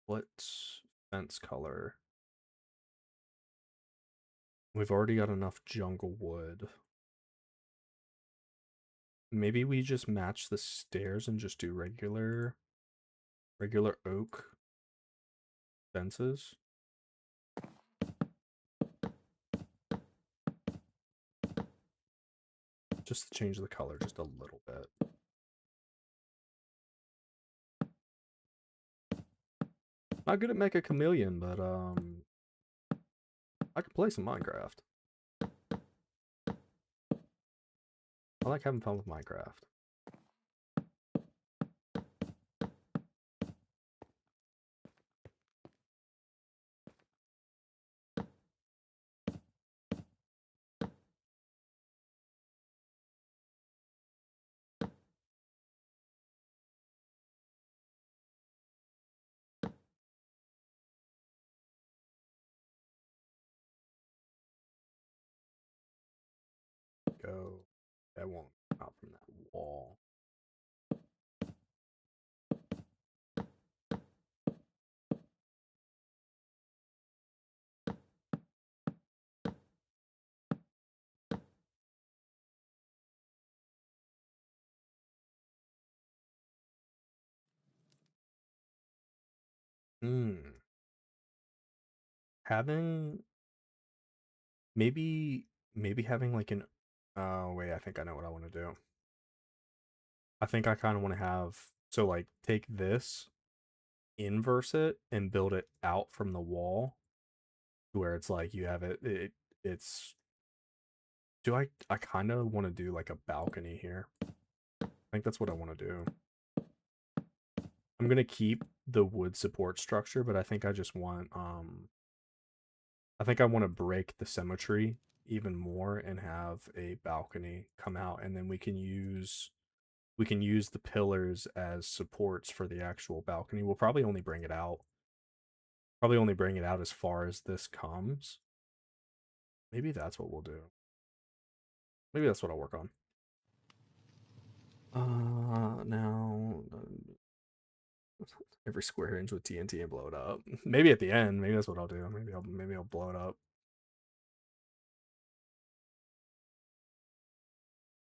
What fence color? We've already got enough jungle wood. Maybe we just match the stairs and just do regular oak fences. Just to change the color just a little bit. Not good at Mecha Chameleon, but I could play some Minecraft. I like having fun with Minecraft. go. That won't come out from that wall. Hmm. Having maybe having like an oh wait, I think I know what I want to do. I think I kind of want to have so like take this, inverse it, and build it out from the wall to where it's like you have it's do I kind of want to do like a balcony here. I think that's what I want to do. I'm gonna keep the wood support structure, but I think I just want I think I want to break the symmetry even more and have a balcony come out, and then we can use the pillars as supports for the actual balcony. We'll probably only bring it out as far as this comes. Maybe that's what we'll do. Maybe that's what I'll work on. Now every square inch with TNT and blow it up. Maybe at the end. Maybe that's what I'll do. Maybe I'll blow it up.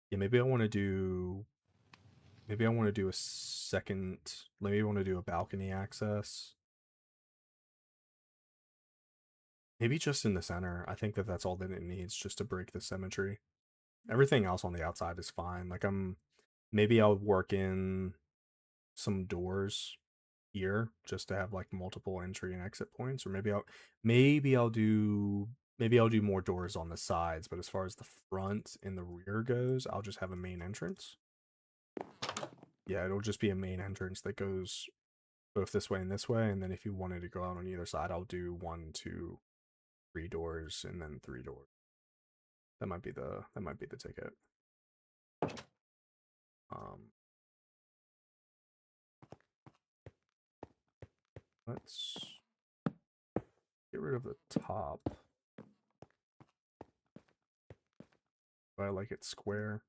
Yeah, maybe I want to do. Maybe I want to do a second. Maybe I want to do a balcony access. Maybe just in the center. I think that that's all that it needs just to break the symmetry. Everything else on the outside is fine. Like maybe I'll work in some doors here just to have like multiple entry and exit points, or maybe I'll do more doors on the sides, but as far as the front and the rear goes, I'll just have a main entrance. Yeah, it'll just be a main entrance that goes both this way, and then if you wanted to go out on either side, I'll do 1, 2, 3 doors and then 3 doors. That might be the ticket. Um, let's get rid of the top. I like it square.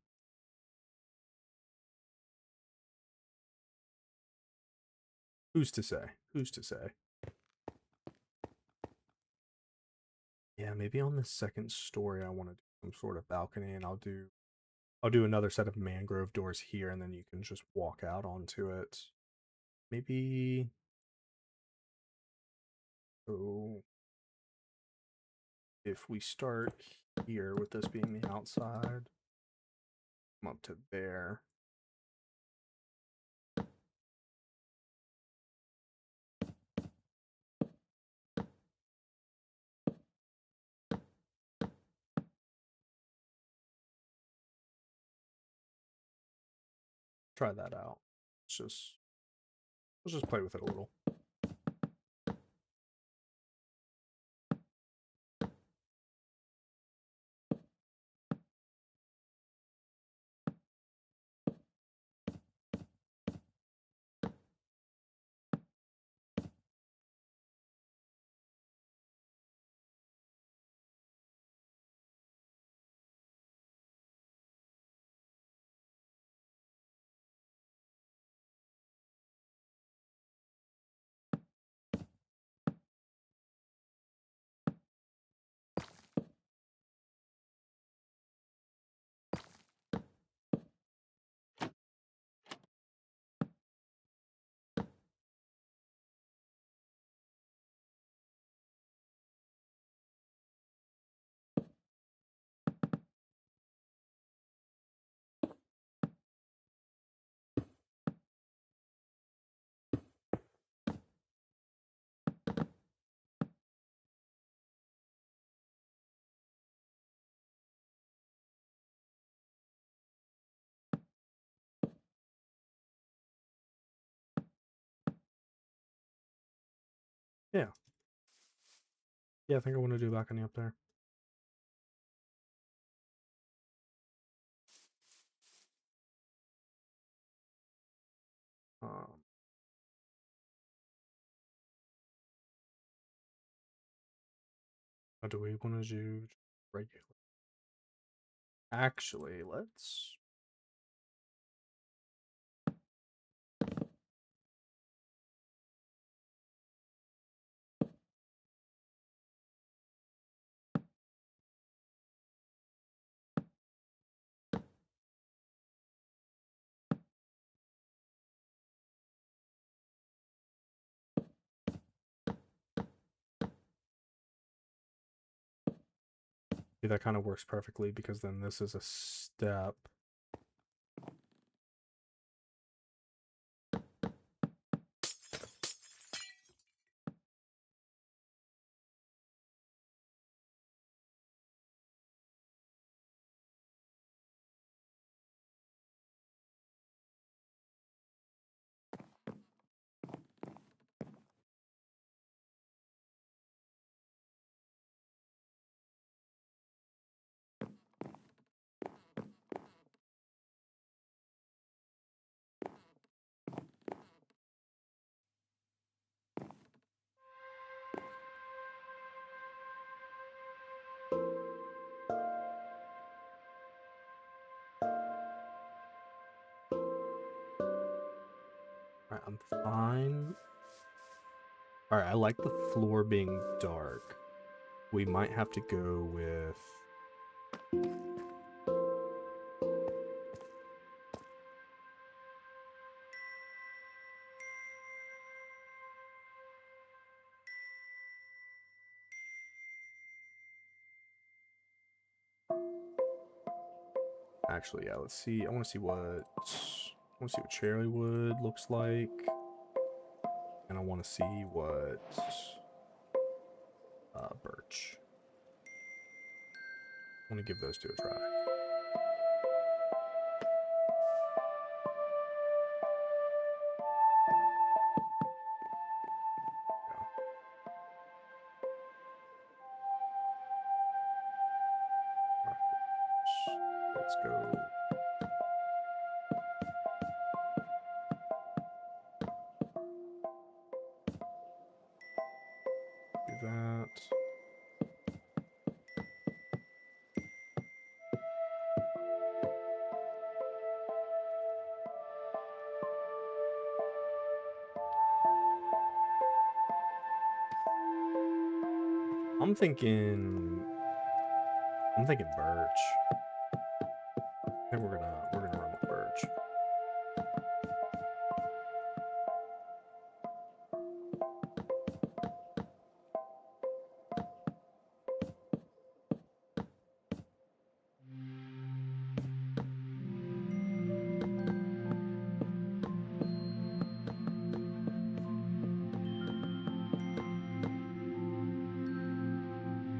Who's to say? Who's to say? Yeah, maybe on the second story I want to do some sort of balcony, and I'll do another set of mangrove doors here, and then you can just walk out onto it. Maybe so if we start here with this being the outside, come up to there. Try that out. Let's just play with it a little. Yeah. Yeah, I think I want to do balcony up there. Um, or do we want to do regular? Actually, let's... See, that kind of works perfectly because then this is a step. Alright, I'm fine. Alright, I like the floor being dark. We might have to go with... Actually, yeah, let's see. I want to see what cherry wood looks like. And I want to see what birch. I want to give those two a try. Let's go. Do that. I'm thinking birch. I think we're gonna run with birch.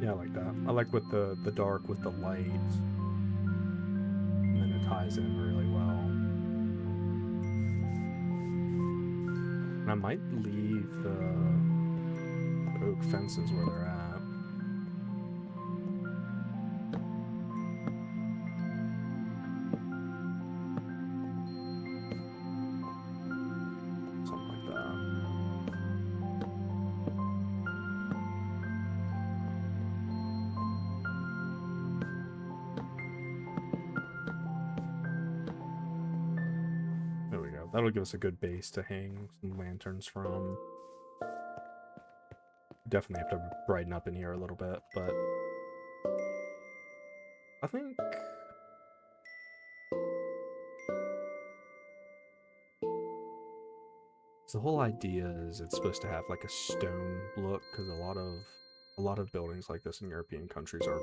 Yeah, I like that. I like with the dark with the light. And then it ties in really well. And I might leave the oak fences where they're at. Something like that. There we go. That'll give us a good base to hang some lanterns from. Definitely have to brighten up in here a little bit, but I think the whole idea is it's supposed to have like a stone look, because a lot of buildings like this in European countries are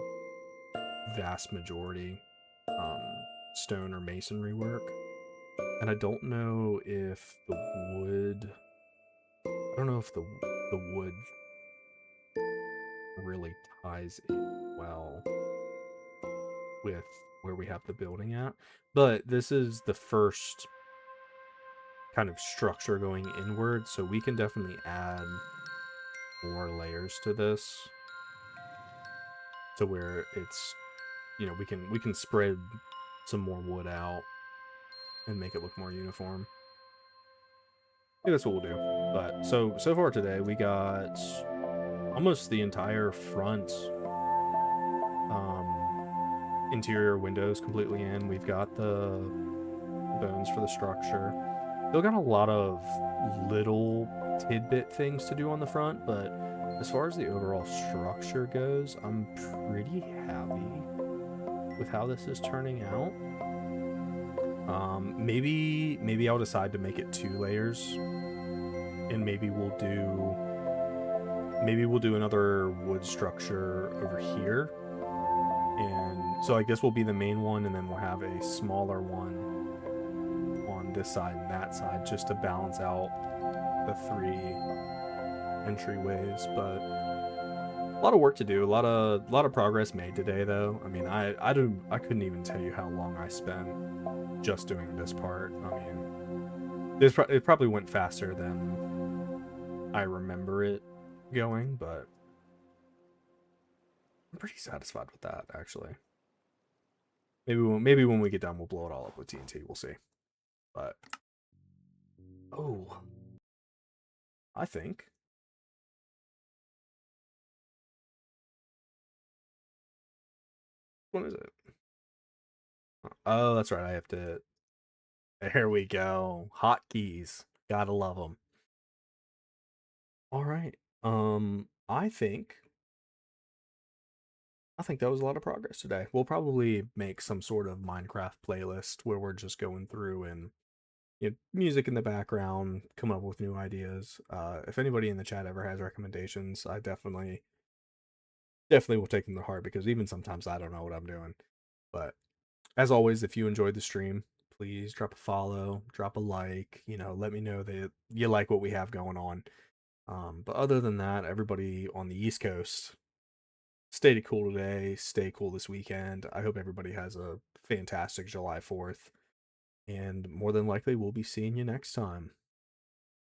vast majority stone or masonry work. And I don't know if the wood wood really ties in well with where we have the building at. But this is the first kind of structure going inward, so we can definitely add more layers to this to where it's, you know, we can spread some more wood out and make it look more uniform. I think that's what we'll do. But so far today we got almost the entire front. interior windows completely in. We've got the bones for the structure. Still got a lot of little tidbit things to do on the front, but as far as the overall structure goes, I'm pretty happy with how this is turning out. Maybe I'll decide to make it 2 layers, and maybe we'll do another wood structure over here, and so like this will be the main one, and then we'll have a smaller one on this side and that side just to balance out the 3 entryways. But a lot of work to do, a lot of progress made today, though. I mean, I couldn't even tell you how long I spent just doing this part. I mean, it probably went faster than I remember it going, but I'm pretty satisfied with that, actually. Maybe when we get done, we'll blow it all up with TNT. We'll see. But oh, I think what is it? Oh, that's right. I have to. There we go. Hotkeys. Gotta love them. All right. I think that was a lot of progress today. We'll probably make some sort of Minecraft playlist where we're just going through and music in the background, coming up with new ideas. If anybody in the chat ever has recommendations, I definitely will take them to heart, because even sometimes I don't know what I'm doing. But as always, if you enjoyed the stream, please drop a follow, drop a like, let me know that you like what we have going on. But other than that, everybody on the East Coast, stay cool today, stay cool this weekend. I hope everybody has a fantastic July 4th, and more than likely, we'll be seeing you next time.